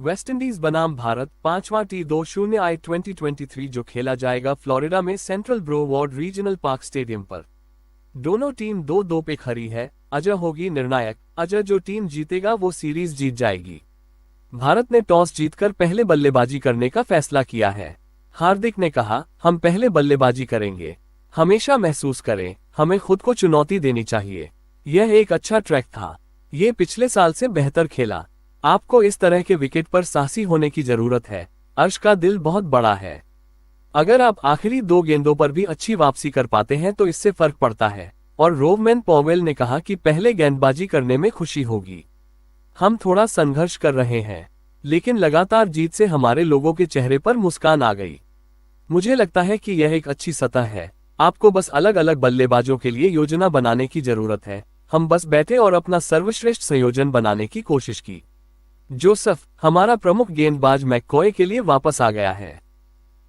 West Indies बनाम भारत 5वां T20I 2023 जो खेला जाएगा फ्लोरिडा में सेंट्रल ब्रोवॉर्ड रीजनल पार्क स्टेडियम पर। दोनों टीम 2-2 पे खड़ी है। अजय होगी निर्णायक। अजय जो टीम जीतेगा वो सीरीज जीत जाएगी। भारत ने टॉस जीतकर पहले बल्लेबाजी करने का फैसला किया है। हार्दिक ने कहा, हम पहले बल्लेबाजी करेंगे। हमेशा महसूस करें, हमें खुद को चुनौती देनी चाहिए। यह एक अच्छा ट्रैक था। ये पिछले साल से बेहतर खेला। आपको इस तरह के विकेट पर साहसी होने की जरूरत है। अर्श का दिल बहुत बड़ा है। अगर आप आखिरी 2 गेंदों पर भी अच्छी वापसी कर पाते हैं तो इससे फर्क पड़ता है। और रोवमैन पॉवेल ने कहा कि पहले गेंदबाजी करने में खुशी होगी। हम थोड़ा संघर्ष कर रहे हैं, लेकिन लगातार जीत से हमारे लोगों के चेहरे पर मुस्कान आ गई। मुझे लगता है कि यह एक अच्छी सतह है। आपको बस अलग अलग बल्लेबाजों के लिए योजना बनाने की जरूरत है। हम बस बैठे और अपना सर्वश्रेष्ठ संयोजन बनाने की कोशिश की। जोसेफ, हमारा प्रमुख गेंदबाज मैककॉय के लिए वापस आ गया है।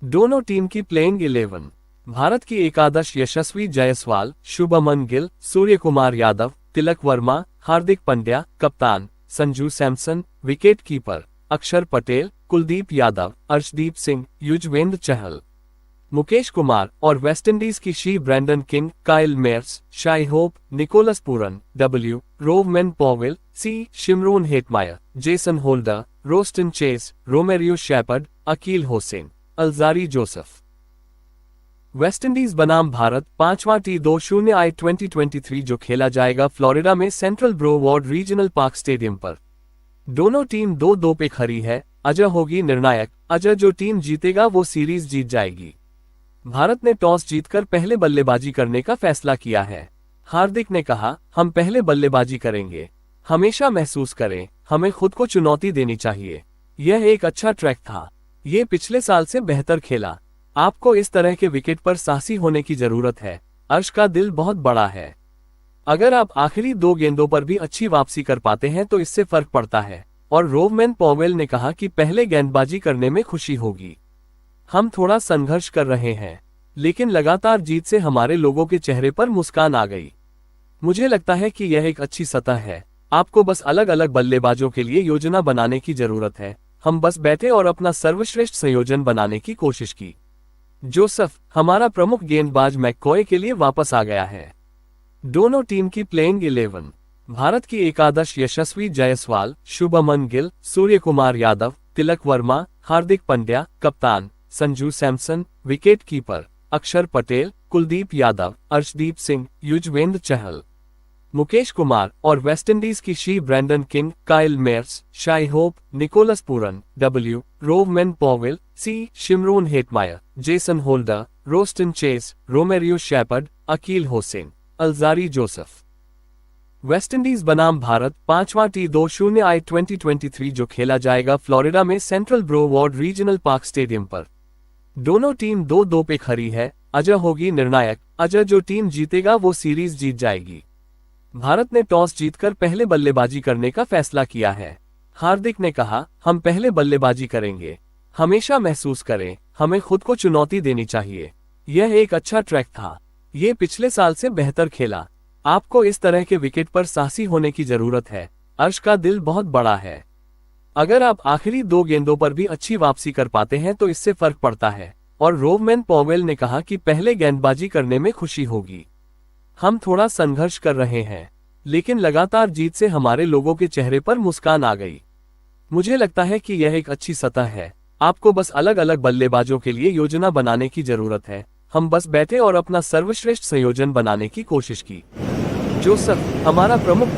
दोनों टीम की प्लेइंग 11। भारत की एकादश यशस्वी जायसवाल, शुभमन गिल, सूर्यकुमार यादव, तिलक वर्मा, हार्दिक पंड्या कप्तान, संजू सैमसन विकेटकीपर, अक्षर पटेल, कुलदीप यादव, अर्शदीप सिंह, युजवेंद्र चहल, मुकेश कुमार और वेस्टइंडीज की शी Brandon King, Kyle Mayers, Shai Hope, Nicholas Pooran, W, Rovman Powell, C, Shimron Hetmyer, Jason Holder, Roston Chase, Romario Shepherd, Akeal Hosein, Alzarri Joseph. West Indies बनाम भारत 5वां T20I 2023 जो खेला जाएगा फ्लोरिडा में सेंट्रल ब्रोवॉर्ड रीजनल पार्क स्टेडियम पर। दोनों team 2-2 पे खड़ी है। अजय होगी निर्णायक। अजय जो टीम जीतेगा वो सीरीज जीत जाएगी। भारत ने टॉस जीतकर पहले बल्लेबाजी करने का फैसला किया है। हार्दिक ने कहा, हम पहले बल्लेबाजी करेंगे। हमेशा महसूस करें, हमें खुद को चुनौती देनी चाहिए। यह एक अच्छा ट्रैक था। ये पिछले साल से बेहतर खेला। आपको इस तरह के विकेट पर साहसी होने की जरूरत है। अर्श का दिल बहुत बड़ा है। अगर आप आखिरी 2 गेंदों पर भी अच्छी वापसी कर पाते हैं तो इससे फर्क पड़ता है। और रोवमैन पॉवेल ने कहा कि पहले गेंदबाजी करने में खुशी होगी। हम थोड़ा संघर्ष कर रहे हैं, लेकिन लगातार जीत से हमारे लोगों के चेहरे पर मुस्कान आ गई। मुझे लगता है कि यह एक अच्छी सतह है। आपको बस अलग अलग बल्लेबाजों के लिए योजना बनाने की जरूरत है। हम बस बैठे और अपना सर्वश्रेष्ठ संयोजन बनाने की कोशिश की। जोसेफ, हमारा प्रमुख गेंदबाज मैककॉय के लिए वापस आ गया है। दोनों टीम की प्लेइंग 11। भारत की एकादश यशस्वी जायसवाल, शुभमन गिल, सूर्यकुमार यादव, तिलक वर्मा, हार्दिक पंड्या कप्तान, संजू सैमसन विकेटकीपर, अक्षर पटेल, कुलदीप यादव, अर्शदीप सिंह, युजवेंद्र चहल, मुकेश कुमार और वेस्टइंडीज की शी Brandon King, Kyle Mayers, Shai Hope, Nicholas Pooran, W, Rovman Powell, C, Shimron Hetmyer, Jason Holder, Roston Chase, Romario Shepherd, Akeal Hosein, Alzarri Joseph. West Indies बनाम भारत 5वां T20I 2023 जो खेला जाएगा फ्लोरिडा में सेंट्रल ब्रोवॉर्ड रीजनल पार्क स्टेडियम पर। दोनों team 2-2 पे खड़ी है। अजय होगी निर्णायक। अजय जो टीम जीतेगा वो सीरीज जीत जाएगी। भारत ने टॉस जीतकर पहले बल्लेबाजी करने का फैसला किया है। हार्दिक ने कहा, हम पहले बल्लेबाजी करेंगे। हमेशा महसूस करें, हमें खुद को चुनौती देनी चाहिए। यह एक अच्छा ट्रैक था। ये पिछले साल से बेहतर खेला। आपको इस तरह के विकेट पर साहसी होने की जरूरत है। अर्श का दिल बहुत बड़ा है। अगर आप आखिरी 2 गेंदों पर भी अच्छी वापसी कर पाते हैं तो इससे फर्क पड़ता है। और रोवमैन पॉवेल ने कहा कि पहले गेंदबाजी करने में खुशी होगी। हम थोड़ा संघर्ष कर रहे हैं, लेकिन लगातार जीत से हमारे लोगों के चेहरे पर मुस्कान आ गई। मुझे लगता है कि यह एक अच्छी सतह है। आपको बस अलग अलग बल्लेबाजों के लिए योजना बनाने की जरूरत है। हम बस बैठे और अपना सर्वश्रेष्ठ संयोजन बनाने की कोशिश की। जोसेफ, हमारा प्रमुख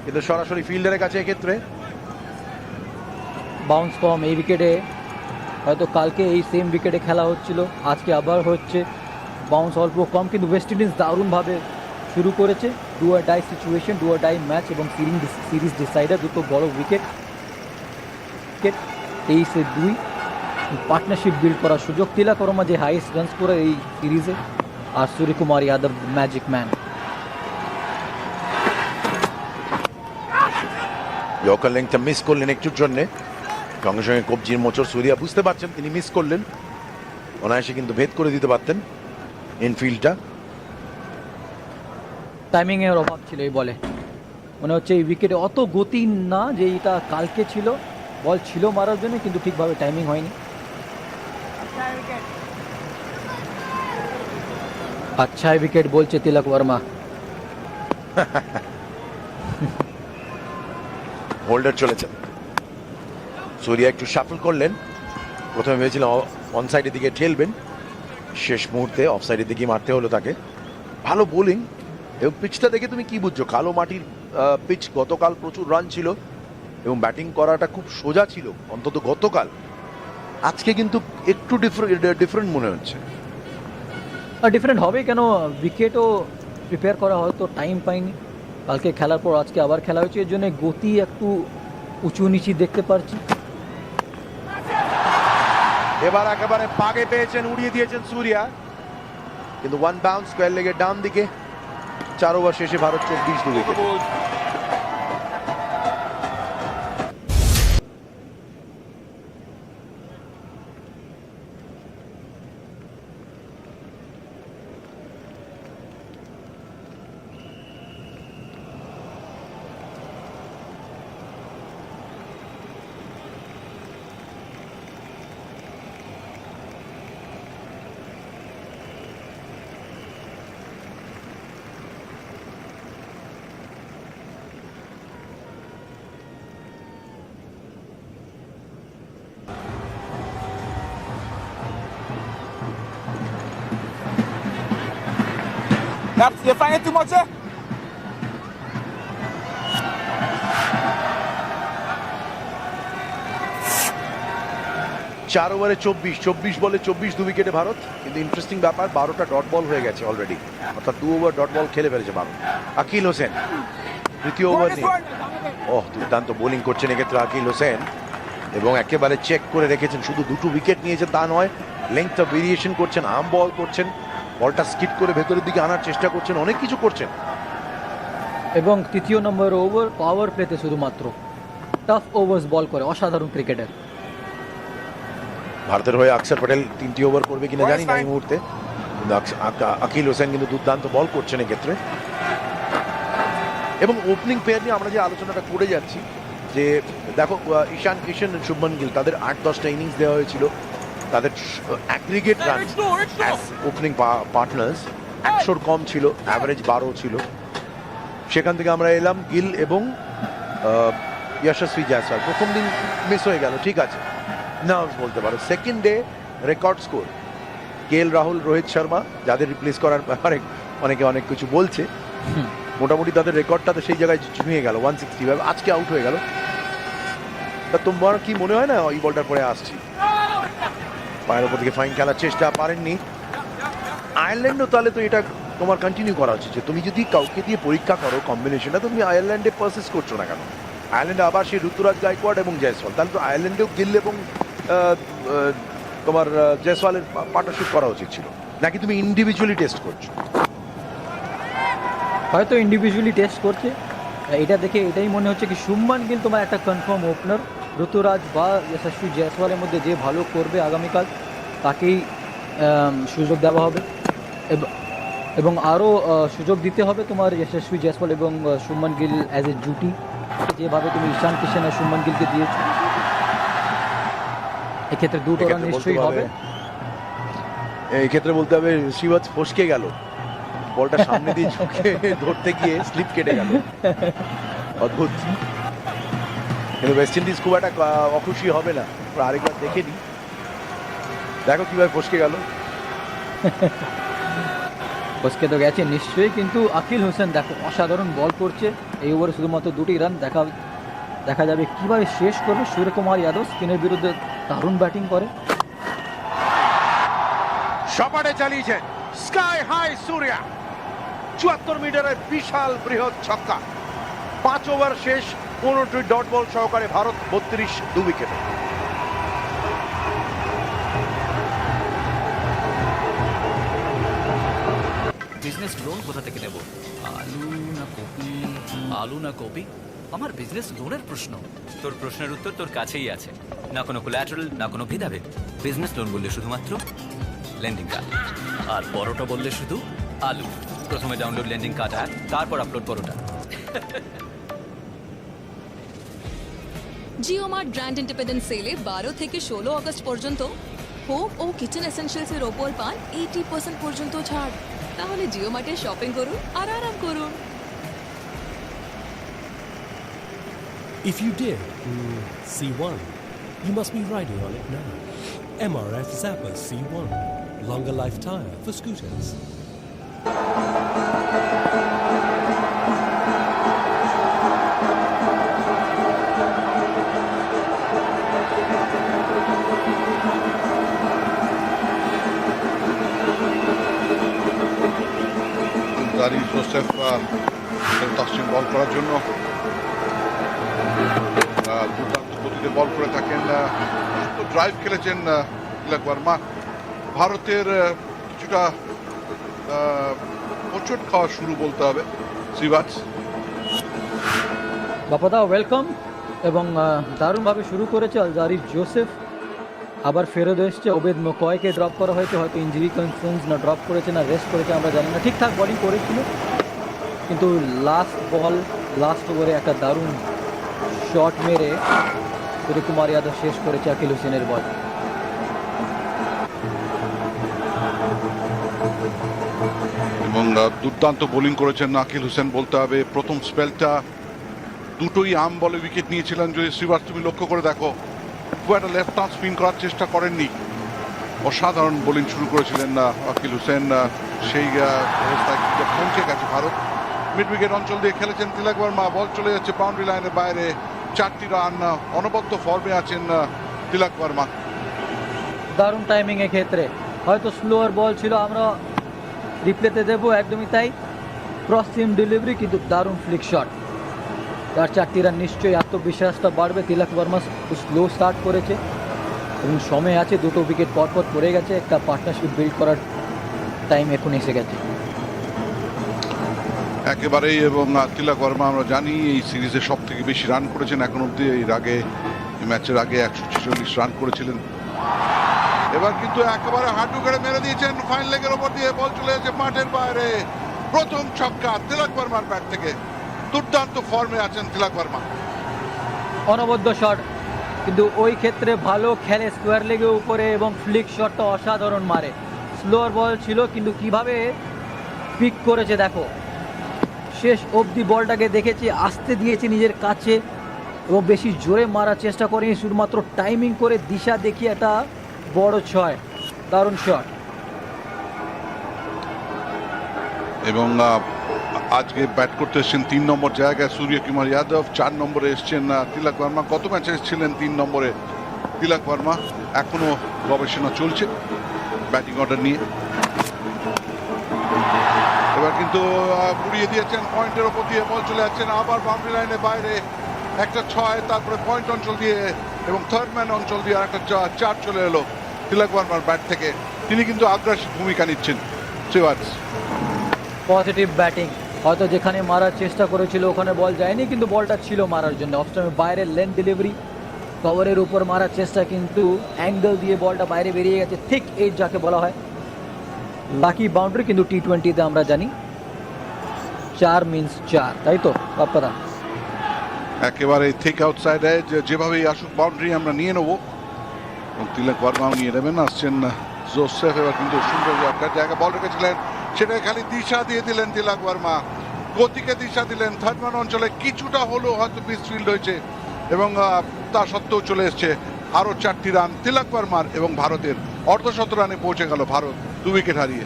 কিন্তু সরাসরি ফিল্ডারের কাছে এক্ষেত্রে বাউন্স কম এই উইকেটে, হয়তো কালকে এই সেম উইকেটে খেলা হচ্ছিল, আজকে আবার হচ্ছে। বাউন্স অল্প কম, কিন্তু ওয়েস্ট ইন্ডিজ দারুণভাবে শুরু করেছে। Do or die situation, do or die match এবং সিরিজ ডিসাইডার, দুটো বড় উইকেট। 23-2 পার্টনারশিপ বিল্ড করার সুযোগ। তিলক বর্মা যে হাইয়েস্ট রানস করে এই সিরিজে, আর Suryakumar Yadav magic man. Yorker লেংথটা মিস করলেন একটুর জন্যে, সঙ্গে সঙ্গে কবজির মোচড়। সূর্যা বুঝতে পারছেন তিনি মিস করলেন, অনায়াসে কিন্তু ভেদ করে দিতে পারতেন ইনফিল্ডটা। টাইমিং এর অভাব ছিল এই বলে, মনে হচ্ছে এই উইকেটে অত গতি না, যে এটা কালকে ছিল। বল ছিল মারার জন্য, কিন্তু ঠিকভাবে টাইমিং হয়নি। আচ্ছা উইকেট বলছে তিলক বর্মা। হোল্ডার চলেছেন। সূর্যা একটু শাফল করলেন, প্রথমে ভেবেছিলাম অন সাইডের দিকে ঠেলবেন, শেষ মুহূর্তে অফ সাইডের দিকে মারতে হলো তাকে। ভালো বোলিং, এবং পিচটা দেখে তুমি কি বুঝছো? কালো মাটির পিচ, গতকাল প্রচুর রান ছিল এবং ব্যাটিং করাটা খুব সোজা ছিল অন্তত গতকাল। আজকে কিন্তু একটু ডিফারেন্ট মনে হচ্ছে। ডিফারেন্ট হবে কেন, উইকেটও প্রিপেয়ার করা হয়তো টাইম পাইনি। কালকে খেলার পর আজকে আবার খেলা হয়েছে, এর জন্য গতি একটু উঁচু নিচি দেখতে পারছি। এবার একেবারে পাগে পেয়েছেন, উড়িয়ে দিয়েছেন সূর্যা, কিন্তু ওয়ান বাউন্স স্কোয়ার লেগের ডান দিকে। 4 ওভার শেষে Bharat 24 wicket. Ihr fangt die Motte. 4 ওভারে 24 বলে 24 উইকেটে ভারত। কিন্তু ইন্টারেস্টিং ব্যাপার, 12টা ডট বল হয়ে গেছে অলরেডি, অর্থাৎ 2 ওভার ডট বল খেলে ফেলেছে ভারত। আকিল হোসেন তৃতীয় ওভার নিয়ে দুর্দান্ত বোলিং করছেন এক্ষেত্রে আকিল হোসেন, এবং একেবারে চেক করে রেখেছেন। শুধু 2টো উইকেট নিয়েছেন তা নয়, লেংথটা ভেরিয়েশন করছেন, আর্ম বল করছেন, বলটা স্কিট করে ভেতরের দিকে আনার চেষ্টা করছেন, অনেক কিছু করছেন। এবং তৃতীয় নম্বর ওভার পাওয়ার প্লেতে শুধুমাত্র টাফ ওভার্স বল করে, অসাধারণ ক্রিকেটার। ভারতের হয়ে অক্ষর প্যাটেল 3টি ওভার করবে কিনা জানি না এই মুহূর্তে, কিন্তু আকিল হোসেন কিন্তু দুর্দান্ত বল করছেন এক্ষেত্রে। এবং ওপেনিং পেয়ার নিয়ে আমরা যে আলোচনাটা করে যাচ্ছি, যে দেখো ঈশান কিশন, শুভমন গিল, তাদের 8-10টা ইনিংস দেওয়া হয়েছিল, তাদের অ্যাগ্রিগেট রান ওপেনিং পার্টনার্স 100-র কম ছিল, অ্যাভারেজ 12 ছিল। সেখান থেকে আমরা এলাম গিল এবং যশস্বী জয়সওয়াল। প্রথম দিন মিস হয়ে গেল, ঠিক আছে, নার্ভস বলতে পারো। Second day record score, Rahul, Rohit Sharma, যাদের রিপ্লেস করার ব্যাপারে অনেকে অনেক কিছু বলছে, মোটামুটি তাদের রেকর্ডটা তো সেই জায়গায় ছুঁয়ে গেল 165। আজকে আউট হয়ে গেল। তা তোমার কি মনে হয় না এই বলটার পরে আসছি, পায়ের ওপর থেকে ফাইন খেলার চেষ্টা পারেননি আয়ারল্যান্ডও? তাহলে তো এটা তোমার কন্টিনিউ করা উচিত, যে তুমি যদি কাউকে দিয়ে পরীক্ষা করো কম্বিনেশনটা, তুমি আয়ারল্যান্ডে পারসেস করছো না কেন? আয়ারল্যান্ডে আবার সেই ঋতুরাজ গায়কোয়াড় এবং জয়সওয়াল, তাহলে তো আয়ারল্যান্ডেও গিল এবং তোমার জয়সওয়ালের পার্টনারশিপ করা উচিত ছিল, নাকি তুমি ইন্ডিভিজুয়ালি টেস্ট করছো? হয়তো ইন্ডিভিজুয়ালি টেস্ট করছে। এটা দেখে এটাই মনে হচ্ছে কি শুভমান গিল তোমার একটা কনফার্ম ওপেনার, ঋতুরাজ বা যশস্বী জয়সওয়ালের মধ্যে যে ভালো করবে আগামীকাল তাকেই সুযোগ দেওয়া হবে, এবং আরও সুযোগ দিতে হবে তোমার যশস্বী জয়সওয়াল এবং শুভমান গিল অ্যাজ এ জুটি, যেভাবে তুমি ঈশান কিশন আর শুভমান গিলকে দিয়েছো। এক্ষেত্রে 2টো রান নিশ্চয়ই হবে। এই ক্ষেত্রে বলতে হবে শিবাজ ফসকে গেল, বলটা সামনে দিয়ে ঝুঁকে ধরতে গিয়ে স্লিপ কেটে গেল, অদ্ভুত। কিন্তু ওয়েস্ট ইন্ডিজ খুব একটা অখুশি হবে না, আরেকবার দেখে নি, দেখো কিভাবে ফসকে গেল। ফসকে তো গেছে নিশ্চয়ই, কিন্তু আকিল হোসেন দেখো অসাধারণ বল করছে, এই ওভারে শুধুমাত্র 2টি রান। দেখা যাবে কিভাবে শেষ করবে সূর্যকুমার যাদব। স্পিনের বিরুদ্ধে দারুণ ব্যাটিং করে। সপাটে চালিয়েছেন স্কাই হাই সূর্যা, 74 মিটারের বিশাল বৃহৎ ছক্কা। 5 ওভার শেষ, 15টি ডট বল সহকারে ভারত 32 2 উইকেট। বিজনেস লোন কোথা থেকে নেব? আলু না কপি? আমার বিজনেস লোনের প্রশ্ন। তোর প্রশ্নের উত্তর তোর কাছেই আছে। না কোনো কোল্যাটারাল, না কোনো ভেদাভেদ। বিজনেস লোন বললে শুধুমাত্র লেন্ডিং কার্ড, আর পরোটা বললে শুধু আলু। প্রথমে ডাউনলোড লেন্ডিং কার্ড অ্যাপ, তারপর আপলোড পরোটা। জিও মার্ট ব্র্যান্ড ইন্ডিপেন্ডেন্স সেলে 12 থেকে 16 আগস্ট পর্যন্ত হোম ও কিচেন এসেনশিয়ালস এর ওপর পান 80% পর্যন্ত ছাড়। তাহলে জিও মার্টে শপিং করুন আর আরাম করুন। If you did C1, you must be riding on it now. MRF Zappa C1, longer life tire for scooters. দারি জোসেফ তাসকিন বল করার জন্য দুর্দান্ত গতিতে বল করে থাকেন। ড্রাইভ খেলেছেন তিলক বর্মা। ভারতের কিছুটা হোঁচট খাওয়া শুরু বলতে হবে। শ্রীবাস বাপাদা ওয়েলকাম। এবং দারুণভাবে শুরু করেছে আলজারি জোসেফ। আবার ফেরত এসছে ওবেদ মকয়কে ড্রপ করা হয়েছে, হয়তো ইঞ্জুরি কনসার্নস, না ড্রপ করেছে না রেস্ট করেছে আমরা জানি না। ঠিকঠাক বলিং করেছিল, কিন্তু লাস্ট ওভারে একটা দারুণ শট মেরে সূর্যকুমার যাদব শেষ করেছে আকিল হোসেনের বল। এবং দুর্দান্ত বোলিং করেছেন আকিল হোসেন বলতে হবে। প্রথম স্পেলটা দুটোই আম বলে উইকেট নিয়েছিলেন। যদি শ্রীবাস তুমি লক্ষ্য করে দেখো, খুব একটা লেফট আর্ম স্পিন করার চেষ্টা করেননি। অসাধারণ বোলিং শুরু করেছিলেন আকিল হোসেন। সেই অবস্থায় পৌঁছে গেছে ভারত। মিড উইকেট অঞ্চল দিয়ে খেলেছেন তিলক বর্মা। বল চলে যাচ্ছে বাউন্ডারি লাইনের বাইরে। 4টি রান, অনবদ্য ফর্মে আছেন তিলক বর্মা। দারুণ টাইমিং এর ক্ষেত্রে, হয়তো স্লোয়ার বল ছিল, আমরা রিপ্লেতে দেবো, একদমই তাই। ক্রস সিম ডেলিভারি, কিন্তু দারুণ ফ্লিক শট। তার 4টি রান নিশ্চয়ই আত্মবিশ্বাসটা বাড়বে। তিলক বর্মা স্লো স্টার্ট করেছে এবং সময় আছে, 2টো উইকেট পরপর পড়ে গেছে। একটা পার্টনারশিপ বিল্ড করার টাইম এখন এসে গেছে একেবারেই। এবং তিলক বর্মা আমরা জানি এই সিরিজে সব থেকে বেশি রান করেছেন এখন অব্দি। এর আগে এই ম্যাচের আগে 146 রান করেছিলেন। এবার কিন্তু একেবারে হাঁটু গেড়ে মেরে দিয়েছেন ফাইন লেগের ওপর দিয়ে। বল চলে যাচ্ছে মাঠের বাইরে। প্রথম ছক্কা তিলক বর্মার ব্যাট থেকে। দুর্দান্ত ফর্মে আছেন তিলক বর্মা। অনবদ্য শট, কিন্তু ওই ক্ষেত্রে ভালো খেলে স্কোয়ার লেগে উপরে এবং ফ্লিক শটটা অসাধারণ মারে। স্লোয়ার বল ছিল, কিন্তু কিভাবে পিক করেছে দেখো। শেষ অবধি বলটাকে দেখেছি, আসতে দিয়েছে নিজের কাছে এবং বেশি জোরে মারার চেষ্টা করেনি, শুধুমাত্র টাইমিং করে দিশা দেখিয়ে একটা বড় 6। দারুণ শট। এবং আজকে ব্যাট করতে এসছেন 3 নম্বর জায়গায় সূর্যকুমার যাদব। 4 নম্বরে এসছেন তিলক বর্মা। গত ম্যাচে এসেছিলেন 3 নম্বরে তিলক বর্মা। এখনো গবেষণা চলছে ব্যাটিং অর্ডার নিয়ে। এবার কিন্তু পুড়িয়ে দিয়েছেন পয়েন্টের ওপর দিয়ে। বল চলে যাচ্ছেন আবার বাউন্ডারি লাইনের বাইরে। একটা 6, তারপরে পয়েন্ট অঞ্চল দিয়ে এবং থার্ড ম্যান অঞ্চল দিয়ে একটা 4 চলে এলো তিলক বর্মার ব্যাট থেকে। তিনি কিন্তু আগ্রাসী ভূমিকা নিচ্ছেন। শ্রীবাস পজিটিভ ব্যাটিং, হয়তো যেখানে মারার চেষ্টা করেছিল ওখানে বল যায়নি, কিন্তু বলটা ছিল মারার জন্য। অফস্টাম্পের বাইরে লেন্থ ডেলিভারি, কভারের উপর মারার চেষ্টা, কিন্তু অ্যাঙ্গেল দিয়ে বলটা বাইরে বেরিয়ে গেছে। থিক এজ যাকে বলা হয়, লাকি বাউন্ডারি। কিন্তু T20তে আমরা জানি 4 মিনস 4, তাই তো বাপ্পাদা? একেবারে থিক আউটসাইড এজ, যেভাবেই আসুক বাউন্ডারি আমরা নিয়ে নেবো। এবং তিলক বর্মাও নিয়ে নেবেন। আসছেন জোসেফ। এবার কিন্তু সুন্দর একটা জায়গা বল রেখেছিলেন, সেটাই খালি দিশা দিয়ে দিলেন তিলক বর্মা। গতিকে দিশা দিলেন। থার্ড ম্যান অঞ্চলে কিছুটা হলেও হয়তো মিসফিল্ড হয়েছে এবং তা সত্ত্বেও চলে এসছে আরও 4টি রান তিলক বর্মার এবং ভারতের। অর্ধশত রানে পৌঁছে গেল ভারত 2 উইকেট হারিয়ে।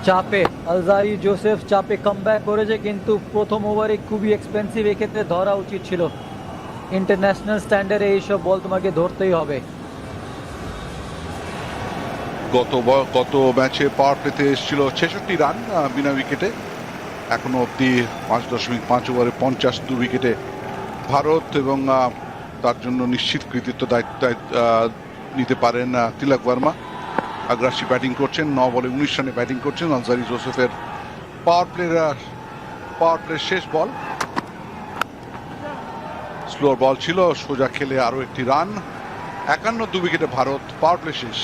চাপে আলজারি জোসেফ চাপে কামব্যাক করেছে, কিন্তু প্রথম ওভারে খুবই এক্সপেন্সিভ, এক্ষেত্রে ধরা উচিত ছিল। ইন্টারন্যাশনাল স্ট্যান্ডার্ডে এইসব বল তোমাকে ধরতেই হবে। গত ম্যাচে পাওয়ার প্লেতে এসেছিল 66 রান বিনা উইকেটে, এখনো অব্দি 5.5 ওভারে 52 উইকেটে ভারত, এবং তার জন্য নিশ্চিত কৃতিত্ব দায়িত্ব নিতে পারেন তিলক ভার্মা। আগ্রাসী ব্যাটিং করছেন, 9 বলে 19 রানে ব্যাটিং করছেন। আলজারি জোসেফের পাওয়ার প্লের শেষ বল, স্লোয়ার বল ছিল, সোজা খেলে আরো একটি রান। 51 উইকেটে ভারত, পাওয়ার প্লে শেষ।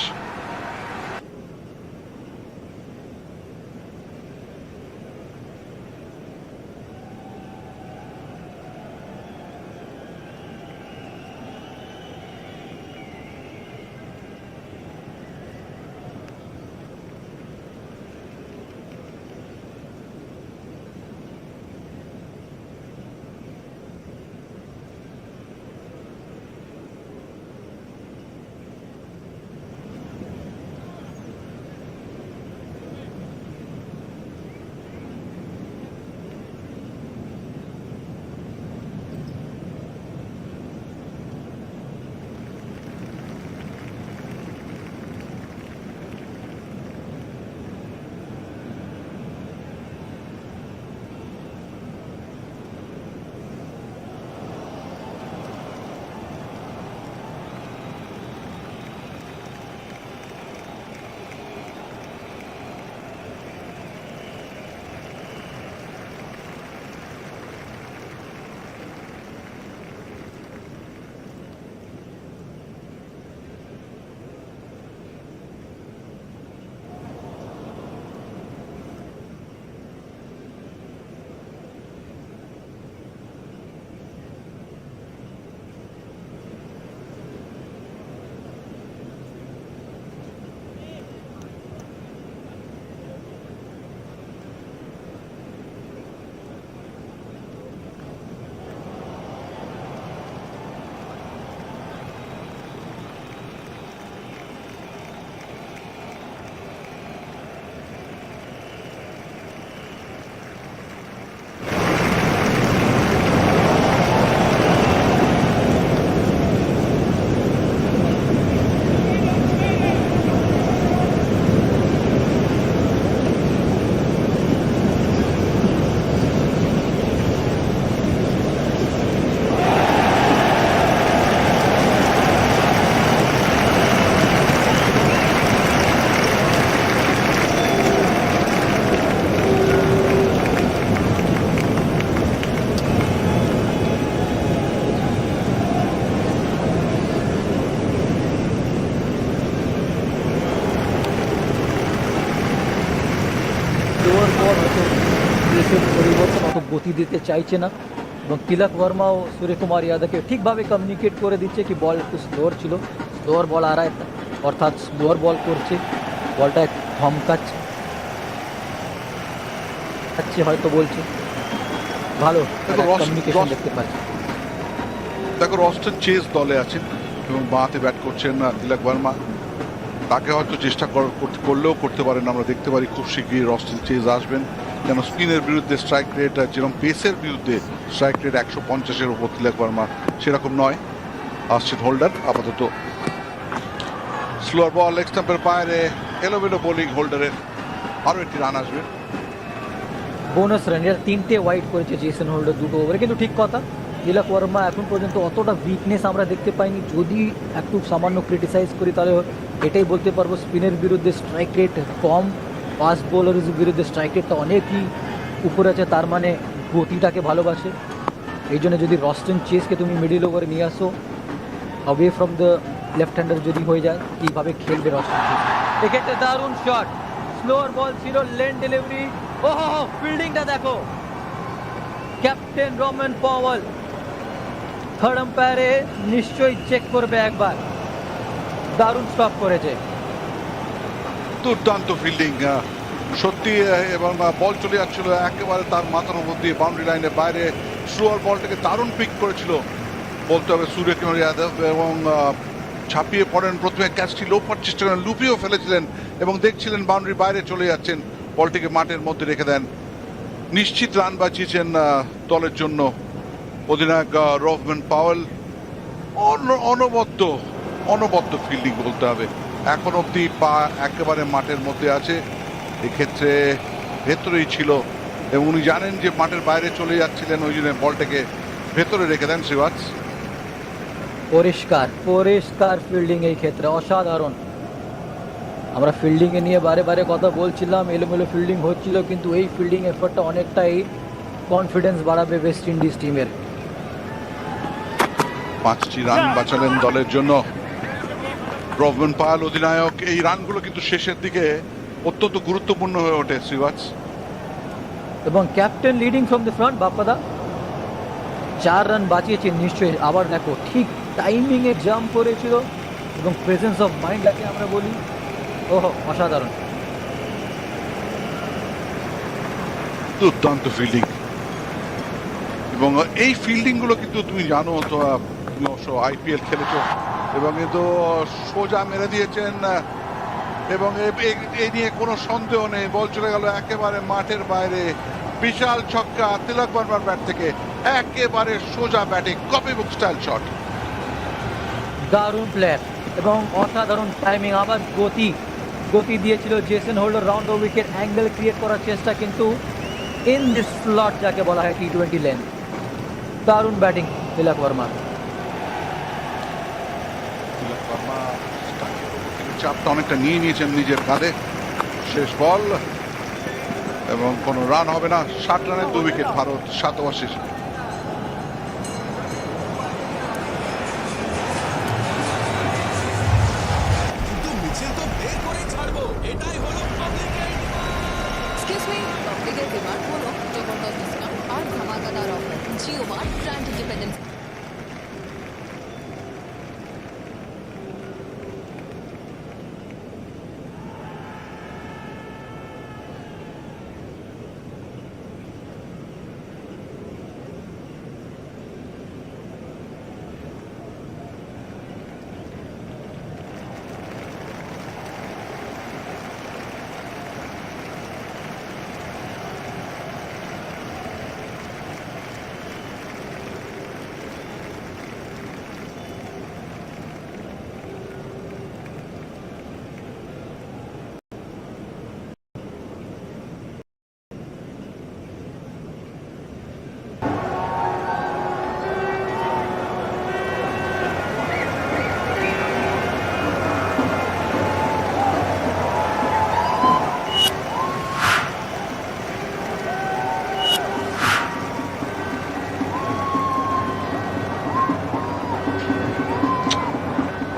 পরিবর্তন অত গতি দিতে চাইছে না, এবং তিলক ভার্মা ও সূর্যকুমার যাদবকে ঠিকভাবে কমিউনিকেট করে দিচ্ছে কি বল একটু স্লোয়ার ছিল, স্লোয়ার বল আ রায়, অর্থাৎ স্লোয়ার বল করছে, বলটা ধমকাচ্ছে হয়তো বলছে, ভালো কমিউনিকেশন দেখতে পাচ্ছি। দেখো রস্টন চেজ দলে আছেন এবং বাঁতে ব্যাট করছেন তিলক ভার্মা, তাকে হয়তো চেষ্টা করলেও করতে পারেন, আমরা দেখতে পারি খুব শীঘ্রই রস্টন চেজ আসবেন, কেন স্পিনের বিরুদ্ধে স্ট্রাইক রেট যেরকম পেসের বিরুদ্ধে স্ট্রাইক রেট 150-এর উপর তিলক ভার্মা সেরকম নয়। আসছেন হোল্ডার, আপাতত স্লোয়ার বল লেগ স্টাম্পের বাইরে, এলোমেলো বোলিং হোল্ডারের, আরও একটি রান আসবে। বোনাস রান, এর 3টে ওয়াইড করেছে জেসন হোল্ডার 2 ওভারে, কিন্তু ঠিক কথা তিলক ভার্মা এখন পর্যন্ত অতটা উইকনেস আমরা দেখতে পাইনি। যদি একটু সামান্য ক্রিটিসাইজ করি তাহলে এটাই বলতে পারবো স্পিনের বিরুদ্ধে স্ট্রাইক রেট কম, ফাস্ট বোলারের বিরুদ্ধে স্ট্রাইক রেটটা অনেকই উপরে আছে, তার মানে গতিটাকে ভালোবাসে। এই জন্য যদি রস্টন চেসকে তুমি মিডিল ওভারে নিয়ে আসো away from the left hander যদি হয়ে যায়, কীভাবে খেলবে রস্টন চেস। এক্ষেত্রে দারুণ শট, স্লোয়ার বল ছিল, লেন ডেলিভারি, ওহো ফিল্ডিংটা দেখো, ক্যাপ্টেন রোমান পাওয়েল থার্ড আম্পায়ারে নিশ্চয়ই চেক করবে একবার, দারুণ স্টপ করেছে। দুর্দান্ত ফিল্ডিং সত্যি, এবং বল চলে যাচ্ছিল একেবারে তার মাথার উপর দিয়ে বাউন্ডারি লাইনের বাইরে, স্লোয়ার বলটাকে দারুণ পিক করেছিল বলতে হবে সূর্যকুমার যাদব, এবং ঝাঁপিয়ে পড়েন, প্রথমে ক্যাচটি লোপার চেষ্টা করেন, লুপিয়েও ফেলেছিলেন এবং দেখছিলেন বাউন্ডারির বাইরে চলে যাচ্ছেন, বলটিকে মাঠের মধ্যে রেখে দেন। নিশ্চিত রান বাঁচিয়েছেন দলের জন্য অধিনায়ক রোহমান পাওয়েল। অনবদ্য ফিল্ডিং বলতে হবে, এখন অব্দি পা একেবারে মাঠের মধ্যে আছে, এক্ষেত্রে ভেতরেই ছিল এবং উনি জানেন যে মাঠের বাইরে চলে যাচ্ছিলেন, ওই জন্য বলটাকে ভেতরে রেখে দেন শ্রীবাস। পরিষ্কার ফিল্ডিং এই ক্ষেত্রে অসাধারণ। আমরা ফিল্ডিং এ নিয়ে বারে বারে কথা বলছিলাম, এলোমেলো ফিল্ডিং হচ্ছিল, কিন্তু এই ফিল্ডিং এফর্টটা অনেকটাই কনফিডেন্স বাড়াবে ওয়েস্ট ইন্ডিজ টিমের। 5টি রান বাঁচালেন দলের জন্য রোহমান পাওয়েল অধিনায়ক। এই রানগুলো কিন্তু শেষের দিকে অত্যন্ত গুরুত্বপূর্ণ হয়ে ওঠে শ্রীবাস। এবং captain leading from the front Bappada 4 run বাঁচিয়েছেন নিশ্চয়ই। আবার দেখো ঠিক টাইমিং এ জাম্প করেছিল এবং প্রেজেন্স অফ মাইন্ড যাকে আমরা বলি, ওহ অসাধারণ। দুর্দান্ত ফিল্ডিং, এবং এই ফিল্ডিং গুলো কিন্তু তুমি জানো তো, তুমি অবশ্য আইপিএল খেলেছো, এবং এ তো সোজা মেরে দিয়েছেন এবং এই নিয়ে কোনো সন্দেহ নেই। বল চলে গেল একেবারে মাঠের বাইরে, বিশাল ছক্কা তিলক বর্মার ব্যাট থেকে, একেবারে সোজা ব্যাটিং, কপি বুক স্টাইল শট। দারুণ প্লেয়ার এবং অসাধারণ টাইমিং, আবার গতি দিয়েছিল Jason holder. Round of wicket angle create করার চেষ্টা, কিন্তু ইন দিস স্লট যাকে বলা হয় T20 লেন্থ। দারুণ ব্যাটিং তিলক বর্মা। তিলক বর্মা চাপটা অনেকটা নিয়ে নিয়েছেন নিজের কাঁধে। শেষ বল এবং কোনো রান হবে না। 60 রানের 2 উইকেট ভারত 7 ওভার শেষে। এক্সকিউজ মি, পাবলিকের ডিমান্ড হলো জবরদস্ত ডিসকাউন্ট আর ধামাকাদার offer. Jio mart brand independence.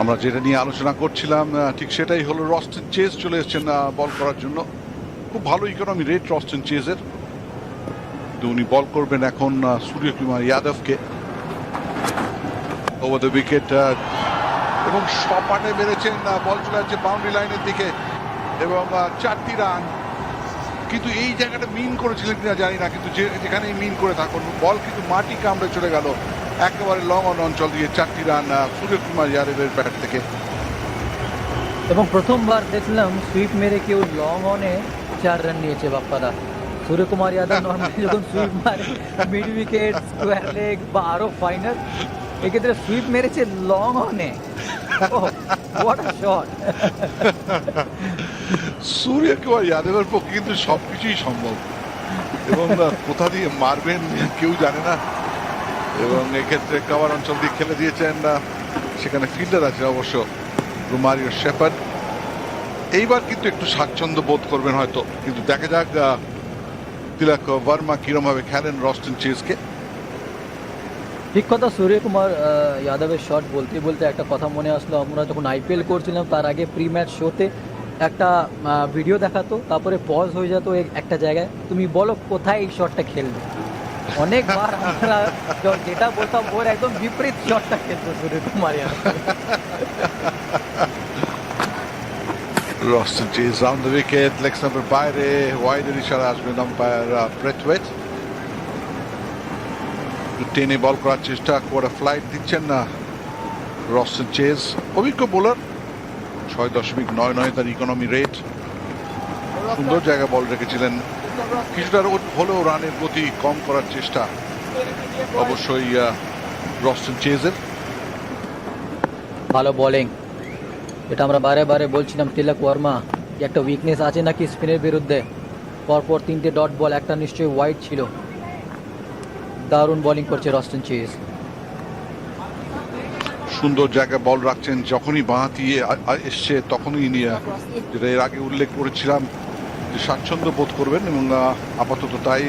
আমরা যেটা নিয়ে আলোচনা করছিলাম ঠিক সেটাই হলো, রস্টন চেজ চলে এসেছেন বল করার জন্য। খুব ভালো ইকোনমি রেট রস্টন চেজের। উনি বল করবেন এখন সূর্যকুমার যাদবকে ওভার দ্য উইকেট, এবং সপাটে মেরেছেন, বল চলে যাচ্ছে বাউন্ডারি লাইনের দিকে এবং 4টি রান। কিন্তু এই জায়গাটা মিন করেছিলেন কিনা জানি না, কিন্তু যেখানেই মিন করে থাকুন, বল কিন্তু মাটি কামড়ে চলে গেল একেবারে লং অন অঞ্চল দিয়ে। 4টি রান সূর্যকুমার যাদবের ব্যাট থেকে। এবং প্রথমবার দেখলাম সুইপ মেরে কেউ লং অনে 4 রান নিয়েছে বাপ্পাদা। সূর্যকুমার যাদব নর্মালি যখন সুইপ মারে মিড উইকেট, স্কোয়ার লেগ বা আরো ফাইনাল, এক্ষেত্রে সুইপ মেরেছে লং অনে। What a shot! সূর্যকুমার যাদবের পক্ষে কিন্তু সবকিছুই সম্ভব, এবং কোথা দিয়ে মারবেন কেউ জানে না, এবং এক্ষেত্রে কভার অঞ্চল দিয়ে খেলে দিয়েছেন। সেখানে ফিল্ডার আছে অবশ্য রোমারিও শেপার্ড। এইবার কিন্তু একটু স্বাচ্ছন্দ্য বোধ করবেন হয়তো, কিন্তু দেখা যাক তিলক বর্মা কিরম ভাবে খেলেন রস্টন চেজকে। ঠিক কথা, সূর্যকুমার যাদবের শট বলতে বলতে একটা কথা মনে আসলো। আমরা যখন আইপিএল করছিলাম তার আগে প্রি ম্যাচ শোতে একটা ভিডিও দেখাতো, তারপরে পজ হয়ে যেত একটা জায়গায়, তুমি বলো কোথায় এই শটটা খেলবে। অনেকবার আমরা যেটা বলতাম ওর একদম বিপরীত শটটা খেলতো Suryakumar Yadav. Roston Chase round the wicket, leg স্টাম্পের বাইরে, ওয়াইডের ইশারা আসবেন আম্পায়ার ব্রেথওয়েট। টেনে বল করার চেষ্টা করে ফ্লাইট দিচ্ছেন না রস্টন চেজ। অভিজ্ঞ বোলার, 6.99 তার ইকোনমি রেট। সুন্দর জায়গায় বল রেখেছিলেন, কিছুটা হলেও রানের গতি কম করার চেষ্টা অবশ্যই রস্টন চেজের। ভালো বোলিং, এটা আমরা বারে বারে বলছিলাম তিলক ওয়ার্মা একটা উইকনেস আছে নাকি স্পিনের বিরুদ্ধে। পরপর 3টে ডট বল, একটা নিশ্চয়ই ওয়াইড ছিল। দারুণ বোলিং করছে রস্টন চেজ। সুন্দর জায়গায় বল রাখছেন, যখনই বাঁহাতি এসছে তখনই যেটা এর আগে উল্লেখ করেছিলাম যে স্বাচ্ছন্দ্য বোধ করবেন, এবং আপাতত তাই।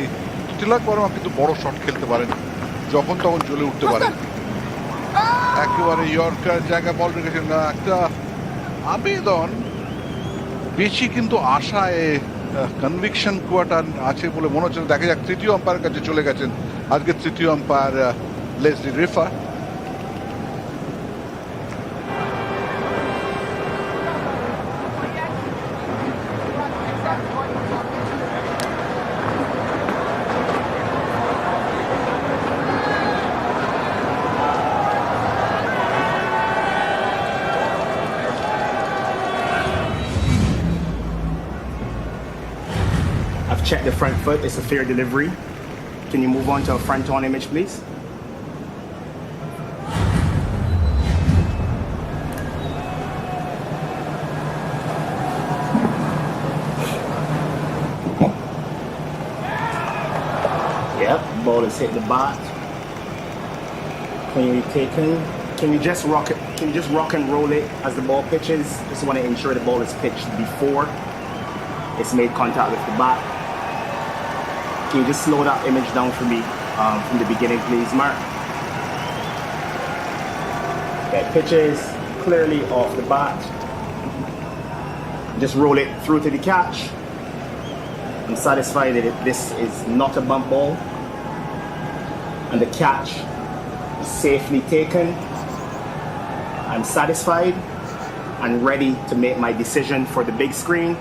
তিলক বর্মা কিন্তু বড় শট খেলতে পারেন, যখন তখন জ্বলে উঠতে পারেন। একেবারে ইয়র্কার জায়গায় বল রেখেছেন, একটা আবেদন বেশি কিন্তু আশায় কনভিকশন কোয়াটার আছে বলে মনে হচ্ছে। দেখা যাক, তৃতীয় আম্পায়ারের কাছে চলে গেছেন আজকে তৃতীয় umpire Leslie Rifa. Check the front foot, it's a fair delivery. Can you move on to a front on image, please? Yep, ball has hit the bat. Cleanly taken. Can you just rock it? Can you just rock and roll it as the ball pitches? Just want to ensure the ball is pitched before it's made contact with the bat. Can you just slow that image down for me from the beginning, please, Mark? Okay, pitches clearly off the bat. Just roll it through to the catch. I'm satisfied that this is not a bump ball and the catch is safely taken. I'm satisfied and ready to make my decision for the big screen.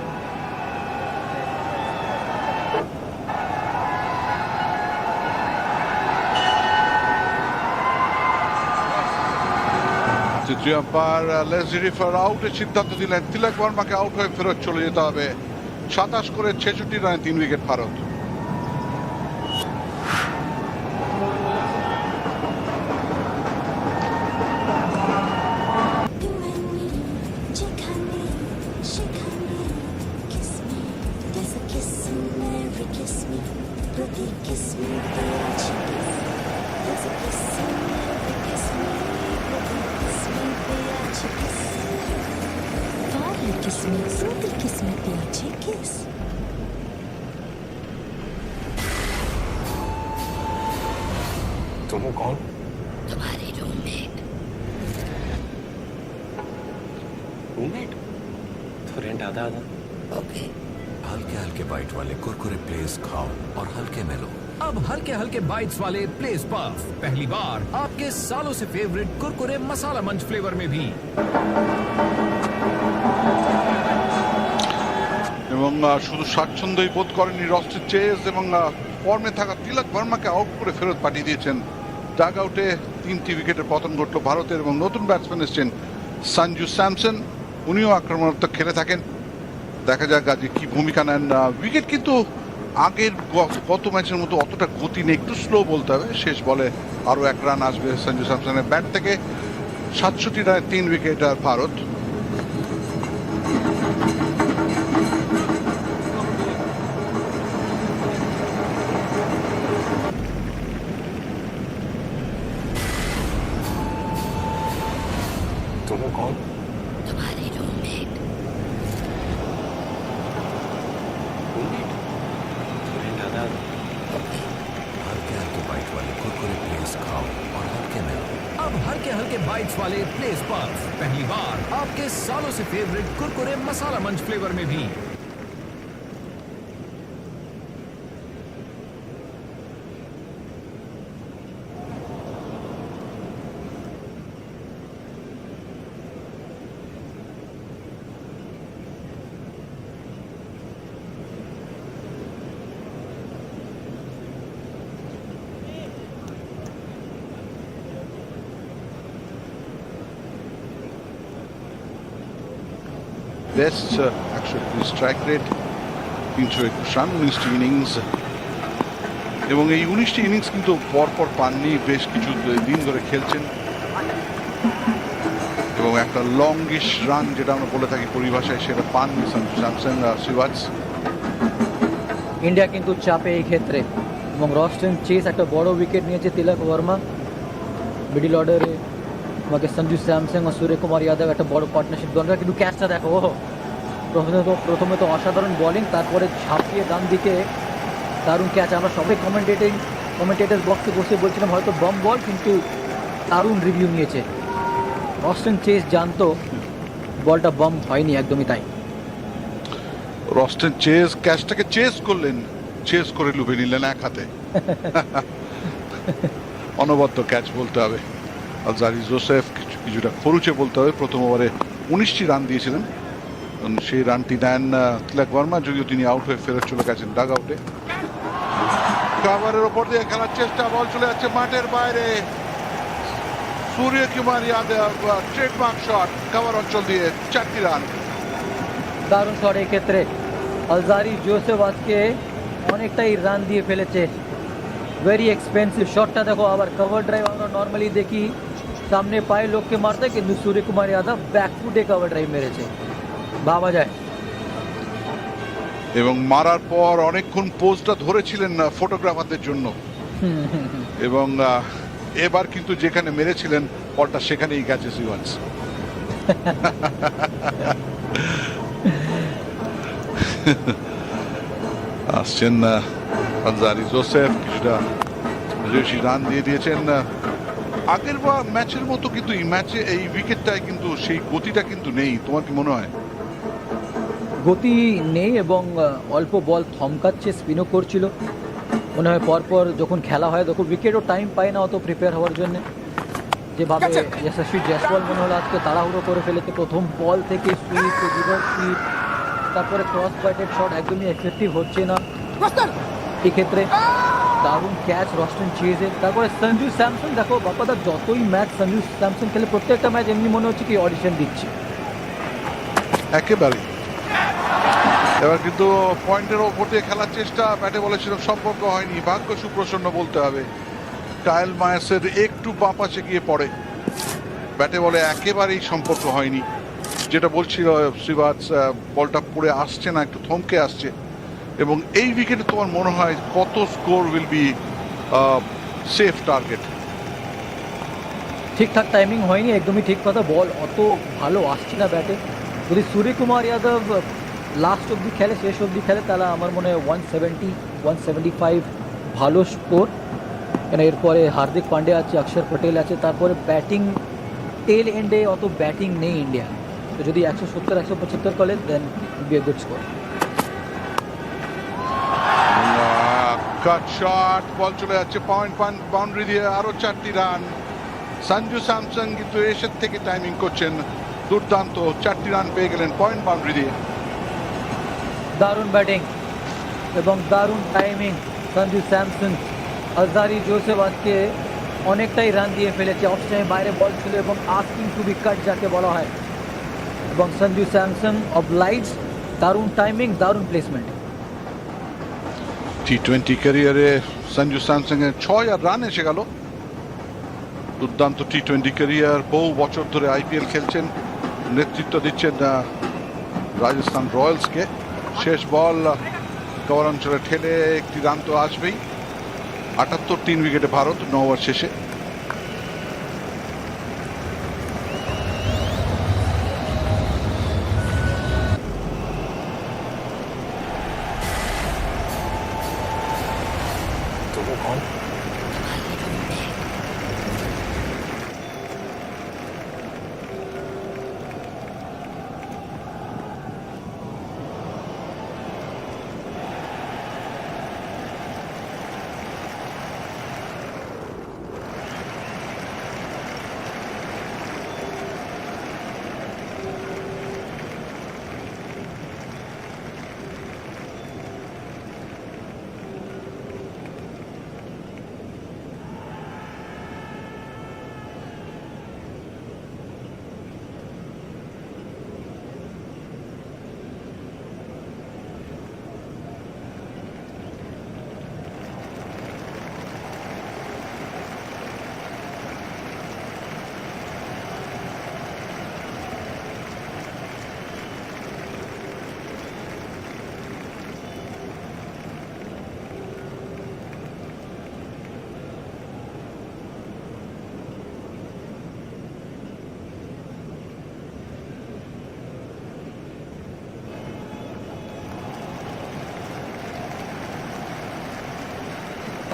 তৃতীয় umpire Leslie রিফার আউটের সিদ্ধান্ত দিলেন। তিলক বর্মাকে out হয়ে ফেরত চলে যেতে হবে। 27 করে 66 রানে 3 উইকেট ভারত। तुम कौन? तुम्हारे रूममेट। रूममेट? तो रेंट आधा आधा। ओके। हल्के हल्के बाइट वाले कुरकुरे प्लेस खाओ और हल्के में लो। अब हल्के हल्के बाइट्स वाले प्लेस पफ पहली बार आपके सालों से फेवरेट कुरकुरे मसाला मंच फ्लेवर में भी। এবং শুধু স্বাচ্ছন্দ্যই বোধ করেনি রস্টন চেজ, এবং ফর্মে থাকা তিলক বর্মাকে আউট করে ফেরত পাঠিয়ে দিয়েছেন। ডাগ আউটে 3টি উইকেটের পতন ঘটল ভারতের, এবং নতুন ব্যাটসম্যান এসছেন সঞ্জু স্যামসন, উনিও আক্রমণাত্মক খেলে থাকেন। দেখা যাক আজকে কি ভূমিকা নেন। উইকেট কিন্তু আগের গত ম্যাচের মতো অতটা গতি নেই, একটু স্লো বলতে হবে। শেষ বলে আরও 1 রান আসবে সঞ্জু স্যামসনের ব্যাট থেকে। 67 রানে 3 উইকেট আর ভারত। तुम कौन? तुम्हारे रूममेट। रूममेट? तो रेंट आधा आधा। हल्के हल्के बाइट वाले कुरकुरे प्लेस खाओ और हल्के में लो। अब हल्के हल्के बाइट्स वाले प्लेस पफ पहली बार आपके सालों से फेवरेट कुरकुरे मसाला मंच फ्लेवर में भी। Best actually strike rate 321 run 19টি ইনিংস, এবং এই 19টি ইনিংস কিন্তু পরপর পাননি, বেশ কিছু দিন ধরে খেলছেন, এবং একটা লঙ্গিশ রান যেটা আমরা বলে থাকি পরিভাষায় সেটা পাননি সঞ্জু স্যামসন সিরাজ। ইন্ডিয়া কিন্তু চাপে এই ক্ষেত্রে, এবং রস্টন চেস একটা বড় উইকেট নিয়েছে তিলক বর্মা। মিডিল অর্ডারে আমাকে সঞ্জু স্যামসন আর সূর্যকুমার যাদব একটা বড় পার্টনারশিপ দরকার, কিন্তু ক্যাচটা দেখো, প্রথমে তো অসাধারণ বোলিং, তারপরে ঝাঁপিয়ে ডান দিকে দারুণ ক্যাচ। আমরা সবাই কমেন্টেটর বক্সে বসে বলছিলাম হয়তো বম বল, কিন্তু দারুণ রিভিউ নিয়েছে। রস্টন চেস জানতো বলটা বম হয়নি, একদমই তাই। রস্টন চেস ক্যাচটাকে চেস করলেন, চেস করে লুভে নিলেন এক হাতে। অনবদ্য ক্যাচ বলতে হবে। আলজারি জোসেফ কিছুটা খরুচে বলতে হবে, প্রথম ওভারে 19টি রান দিয়েছিলেন, সেই রানটি দেন তিলক বর্মা, যদিও তিনি আউট হয়ে ফেরত চলে গেছেন ডাগ আউটে। কাভারের ওপর দিয়ে খেলার চেষ্টা, বল চলে যাচ্ছে মাঠের বাইরে। Suryakumar Yadav trademark shot cover অঞ্চল দিয়ে 4টি রান। দারুণ শট এই ক্ষেত্রে। আলজারি জোসেফ আজকে অনেকটাই রান দিয়ে ফেলেছে। ভেরি এক্সপেন্সিভ শটটা দেখো, আবার কভার ড্রাইভ আমরা নর্মালি দেখি সামনে পায়ে লোককে মারতে, কিন্তু সূর্যকুমার যাদব ব্যাকফুটে কভার ড্রাইভ মেরেছে, ভাবা যায়। এবং মারার পর অনেকক্ষণ পোজটা ধরেছিলেন ফটোগ্রাফারদের জন্য, এবং এবার কিন্তু যেখানে মেরেছিলেন বলটা সেখানেই গেছে সিওয়ান্স। আসছেন আলজারি জোসেফ, কিছুটা বেশি রান দিয়ে দিয়েছেন। আগের ম্যাচের মতো কিন্তু এই ম্যাচে এই উইকেটটায় কিন্তু সেই গতিটা কিন্তু নেই, তোমার কি মনে হয়? গতি নেই, এবং অল্প বল থমকাচ্ছে, স্পিনও করছিল। মনে হয় পরপর যখন খেলা হয় তখন উইকেটও টাইম পায় না অত প্রিপেয়ার হওয়ার জন্য। যেভাবে যশস্বী জয়সওয়াল মনে হলো আজকে তাড়াহুড়ো করে ফেলেছে, প্রথম বল থেকে সুইপ, রিভার্স সুইপ, তারপরে ক্রস বাইটেড শট একদমই এফেক্টিভ হচ্ছে না এক্ষেত্রে। দারুণ ক্যাচ রস্টন চেজের। তারপরে সঞ্জু স্যামসন দেখো বাপাদা, যতই ম্যাচ সঞ্জু স্যামসন খেলে প্রত্যেকটা ম্যাচ এমনি মনে হচ্ছে কি অডিশন দিচ্ছে একেবারে। এবার কিন্তু পয়েন্টের ওপর দিয়ে খেলার চেষ্টা, ব্যাটে বলে সেরকম সম্পর্ক হয়নি, ভাগ্য সুপ্রসন্ন বলতে হবে। কায়েল মায়াসের একটু বাঁ পাশে গিয়ে পড়ে, ব্যাটে বলে একেবারেই সম্পর্ক হয়নি। যেটা বলছিল শ্রীবাস, বলটা পড়ে আসছে না, একটু থমকে আসছে। এবং এই উইকেটে তোমার মনে হয় কত score will be safe target? ঠিকঠাক টাইমিং হয়নি, একদমই ঠিক কথা। বল অত ভালো আসছে না ব্যাটে। যদি সূর্যকুমার যাদব লাস্ট অব্দি খেলে, শেষ অব্দি খেলে, তাহলে আমার মনে হয় 170-175 ভালো স্কোর। কেন এরপরে হার্দিক পান্ডিয়া আছে, অক্ষর পটেল আছে, তারপরে ব্যাটিং টেল এন্ডে অত ব্যাটিং নেই ইন্ডিয়া। তো যদি 170-175 করে দেন be a good score. Cut shot, ball চলে যাচ্ছে পয়েন্ট বাউন্ডারি দিয়ে, আরো 4টি রান। সঞ্জু স্যামসন কিন্তু এসের থেকে টাইমিং করছেন দুর্দান্ত, 4টি রান পেয়ে গেলেন পয়েন্ট বাউন্ডারি দিয়ে। দারুণ ব্যাটিং এবং দারুণ timing Sanju Samson. Alzarri Joseph আজকে অনেকটাই রান দিয়ে ফেলেছে, অফ টাইমে বাইরে বল ছিল এবং আস্কিং টু বি কাট যাকে বলা হয়। এবং সঞ্জু স্যামসন অবলাইজ, দারুণ টাইমিং, দারুণ প্লেসমেন্ট। T20 ক্যারিয়ারে সঞ্জু স্যামসনের 6 রান এসে গেল। দুর্দান্ত T20 ক্যারিয়ার, বহু বছর ধরে IPL খেলছেন, নেতৃত্ব দিচ্ছেন রাজস্থান রয়্যালসকে। শেষ বল কভার অঞ্চলে ঠেলে একটি রান তো আসবেই। 78 3 উইকেটে ভারত 9 ওভার শেষে।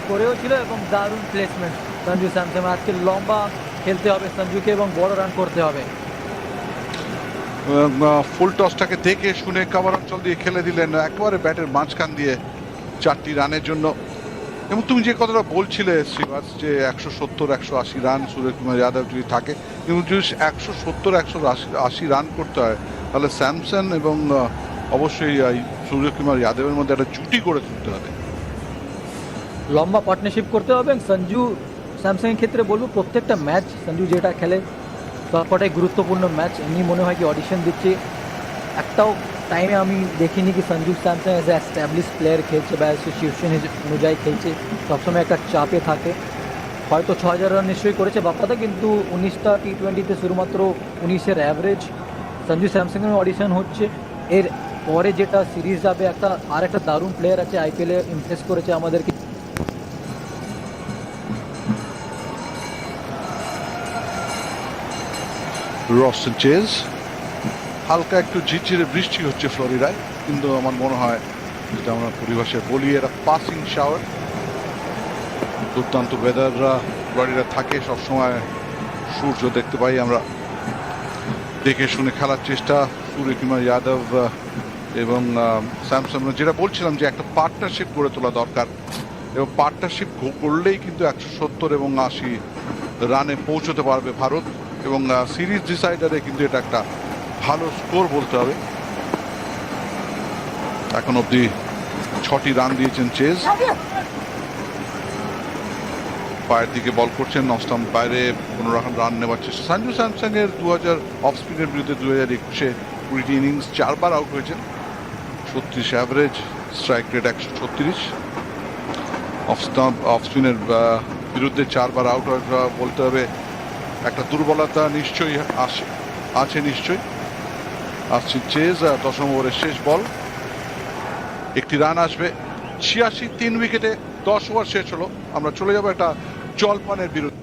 করেও ছিল এবং দারুণ প্লেসমেন্ট সঞ্জু স্যামসন। আজকে লম্বা খেলতে হবে সঞ্জুকে এবং বড় রান করতে হবে। ফুল টসটাকে দেখে শুনে কাভার অঞ্চল দিয়ে খেলে দিলেন একেবারে ব্যাটের মাঝখান দিয়ে 4টি রানের জন্য। এবং তুমি যে কথাটা বলছিলে শ্রীবাস যে 170-180 রান সূর্যকুমার যাদব যদি থাকে, কিন্তু যদি 170-180 রান করতে হয় তাহলে স্যামসন এবং অবশ্যই সূর্যকুমার যাদবের মধ্যে একটা জুটি করে তুলতে হবে, লম্বা পার্টনারশিপ করতে হবে। সঞ্জু স্যামসংয়ের ক্ষেত্রে বলবো প্রত্যেকটা ম্যাচ সঞ্জু যেটা খেলে সবকটাই গুরুত্বপূর্ণ ম্যাচ। এমনি মনে হয় কি অডিশন দিচ্ছে, একটাও টাইমে আমি দেখিনি কি Sanju Samsung as a establish player খেলছে বা অ্যাসোসিয়েশন অনুযায়ী খেলছে, সবসময় একটা চাপে থাকে। হয়তো 6000 রান নিশ্চয়ই করেছে বাপ্পাদা, কিন্তু 19টা T20তে শুধুমাত্র 19-এর অ্যাভারেজ। সঞ্জু স্যামসংয়ের অডিশন হচ্ছে, এর পরে যেটা সিরিজ যাবে একটা দারুণ প্লেয়ার আছে আইপিএলে ইমপ্রেস করেছে আমাদেরকে। রস্টন চেজ হালকা একটু ঝিরঝিরে বৃষ্টি হচ্ছে ফ্লোরিডায়, কিন্তু আমার মনে হয় যেটা আমরা পরিভাষায় বলি এটা পাসিং শাওয়ার। দুর্দান্ত ওয়েদাররা ফ্লোরিডা থাকে সবসময়, সূর্য দেখতে পাই আমরা, দেখে শুনে খেলার চেষ্টা সূর্যকুমার যাদব এবং স্যামসন। যেটা বলছিলাম যে একটা পার্টনারশিপ গড়ে তোলা দরকার, এবং পার্টনারশিপ করলেই কিন্তু 170 এবং 80 রানে পৌঁছতে পারবে ভারত, এবং সিরিজ ডিসাইডারে কিন্তু এটা একটা ভালো স্কোর বলতে হবে। এখন অব্দি 6টি রান দিয়েছেন চেজ, পায়ের দিকে বল করছেন, অস্টাম্প বাইরে কোনো রকম রান নেওয়ার চেষ্টা। সঞ্জু স্যামসং এর 2000 অফ স্পিনের বিরুদ্ধে 2021-এ 20টি ইনিংস 4 বার আউট হয়েছেন, 36 অ্যাভারেজ, স্ট্রাইক রেট 136। অফ স্পিনের বিরুদ্ধে 4 বার আউট হওয়া বলতে হবে একটা দুর্বলতা নিশ্চয়ই আছে নিশ্চয়ই। আসছে চেজ, 10 ওভারের শেষ বল, একটি রান আসবে। 86 3 উইকেটে 10 ওভার শেষ হলো। আমরা চলে যাবো একটা জলপানের বিরুদ্ধে।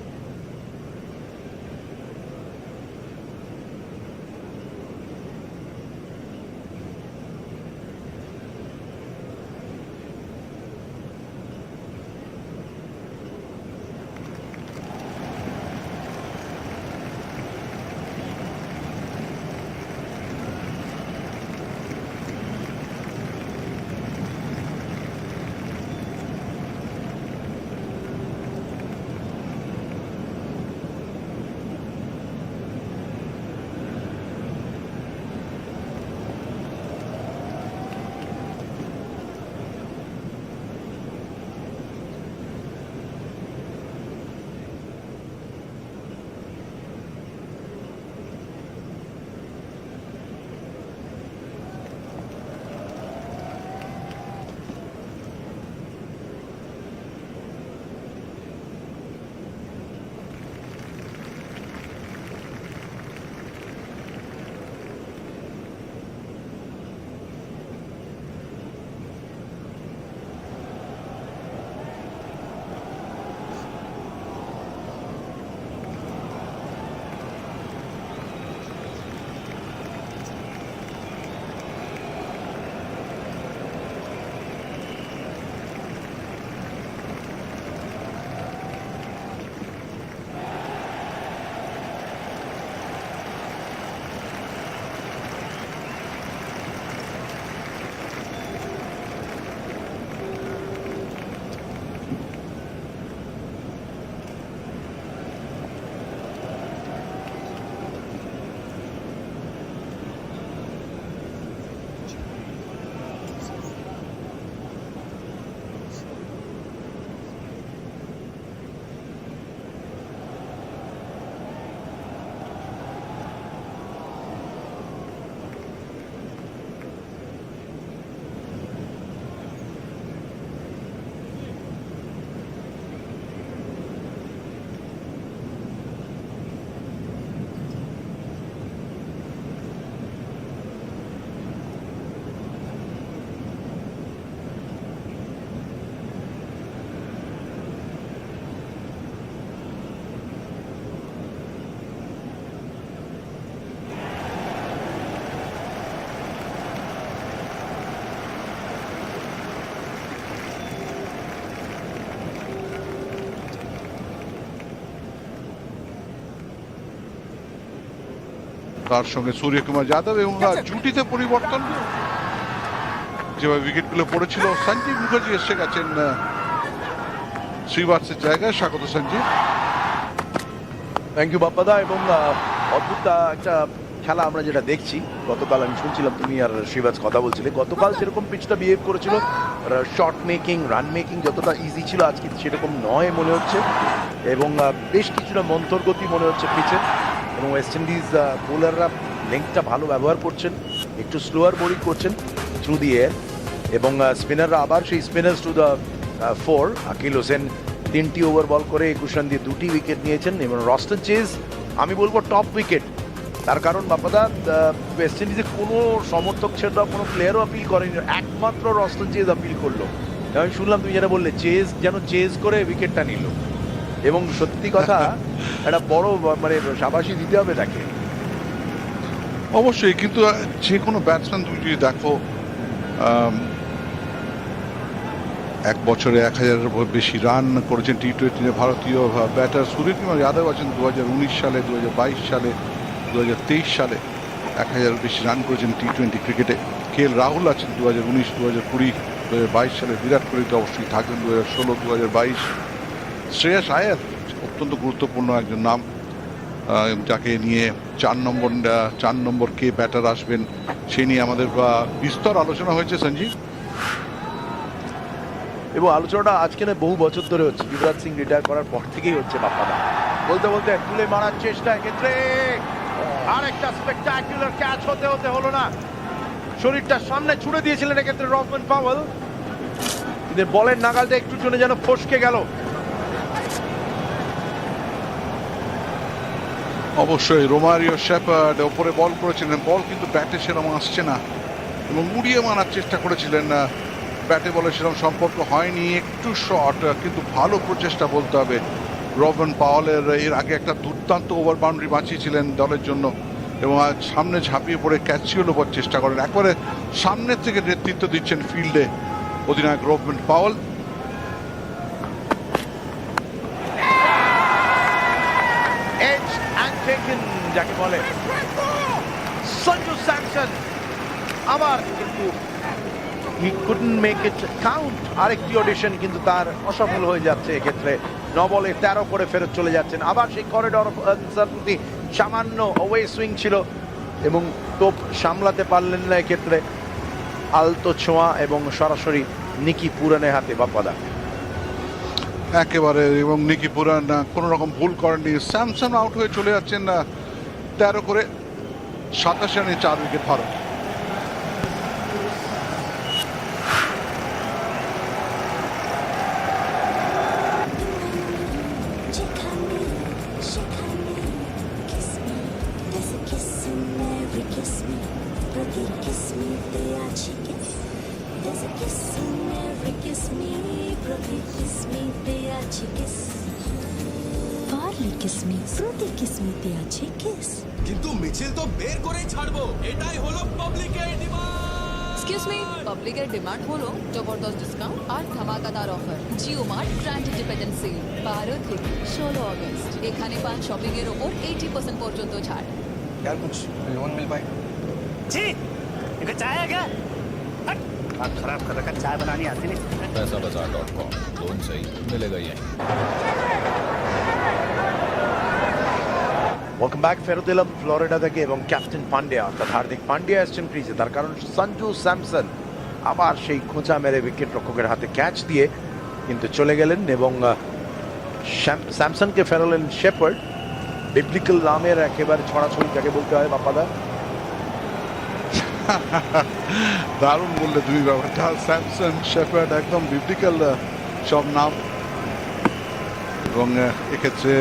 তার সঙ্গে সূর্যকুমার যাদব এবং জুটিতে পরিবর্তন, যেভাবে উইকেটগুলো পড়েছিল। সঞ্জীব মুখার্জি এসে গেছেন শ্রীবাৎসের জায়গায়। স্বাগত সঞ্জীব। Thank you বাপ্পাদা। এবং অদ্ভুত একটা খেলা আমরা যেটা দেখছি, গতকাল আমি শুনছিলাম তুমি আর শ্রীবাৎস কথা বলছিলে, গতকাল যেরকম পিচটা বিহেভ করেছিল, শট মেকিং রান মেকিং যতটা ইজি ছিল আজকে সেরকম নয় মনে হচ্ছে, এবং বেশ কিছুটা মন্থর গতি মনে হচ্ছে পিচের। এবং ওয়েস্ট ইন্ডিজ বোলাররা লেংথটা ভালো ব্যবহার করছেন, একটু স্লোয়ার বোলিং করছেন থ্রু দি এয়ার, এবং স্পিনাররা আবার সেই spinners to the four. Akeal Hosein 3টি ওভার বল করে 21 রান দিয়ে 2টি উইকেট নিয়েছেন, এবং রস্টন চেজ আমি বলবো টপ উইকেট। তার কারণ বাপ্পাদা ওয়েস্ট ইন্ডিজে কোনো সমর্থক ছেড়ে কোনো প্লেয়ারও আপিল করেনি, একমাত্র রস্টন চেজ আপিল করলো। আমি শুনলাম তুমি যেটা বললে, চেজ যেন চেজ করে উইকেটটা নিল, এবং সত্যি কথা একটা বড় মানে শাবাশি দিতে হবে তাকে। অবশ্যই, কিন্তু যে কোনো ব্যাটসম্যান তুমি যদি দেখো, এক বছরে 1000-এর বেশি রান করেছেন T20 ভারতীয় ব্যাটার সূর্যকুমার যাদব আছেন 2019 সালে, 2022 সালে, 2023 সালে 1000-এর বেশি রান করেছেন T20 ক্রিকেটে। KL রাহুল আছেন 2019, 2020, 2022 সালে। বিরাট কোহলি তো অবশ্যই থাকবেন 2016, 2022। শ্রেয়াস আয়ার অত্যন্ত গুরুত্বপূর্ণ একজন নাম, যাকে নিয়ে 4 নম্বর কে ব্যাটার আসবেন সে নিয়ে আমাদের বিস্তর আলোচনা হয়েছে সঞ্জীব। এবং আলোচনাটা আজকে না বহু বছর ধরে হচ্ছে, যুবরাজ সিং রিটায়ার করার পর থেকেই হচ্ছে বাপ্পাদা। বলতে বলতে তুলে মারার চেষ্টা, ক্ষেত্রে আরেকটা স্পেকটাকুলার ক্যাচ হতে হতে হলো না, শরীরটা সামনে ছুড়ে দিয়েছিলেন এক্ষেত্রে রহমান পাওয়েল, কিন্তু বলের নাগালটা একটু জন্য যেন ফসকে গেল। অবশ্যই রোমারিও শেপার্ড ওপরে বল করেছিলেন, বল কিন্তু ব্যাটে সেরকম আসছে না, এবং উড়িয়ে মারার চেষ্টা করেছিলেন, ব্যাটে বলে সেরকম সম্পর্ক হয়নি, একটু শর্ট, কিন্তু ভালো প্রচেষ্টা বলতে হবে রহমান পাওয়েলের। এর আগে একটা দুর্দান্ত ওভার বাউন্ডারি বাঁচিয়েছিলেন দলের জন্য, এবং আজ সামনে ঝাঁপিয়ে পড়ে ক্যাচিও নেবার চেষ্টা করেন। একবারে সামনের থেকে নেতৃত্ব দিচ্ছেন ফিল্ডে অধিনায়ক রহমান পাওয়েল। যাকে বলে সঞ্জু স্যামসন আবার কিন্তু he couldn't make it count, আরেকটি অডিশন কিন্তু তার অসফল হয়ে যাচ্ছে এক্ষেত্রে। 9 বলে 13 করে ফেরত চলে যাচ্ছেন। আবার সেই করিডর অফ আনসার্টেনিটি, সামান্য ওয়ে সুইং ছিল এবং টোপ সামলাতে পারলেন না এক্ষেত্রে আলতো ছোঁয়া এবং সরাসরি নিকি পুরানের হাতে বাপ্পাদা। একেবারে, এবং নিকি পুরান কোনো রকম ভুল করেননি। স্যামসন আউট হয়ে চলে যাচ্ছেন 13 করে 27 রানে 4 উইকেট ভারত। কিন্তু মিছিল তো বের করেই ছাড়বো, এটাই হলো পাবলিকের ডিমান্ড। এক্সকিউজ মি, পাবলিকের ডিমান্ড হলো জবরদস্ত ডিসকাউন্ট আর ধামাকাদার offer. Jio mart grand independence sale 12 থেকে 16 আগস্ট। এখানে পান শপিং এর ওপর 80% পর্যন্ত ছাড়। यार कुछ लोन मिल पाए? जी, इनका चाय है क्या? हाथ खराब कर रखा, चाय बनानी आती नहीं। पैसाबाजार.com, लोन सही मिलेगा यहीं। Welcome back. ফেরত এলাম ফ্লোরিডা থেকে, এবং ক্যাপ্টেন পান্ডিয়া অর্থাৎ হার্দিক পান্ডিয়া এসছেন ক্রিজে। তার কারণ সঞ্জু স্যামসন আবার সেই খোঁচা মেরে উইকেট রক্ষকের হাতে ক্যাচ দিয়ে কিন্তু চলে গেলেন, এবং স্যামসনকে ফেরালেন শেপার্ড। বিবলিক্যাল নামের একেবারে ছড়াছড়ি যাকে বলতে হয় বাপ্পাদা। দারুণ বললে তুমি ব্যাপারটা, স্যামসন শেপার্ড একদম বিবলিক্যাল সব নাম, এবং এক্ষেত্রে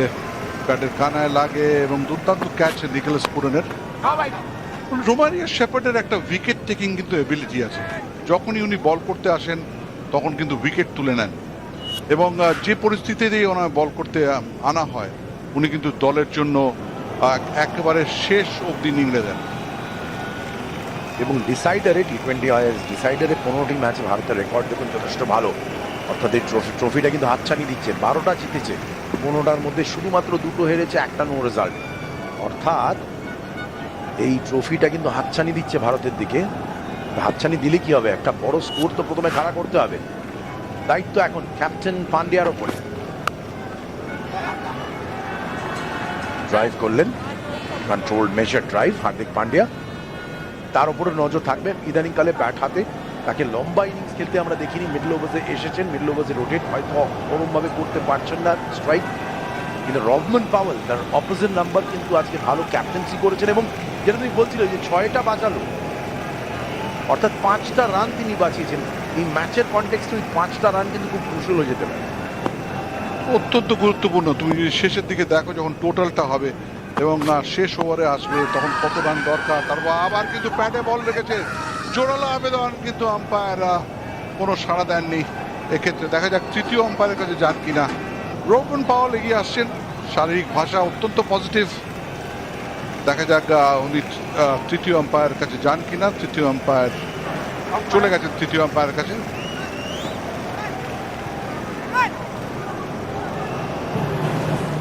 ব্যাটের কানায় লাগে এবং দুর্দান্ত ক্যাচ নিকোলাস পুরানের। রোমারিও শেপার্ডের একটা উইকেট টেকিং কিন্তু এবিলিটি আছে, যখনই উনি বল করতে আসেন তখন কিন্তু উইকেট তুলে নেন, এবং যে পরিস্থিতিতেই ওনার বল করতে আনা হয় উনি কিন্তু দলের জন্য একেবারে শেষ অবধি নিংড়ে দেন। এবং ডিসাইডারে T20I ডিসাইডারে 15টি ম্যাচে ভারতের রেকর্ড দেখুন যথেষ্ট ভালো, অর্থাৎ এই ট্রফিটা কিন্তু হাতছানি দিচ্ছে। 12টা জিতেছে, 15টার মধ্যে শুধুমাত্র 2টো হেরেছে, একটা নো রেজাল্ট। অর্থাৎ এই ট্রফিটা কিন্তু হাতছানি দিচ্ছে ভারতের দিকে। হাতছানি দিলে কি হবে, একটা বড় স্কোর তো প্রথমে খাড়া করতে হবে, দায়িত্ব এখন ক্যাপ্টেন পান্ডিয়ার ওপরে। ড্রাইভ করলেন, controlled measure drive Hardik Pandya, তার উপরে নজর থাকবে। ইদানিংকালে ব্যাট হাতে তাকে লম্বা ইনিংস খেলতে আমরা দেখিনি। মিডল ওভার্সে এসেছেন, মিডল ওভার্সে রোটেট হয়তো ওরমভাবে করতে পারছেন না স্ট্রাইক, কিন্তু রহমান পাওয়েল তার অপোজিট নাম্বার কিন্তু আজকে ভালো ক্যাপ্টেন্সি করেছেন। এবং যেটা তুমি বলছিল যে 6টা বাঁচালো, অর্থাৎ 5টা রান তিনি বাঁচিয়েছেন। এই ম্যাচের কনটেক্সটে ওই 5টা রান কিন্তু খুব ক্রুশাল হয়ে যেতে পারে, অত্যন্ত গুরুত্বপূর্ণ। তুমি যদি শেষের দিকে দেখো যখন টোটালটা হবে এবং শেষ ওভারে আসবে তখন কত রান দরকার। তারপর আবার কিন্তু প্যাডে বল রেখেছে, জোরালো আবেদন, কিন্তু আম্পায়ার কোনো সাড়া দেননি। এক্ষেত্রে দেখা যাক তৃতীয় আম্পায়ারের কাছে যান কিনা। রোহন পাওয়েল এগিয়ে আসছেন, শারীরিক ভাষা অত্যন্ত পজিটিভ। দেখা যাক উনি তৃতীয় আম্পায়ারের কাছে যান কিনা। তৃতীয় আম্পায়ার চলে গেছেন তৃতীয় আম্পায়ারের কাছে।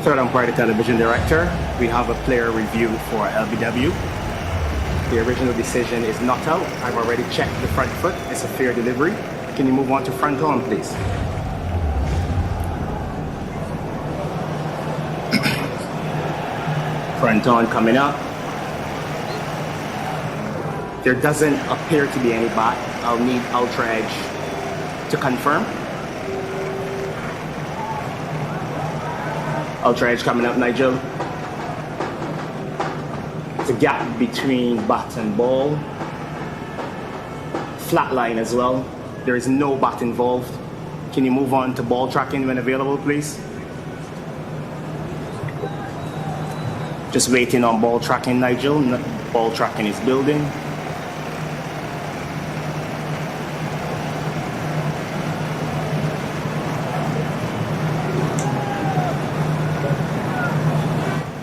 Third umpire, the television director. We have a player review for LBW. The original decision is not out. I've already checked the front foot. It's a fair delivery. Can you move on to front on, please? Front on coming up. There doesn't appear to be any bat. I'll need Ultra Edge to confirm. Ultra Edge coming up, Nigel. It's a gap between bat and ball. Flat line as well. There is no bat involved. Can you move on to ball tracking when available, please? Just waiting on ball tracking, Nigel. Ball tracking is building.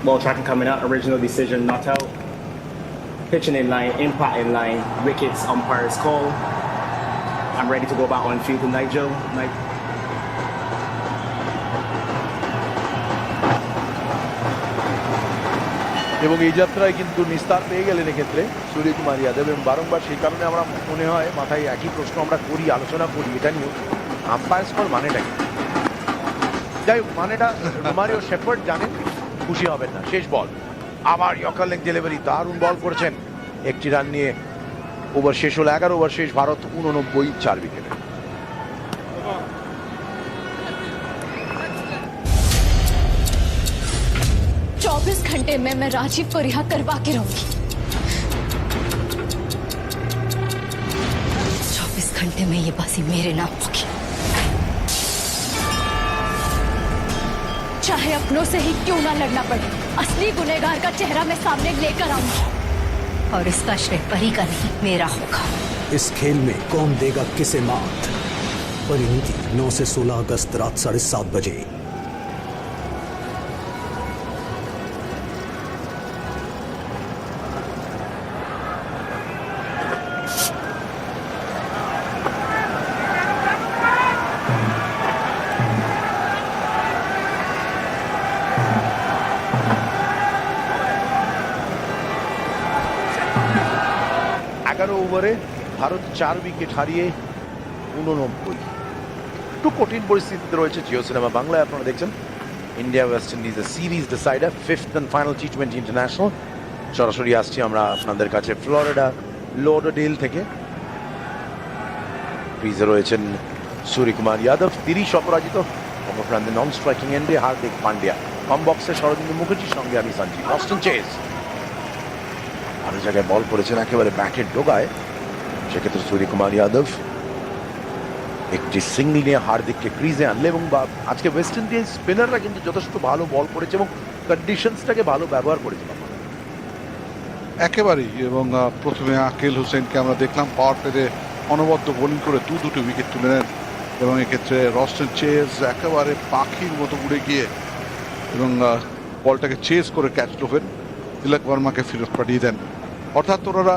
Ball tracking coming out, original decision not out. Pitching in line, impact in line, wickets, umpire's call. I'm ready to go back on field to Nigel. এবং এই যাত্রায় কিন্তু নিস্তার পেয়ে গেলেন এক্ষেত্রে সূর্যকুমার যাদব। এবং বারংবার সেই কারণে আমরা মনে হয় মাথায় একই প্রশ্ন আমরা করি, আলোচনা করি, এটা নিয়েও আম্পায়ার স্কোর মানেটা কি। যাই হোক, মানেটা রোমারিও শেফার্ড জানেন, খুশি হবেন না। শেষ বল, আবার ইয়র্কার লেগ ডেলিভারি, দারুণ বল করেছেন। একটি রান নিয়ে ওভার শেষ হলো, 11 ওভার শেষ, ভারত 89, 4 উইকেটে। चौबीस घंटे में मैं राजीव को रिहा करवा के रहूंगी। 24 घंटे में ये बाजी मेरे नाम होगी, चाहे अपनों से ही क्यों ना लड़ना पड़े। असली गुनहगार का चेहरा मैं सामने लेकर आऊंगी और इसका श्रेय परी का नहीं, मेरा होगा। इस खेल में कौन देगा किसे मात। परिणति 9 से 16 अगस्त रात 7:30 बजे। ওভারে ভারত 4 উইকেট হারিয়ে 89। একটু কঠিন পরিস্থিতিতে রয়েছে জিও সিনেমা বাংলায়। আপনারা দেখছেন India West Indies series decider, 5th and final T20 international. সরাসরি আসছি আমরা আপনাদের কাছে ফ্লোরিডা লোডরডেল থেকে। ক্রিজে রয়েছেন সূর্যকুমার যাদব, 30 অপরাজিত। অপরাজিত নন স্ট্রাইকিং এন্ডে হার্দিক পান্ডিয়া, কম বক্সে শরদিন্দু মুখার্জির সঙ্গে আমি সঞ্জীব। অস্টন চেজ আরো জায়গায় বল করেছেন একেবারে ব্যাটের ডোগায়, সেক্ষেত্রে সূর্যকুমার যাদব একটি সিঙ্গল নিয়ে হার্দিককে ক্রিজে আনলে। এবং আজকে ওয়েস্ট ইন্ডিজ স্পিনাররা কিন্তু যথেষ্ট ভালো বল করেছে এবং কন্ডিশনসটাকে ভালো ব্যবহার করেছে একেবারেই। এবং প্রথমে আকিল হোসেনকে আমরা দেখলাম পাওয়ার প্লেতে অনবদ্য বোলিং করে দুটো উইকেট তুলে নেন। এবং এক্ষেত্রে রস্টন চেজ একেবারে পাখির মতো উড়ে গিয়ে এবং বলটাকে চেজ করে ক্যাচ লোভেন, তিলক বর্মাকে ফেরত পাঠিয়ে দেন। অর্থাৎ ওনারা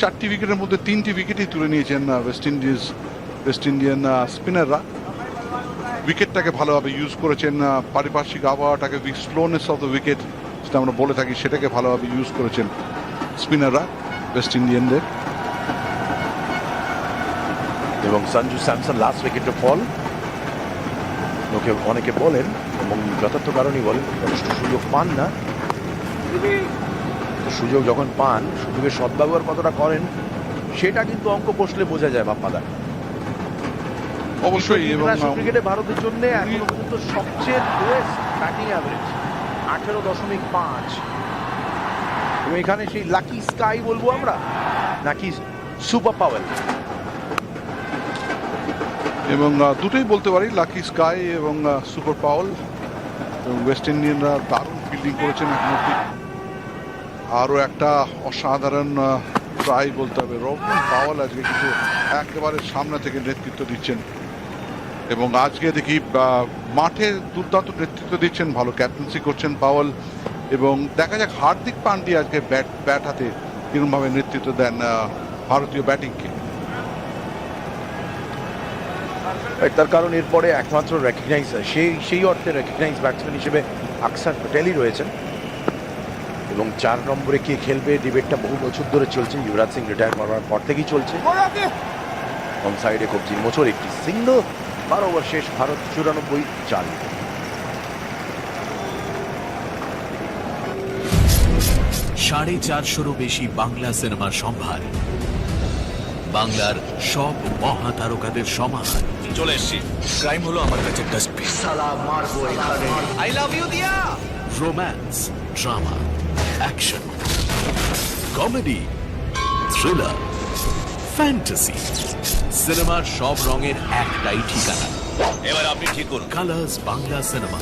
4টি উইকেটের মধ্যে 3টি উইকেটই তুলে নিয়েছেন ওয়েস্ট ইন্ডিয়ান স্পিনাররা। উইকেটটাকে ভালোভাবে ইউজ করেছেন, পারিপার্শ্বিক আবহাওয়াটাকে, স্লোনেস অফ দ্য উইকেট যেটা আমরা বলে থাকি সেটাকে ভালোভাবে ইউজ করেছেন। স্পিনাররা ওয়েস্ট ইন্ডিয়ানদের। এবং সঞ্জু স্যামসন লাস্ট উইকেটে ফল, লোকে অনেকে বলেন এবং যথার্থ কারণই বলেন যথেষ্ট সুযোগ পান না। সুযোগ যখন পান সুযোগের সদ্ব্যবহার কতটা করেন সেটা কিন্তু অঙ্ক কষলে বোঝা যায় বাপ্পাদা। অবশ্যই ইন্টারন্যাশনাল ক্রিকেটে ভারতের জন্য এখনো পর্যন্ত সবচেয়ে লোয়েস্ট ব্যাটিং অ্যাভারেজ 18.5। এবং এখানে সেই লাকি স্কাই বলবো আমরা নাকি সুপার পাওয়ার, এবং দুটোই বলতে পারি, লাকি স্কাই এবং সুপার পাওয়াল। এবং ওয়েস্ট ইন্ডিয়ানরা দারুণ ফিল্ডিং করেছেন এখন অব্দি। আরও একটা অসাধারণ ট্রাই বলতে হবে, রবিন পাওয়াল আজকে কিন্তু একেবারে সামনে থেকে নেতৃত্ব দিচ্ছেন এবং আজকে দেখি মাঠে দুর্দান্ত নেতৃত্ব দিচ্ছেন, ভালো ক্যাপ্টেন্সি করছেন পাওয়াল। এবং দেখা যাক হার্দিক পান্ডিয়া আজকে ব্যাট হাতে কিরকমভাবে নেতৃত্ব দেন ভারতীয় ব্যাটিংকে। তার কারণ এরপরে একমাত্র রেকগনাইজ সেই অর্থে রেকগনাইজ ব্যাটসম্যান হিসেবে আকসার প্যাটেলই রয়েছেন। এবং 4 নম্বরে কে খেলবে ডিবেটটা বহু বছর ধরে চলছে, যুবরাজ সিং রিটায়ার করার পর থেকেই চলছে। অন সাইডে কবজি মোচর একটি সিঙ্গল, 12 ওভার শেষ, ভারত 94 চাল। সাড়ে 400-রও বেশি বাংলা সিনেমার সম্ভার, বাংলার সব মহাতারকাদের সমাহার। চলে এসছি, ক্রাইম হলো আমার কাছে ডাস্টবিন। সালা মারবো এখানে। I love you Diya. Romance, drama, action, comedy, thriller, fantasy, সিনেমার সব রঙের একটাই ঠিকানা। এবার আপনি ঠিক করুন। Colors Bangla cinema.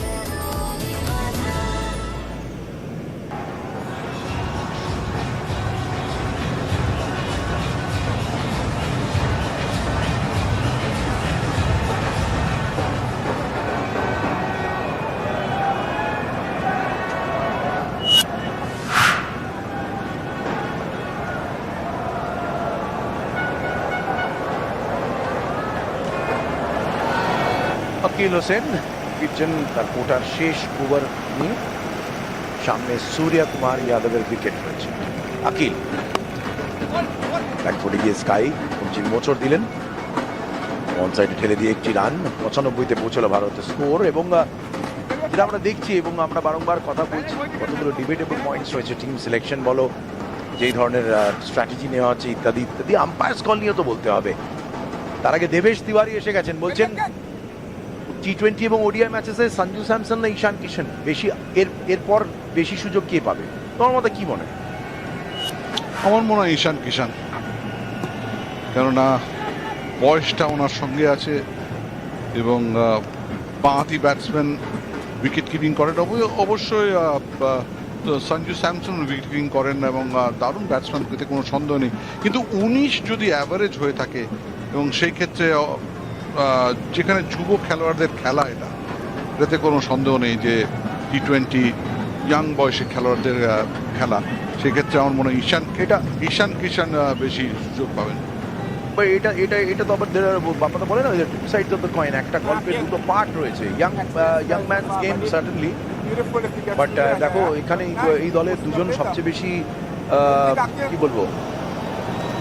Akeal Hosein ফিরছেন তার কোটার শেষ ওভার নিয়ে, সামনে সূর্য কুমার যাদবের উইকেট রয়েছে। আকিল ব্যাকফুটে গিয়ে স্কাই কবজি মোচড় দিলেন, অন সাইডে ঠেলে দিয়ে একটি রান, 95-তে পৌঁছলো ভারতের স্কোর। এবং যেটা আমরা দেখছি এবং আমরা বারংবার কথা বলছি, কতগুলো ডিবেটেবল পয়েন্টস রয়েছে, টিম সিলেকশন বলো, যেই ধরনের স্ট্র্যাটেজি নেওয়া হচ্ছে ইত্যাদি ইত্যাদি, আম্পায়ার্স কল নিয়েও তো বলতে হবে। তার আগে দেবেশ তিওয়ারি এসে গেছেন, বলছেন T20 এবং ওডিআই ম্যাচেসে সঞ্জু স্যামসন না ঈশান কিশন বেশি, এরপর বেশি সুযোগ কে পাবে? তোমার মতে কি মনে হয়? আমার মনে হয় ঈশান কিশান, কেননা বয়সটা ওনার সঙ্গে আছে এবং বাঁহাতি ব্যাটসম্যান উইকেট কিপিং করেন। অবশ্যই সঞ্জু স্যামসন উইকেট কিপিং করেন এবং দারুণ ব্যাটসম্যান, এতে কোনো সন্দেহ নেই। কিন্তু 19 যদি অ্যাভারেজ হয়ে থাকে এবং সেই ক্ষেত্রে যেখানে যুব খেলোয়াড়দের খেলা, এটাতে কোনো সন্দেহ নেই যে T20 ইয়াং বয়সে খেলোয়াড়দের খেলা, সেক্ষেত্রে আমার মনে হয় ঈশান কিশান বেশি সুযোগ পাবেন। এটা এটা এটা তো আবার বাপাটা বলে না, two sides of the coin, একটা গল্পের দুটো পার্ট রয়েছে। Young man's game certainly, but দেখো এখানে এই দলের দুজন সবচেয়ে বেশি কি বলবো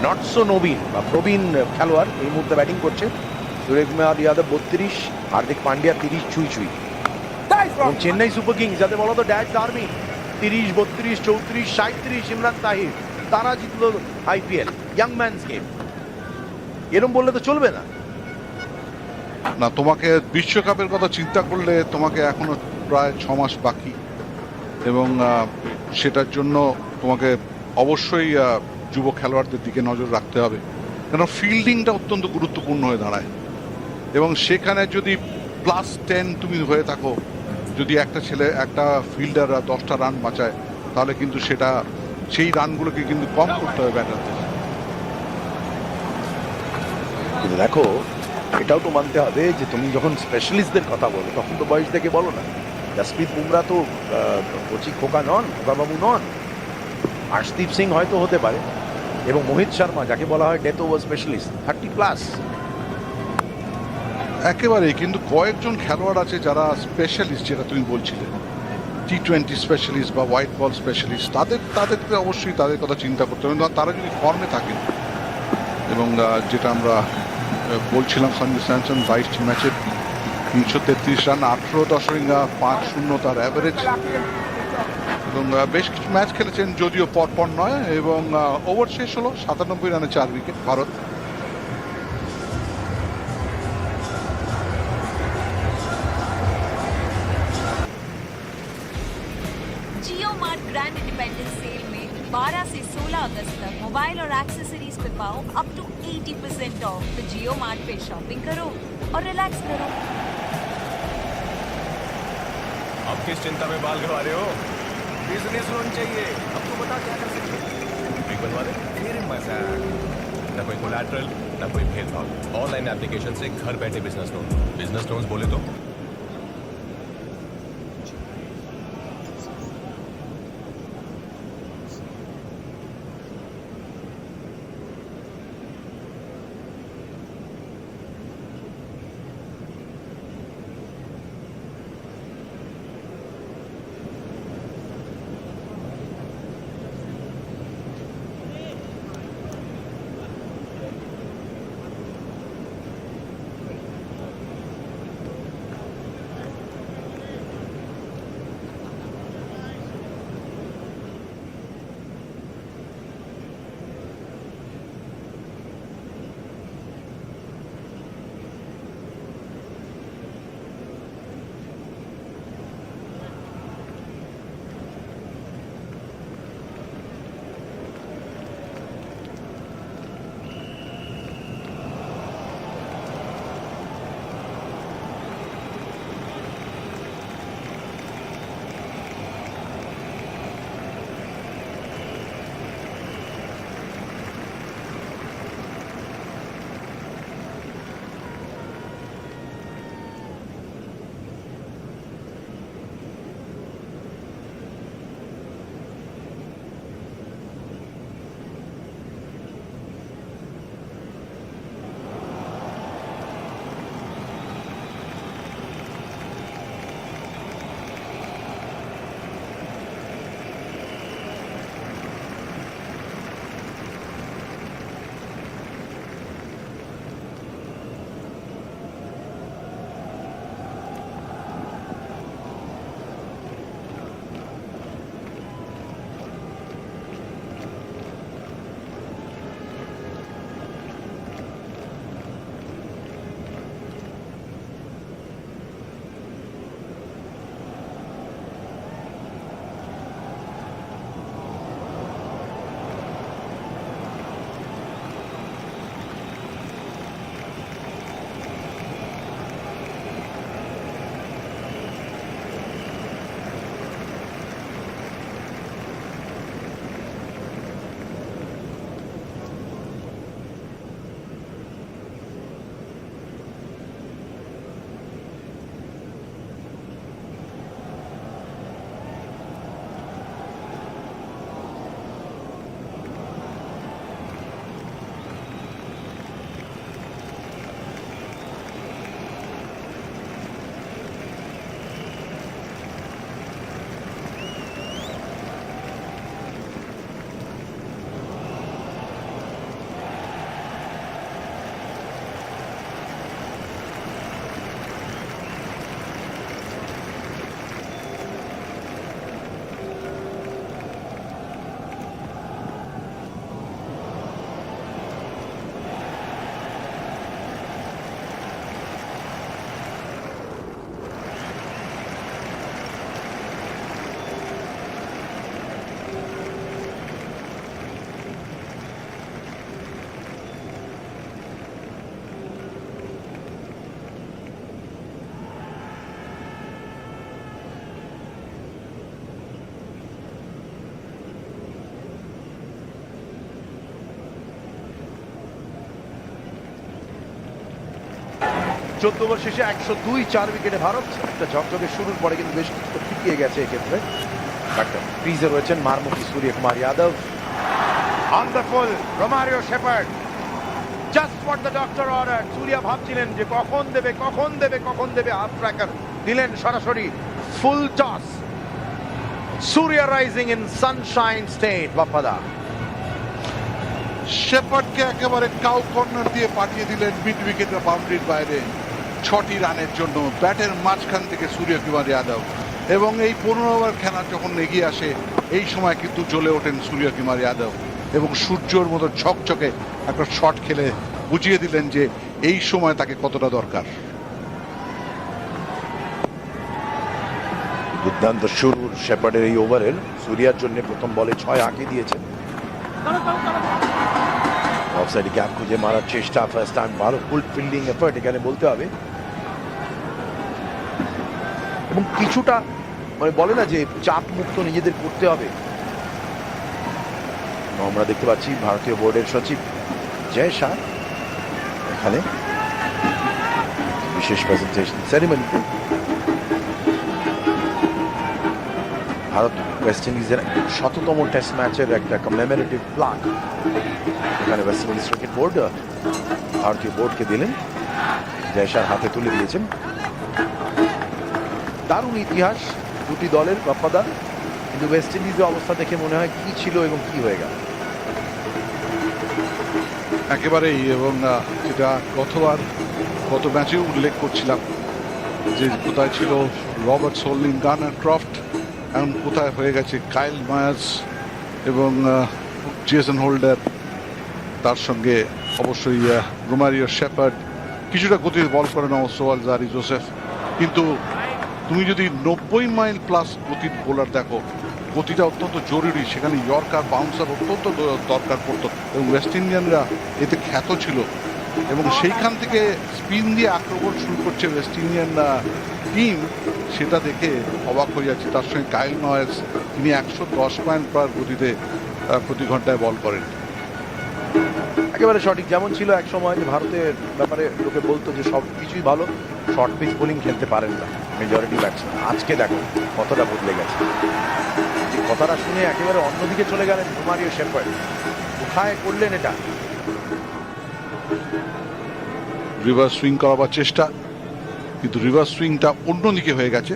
নট সো নবীন বা প্রবীণ খেলোয়াড় এই মুহূর্তে ব্যাটিং করছে। সূর্য কুমার যাদব 32, হার্দিক পান্ডিয়া 30 ছুঁই ছুঁই। এবং চেন্নাই সুপার কিংস যাতে বলো তো ড্যাশ আর্মি 30, 32, 34, 37, ইমরান তাহির, তারা জিতলো IPL। ইয়াং ম্যানস গেম এরকম বললে তো চলবে না। না, তোমাকে বিশ্বকাপের কথা চিন্তা করলে তোমাকে এখনো প্রায় 6 মাস বাকি এবং সেটার জন্য তোমাকে অবশ্যই যুব খেলোয়াড়দের দিকে নজর রাখতে হবে, কেন ফিল্ডিংটা অত্যন্ত গুরুত্বপূর্ণ হয়ে দাঁড়ায়। এবং সেখানে যদি +10 তুমি হয়ে থাকো, যদি একটা ফিল্ডার 10টা রান বাঁচায়, তাহলে কিন্তু সেই রানগুলোকে কিন্তু কম করতে হবে ব্যাটারদের। কিন্তু দেখো এটাও তো মানতে হবে যে তুমি যখন স্পেশালিস্টদের কথা বলো তখন তো বয়স দেখে বলো না। জসপ্রীত বুমরা তো কচি খোকাবাবু নন। আর্শদীপ সিং হয়তো হতে পারে, এবং মোহিত শর্মা যাকে বলা হয় ডেথ ওভার স্পেশালিস্ট, 30+। একেবারেই, কিন্তু কয়েকজন খেলোয়াড় আছে যারা স্পেশালিস্ট, যেটা তুমি বলছিলে, T20 স্পেশালিস্ট বা হোয়াইট বল স্পেশালিস্ট তাদেরকে অবশ্যই তাদের কথা চিন্তা করতে হবে। তারা যদি ফর্মে থাকেন এবং যেটা আমরা বলছিলাম, সঞ্জু স্যামসন 22টি ম্যাচে 333 রান, 18.5 5-0 তার অ্যাভারেজ, এবং বেশ কিছু ম্যাচ খেলেছেন যদিও পরপর নয়, এবং ওভার শেষ হলো 97 রানে 4 উইকেট ভারত। जियो मार्ट ग्रैंड इंडिपेंडेंस सेल में 12 से 16 अगस्त तक मोबाइल और एक्सेसरीज पे पाओ अप टू 80% ऑफ। तो जियो मार्ट पे शॉपिंग करो और रिलैक्स करो। अब किस चिंता में बाल गवा रहे हो? बिजनेस लोन चाहिए, आपको बता क्या कर सकते हैं? बिग बनवा दे, फिर मजाक। ना कोई कोलैटरल, ना कोई भेदभाव, ऑनलाइन एप्लीकेशन से घर बैठे बिजनेस लोन बोले तो চোদ্দ ওভার শেষে 102 4 উইকেটে ভারত। একটা ঝকঝকে শুরুর পরে কিন্তু বেশ কিছু ঠকিয়ে গেছে এক্ষেত্রে। ক্রিজে রয়েছেন মারমুখী Suryakumar Yadav. On the full Romario Shepherd, just what the doctor order. Surya ভাবছিলেন যে কখন দেবে, হাফ ট্র্যাকার দিলেন সরাসরি full toss. Surya rising in sunshine state, Bapada. শেপার্ডকে একেবারে কাউ কর্নার দিয়ে পাঠিয়ে দিলেন মিড উইকেটের বাউন্ডারির বাইরে 6টি রানের জন্য ব্যাটের মাঝখান থেকে সূর্য কুমার যাদব। এবং এই 15 ওভার খেলা যখন এগিয়ে আসে এই সময় কিন্তু জ্বলে ওঠেন সূর্য কুমার যাদব এবং সূর্যর মতো ঝকঝকে একটা শট খেলে বুঝিয়ে দিলেন যে এই সময় তাকে কতটা দরকার। দুর্দান্ত শুরু শেপার্ডের এই ওভারের। সূর্যার জন্য প্রথম বলে 6 আঁকি দিয়েছে। অফসাইড গ্যাপ খুঁজে মারার চেষ্টা, ফার্স্ট টাইম ভালো ফুল ফিল্ডিং এফার্ট এখানে বলতে হবে। এবং কিছুটা মানে বলে না যে চাপ মুক্ত নিজেদের করতে হবে। আমরা দেখতে পাচ্ছি ভারতীয় বোর্ডের সচিব জয় শাহ এখানে বিশেষ প্রেজেন্টেশন সেরিমনিতে। ভারত ওয়েস্ট ইন্ডিজের 100তম টেস্ট ম্যাচের একটা কমেমোরেটিভ প্লাক এখানে ওয়েস্ট ইন্ডিজ ক্রিকেট বোর্ড ভারতীয় বোর্ডকে দিলেন, জয়শার হাতে তুলে দিয়েছেন। দারুণ ইতিহাস দুটি দলের বাপ্পাদা, কিন্তু ওয়েস্ট ইন্ডিজের অবস্থা দেখে মনে হয় কি ছিল এবং কি হয়ে গেল একেবারেই। এবং যেটা গত ম্যাচেও উল্লেখ করছিলাম যে কোথায় ছিল রবার্ট সোলিং, গানার ক্রফট, এখন কোথায় হয়ে গেছে কাইল মায়ার্স এবং জেসন হোল্ডার, তার সঙ্গে অবশ্যই রোমারিও শেপার্ড। কিছুটা গতিতে বল করেন অবশ্য আলজারি জোসেফ, কিন্তু তুমি যদি 90 মাইল প্লাস গতির বোলার দেখো, গতিটা অত্যন্ত জরুরি। সেখানে ইয়র্কার বাউন্সার অত্যন্ত দরকার পড়তো এবং ওয়েস্ট ইন্ডিয়ানরা এতে খ্যাত ছিল এবং সেইখান থেকে স্পিন দিয়ে আক্রমণ শুরু করছে ওয়েস্ট ইন্ডিয়ান টিম, সেটা দেখে অবাক হয়ে যাচ্ছে। তার সঙ্গে কাইল মায়ার্স, তিনি 110 মাইল পার গতিতে প্রতি ঘন্টায় বল করেন। একেবারে সঠিক, যেমন ছিল এক সময় যে ভারতের ব্যাপারে লোকে বলতো যে সব কিছুই ভালো, শর্ট পিচ বোলিং খেলতে পারেন না মেজরিটি ব্যাটসম্যান। আজকে দেখো কতটা বদলে গেছে। কথাটা শুনে একেবারে অন্যদিকে চলে গেলেন রোমারিও শেপার্ড। কোথায় করলেন এটা? রিভার্স সুইং করাবার চেষ্টা, কিন্তু রিভার্স সুইংটা অন্যদিকে হয়ে গেছে,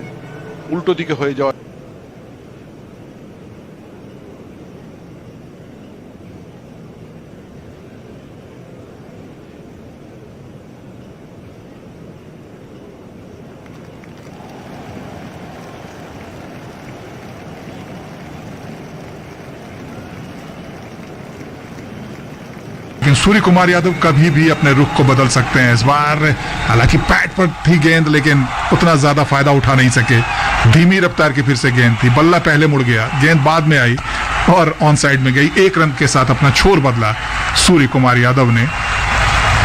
উল্টো দিকে হয়ে যাওয়া। लेकिन सूर्य कुमार यादव कभी भी अपने रुख को बदल सकते हैं इस बार। हालांकि पैड पर थी गेंद, लेकिन उतना ज्यादा फायदा उठा नहीं सके। धीमी रफ्तार की फिर से गेंद थी, बल्ला पहले मुड़ गया, गेंद बाद में आई और ऑन साइड में गई। 1 रन के साथ अपना छोर बदला सूर्य कुमार यादव ने।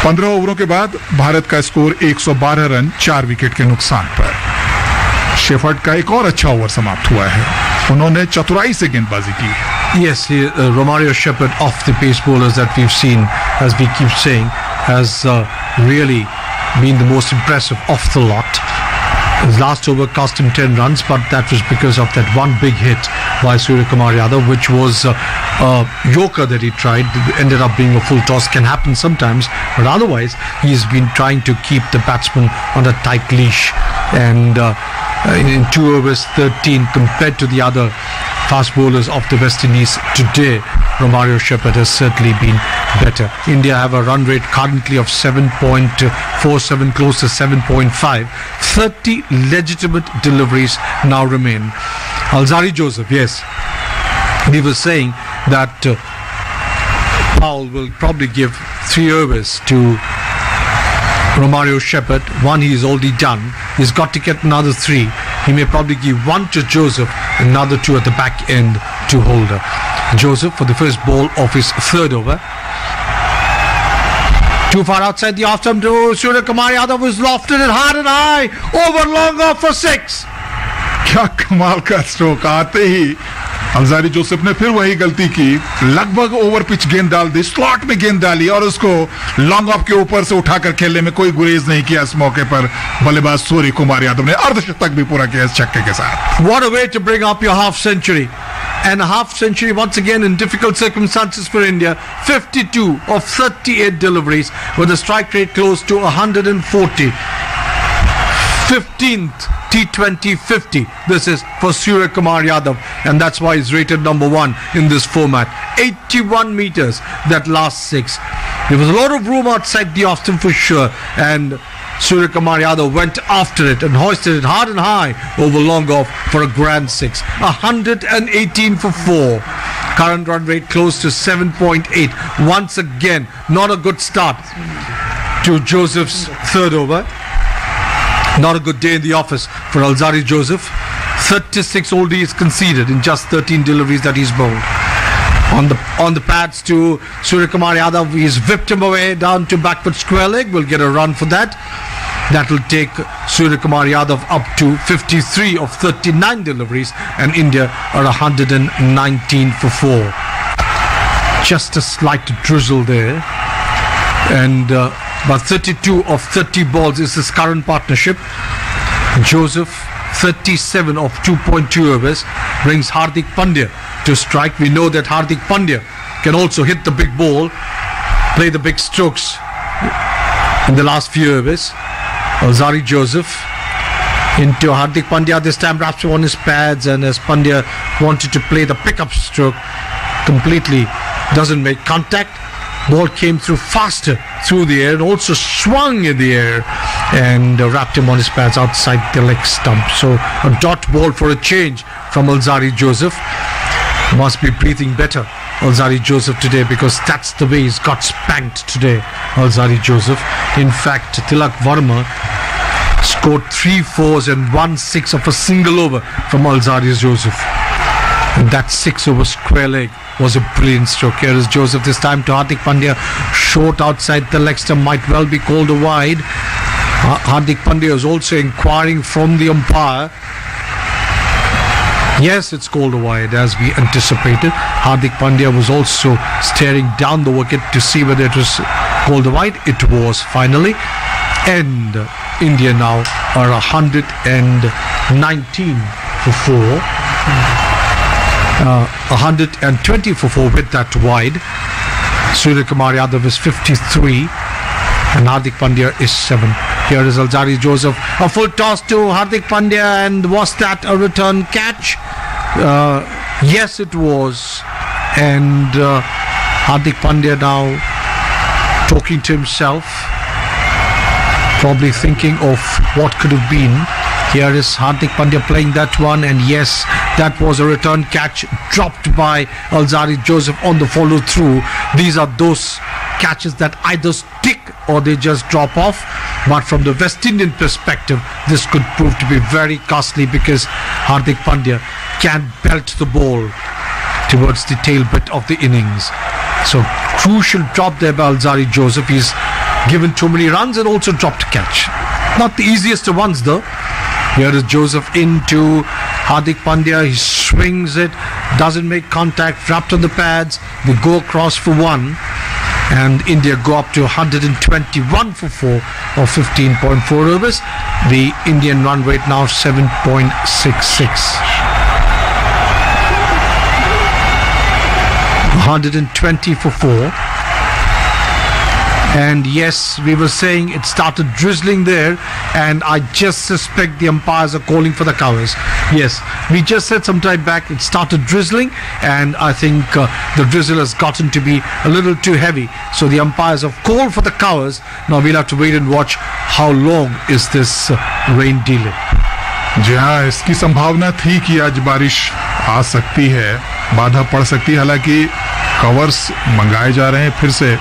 15 ओवरों के बाद भारत का स्कोर 112 रन 4 विकेट के नुकसान पर। शेफर्ड का एक और अच्छा ओवर समाप्त हुआ है, उन्होंने चतुराई से गेंदबाजी की। Yes, Romario Shepherd, off the pace bowlers that we've seen, as we keep saying, has really been the most impressive of the lot. His last over cost him 10 runs, but that was because of that one big hit by Surya Kumar Yadav, which was a yorker that he tried. It ended up being a full toss. Can happen sometimes, but otherwise he's been trying to keep the batsman on a tight leash. And in 2 overs 13 compared to the other fast bowlers of the West Indies today, Romario Shepherd has certainly been better. India have a run rate currently of 7.47, close to 7.5. 30 legitimate deliveries now remain. Alzari Joseph, yes, we were saying that Powell will probably give 3 overs to Romario Shepherd. 1 he's already done. He's got to get another 3. He may probably give 1 to Joseph, another 2 at the back end to Holder. Joseph for the first ball of his 3rd over. Too far outside the off stump to Surya Kumar Yadav, was lofted it hard and high, over long off for 6. क्या कमाल का stroke! आते ही Alzarri Joseph ने फिर वही गलती की, लगभग ओवर पिच गेंद डाल दी, स्लॉट में गेंद डाली और उसको लॉन्ग ऑफ के ऊपर से उठाकर खेलने में कोई गुरेज नहीं किया। इस मौके पर बल्लेबाज सूर्य कुमार यादव ने अर्धशतक भी पूरा किया इस छक्के के साथ। What a way to bring up your half century. And a half century once again in difficult circumstances for India. 52 of 38 deliveries with a strike rate close to 140. 15th T20 50. This is for Surya Kumar Yadav, and that's why he's rated number 1 in this format. 81 meters, that last 6. There was a lot of room outside the off-stump for sure, and Surya Kumar Yadav went after it and hoisted it hard and high over long off for a grand 6. 118 for 4. Current run rate close to 7.8. Once again, not a good start to Joseph's third over. Not a good day in the office for Alzari Joseph. 36 oldies conceded in just 13 deliveries that he's bowled. On the pads to Surya Kumar Yadav, he's whipped him away down to backward square leg. We'll get a run for that. That will take Surya Kumar Yadav up to 53 of 39 deliveries, and India are 119 for 4. Just a slight drizzle there, and but 32 of 30 balls is his current partnership. Joseph 37 of 2.2 overs brings Hardik Pandya to strike. We know that Hardik Pandya can also hit the big ball, play the big strokes in the last few overs. Alzari Joseph into Hardik Pandya, this time wraps him on his pads, and as Pandya wanted to play the pickup stroke, completely doesn't make contact. Ball came through faster through the air and also swung in the air and wrapped him on his pads outside the leg stump. So a dot ball for a change from Alzari Joseph. Must be breathing better, Alzari Joseph, today, because that's the way he's got spanked today, Alzari Joseph. In fact, Tilak Varma scored 3 4s and 1 6 of a single over from Alzari Joseph. And that 6 over square leg was a brilliant stroke. Here is Joseph this time to Hardik Pandya. Short outside the leg stump, might well be called a wide. Hardik Pandya is also inquiring from the umpire. Yes, it's called a wide as we anticipated. Hardik Pandya was also staring down the wicket to see whether it was called a wide. It was finally. And India now are 119 for 4. 120 for 4 with that wide. Surya Kumar Yadav is 53 and Hardik Pandya is 7. Here is Alzari Joseph. A full toss to Hardik Pandya, and was that a return catch? Yes, it was. And Hardik Pandya now talking to himself, probably thinking of what could have been. Here is Hardik Pandya playing that one, and yes, that was a return catch dropped by Alzari Joseph on the follow through. These are those catches that either stick or they just drop off. But from the West Indian perspective, this could prove to be very costly because Hardik Pandya can belt the ball towards the tail bit of the innings. So crucial drop there by Alzari Joseph. He's given too many runs and also dropped a catch. Not the easiest of ones though. Here is Joseph into Hardik Pandya. He swings it, doesn't make contact, wrapped on the pads. They go across for 1. And India go up to 121 for 4 or 15.4 overs. The Indian run rate now 7.66. 120 for 4. And yes, we were saying it started drizzling there, and I just suspect the umpires are calling for the covers. Yes, we just said some time back it started drizzling, and I think the drizzle has gotten to be a little too heavy. So the umpires have called for the covers. Now we'll have to wait and watch how long is this rain delay. जी हाँ, इसकी संभावना थी कि आज बारिश आ सकती है, बाधा पड़ सकती है। हालांकि कवर्स मंगाए जा रहे हैं, फिर से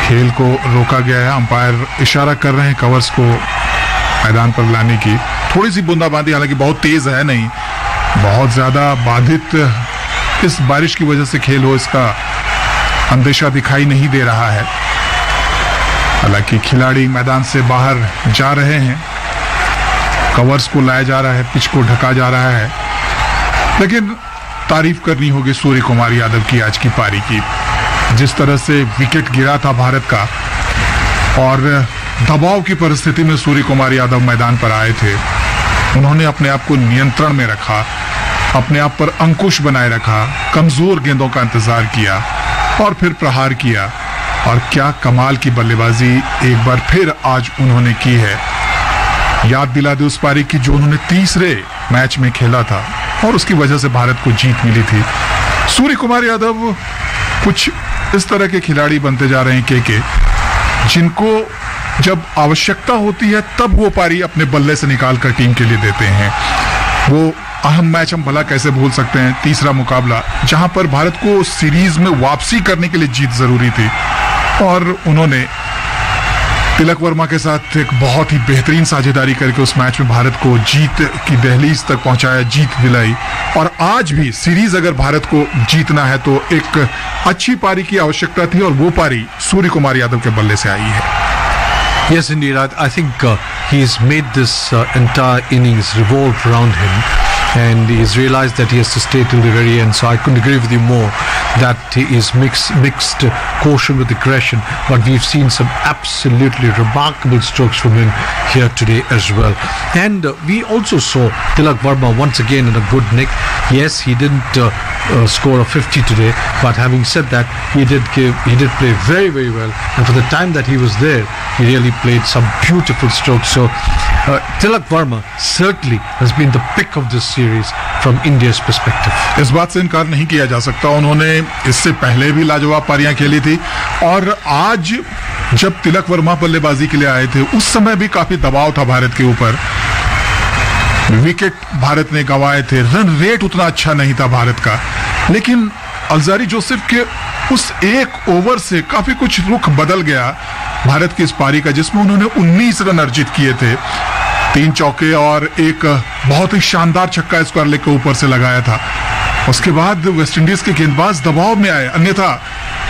खेल को रोका गया है। अंपायर इशारा कर रहे हैं कवर्स को मैदान पर लाने की। थोड़ी सी बूंदाबांदी, हालांकि बहुत तेज है नहीं, बहुत ज्यादा बाधित इस बारिश की वजह से खेल हो, इसका अंदेशा दिखाई नहीं दे रहा है। हालांकि खिलाड़ी मैदान से बाहर जा रहे हैं, कवर्स को लाया जा रहा है, पिच को ढका जा रहा है। लेकिन तारीफ करनी होगी सूर्य कुमार यादव की आज की पारी की। जिस तरह से विकेट गिरा था भारत का और दबाव की परिस्थिति में सूर्य कुमार यादव मैदान पर आए थे, उन्होंने अपने आप को नियंत्रण में रखा, अपने आप पर अंकुश बनाए रखा, कमजोर गेंदों का इंतजार किया और फिर प्रहार किया और क्या कमाल की बल्लेबाजी एक बार फिर आज उन्होंने की है। याद दिला दे उस पारी की जो उन्होंने तीसरे मैच में खेला था और उसकी वजह से भारत को जीत मिली थी। सूर्य कुमार यादव कुछ इस तरह के खिलाड़ी बनते जा रहे हैं के जिनको जब आवश्यकता होती है तब वो पारी अपने बल्ले से निकालकर टीम के लिए देते हैं। वो अहम मैच हम भला कैसे भूल सकते हैं, तीसरा मुकाबला जहां पर भारत को सीरीज में वापसी करने के लिए जीत जरूरी थी और उन्होंने तिलक वर्मा के साथ एक बहुत ही बेहतरीन साझेदारी करके उस मैच में भारत को जीत की दहलीज तक पहुंचाया, जीत दिलाई। और आज भी सीरीज अगर भारत को जीतना है तो एक अच्छी पारी की आवश्यकता थी और वो पारी सूर्य कुमार यादव के बल्ले से आई है। Yes, indeed. I think he's made this entire innings revolve around him, and he's realized that he has to stay till the very end. So I couldn't agree with you more that he is mixed caution with aggression. But we've seen some absolutely remarkable strokes from him here today as well. And we also saw Tilak Varma once again in a good nick. Yes, he didn't score a 50 today, but having said that, he did play very, very well. And for the time that he was there, he really played some beautiful strokes. So Tilak Varma certainly has been the pick of this series from India's perspective. इस बात से इनकार नहीं किया जा सकता, उन्होंने इससे पहले भी लाजवाब पारियां खेली थी और आज जब तिलक वर्मा बल्लेबाजी के लिए आए थे उस समय भी काफी दबाव था भारत के ऊपर। विकेट भारत ने गंवाए थे, रन रेट उतना अच्छा नहीं था भारत का, लेकिन अलजारी जोसेफ के उस एक ओवर से काफी कुछ रुख बदल गया भारत की इस पारी का, जिसमें उन्होंने 19 रन अर्जित किए थे, 3 चौके और एक बहुत ही शानदार छक्का स्क्वायर लेग के ऊपर से लगाया था। उसके बाद वेस्टइंडीज के गेंदबाज दबाव में आए, अन्यथा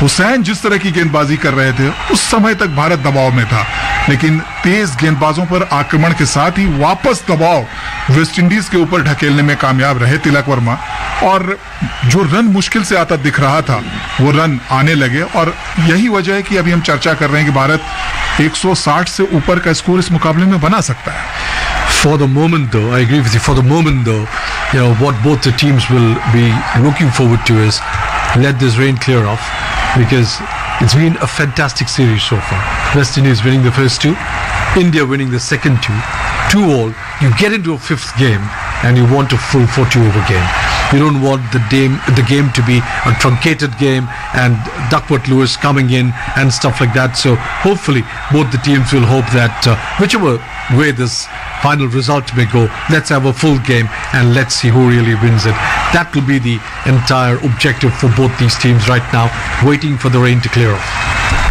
हुसैन जिस तरह की गेंदबाजी कर रहे थे उस समय तक भारत दबाव में था, लेकिन तेज गेंदबाजों पर आक्रमण के साथ ही वापस दबाव वेस्टइंडीज के ऊपर ढकेलने में कामयाब रहे तिलक वर्मा और जो रन मुश्किल से आता दिख रहा था वो रन आने लगे और यही वजह है कि अभी हम चर्चा कर रहे हैं कि भारत 160 से ऊपर का स्कोर इस मुकाबले में बना सकता है। For the moment though, I agree with you, for the moment though, you know, what both the teams will be looking forward to is let this rain clear off, because it's been a fantastic series so far. West Indies winning the first 2, India winning the second 2, 2-all. You get into a fifth game and you want a full 40-over game. You don't want the game to be a truncated game and Duckworth Lewis coming in and stuff like that. So hopefully both the teams will hope that whichever way this final result may go, let's have a full game and let's see who really wins it. That will be the entire objective for both these teams right now, waiting for the rain to clear off.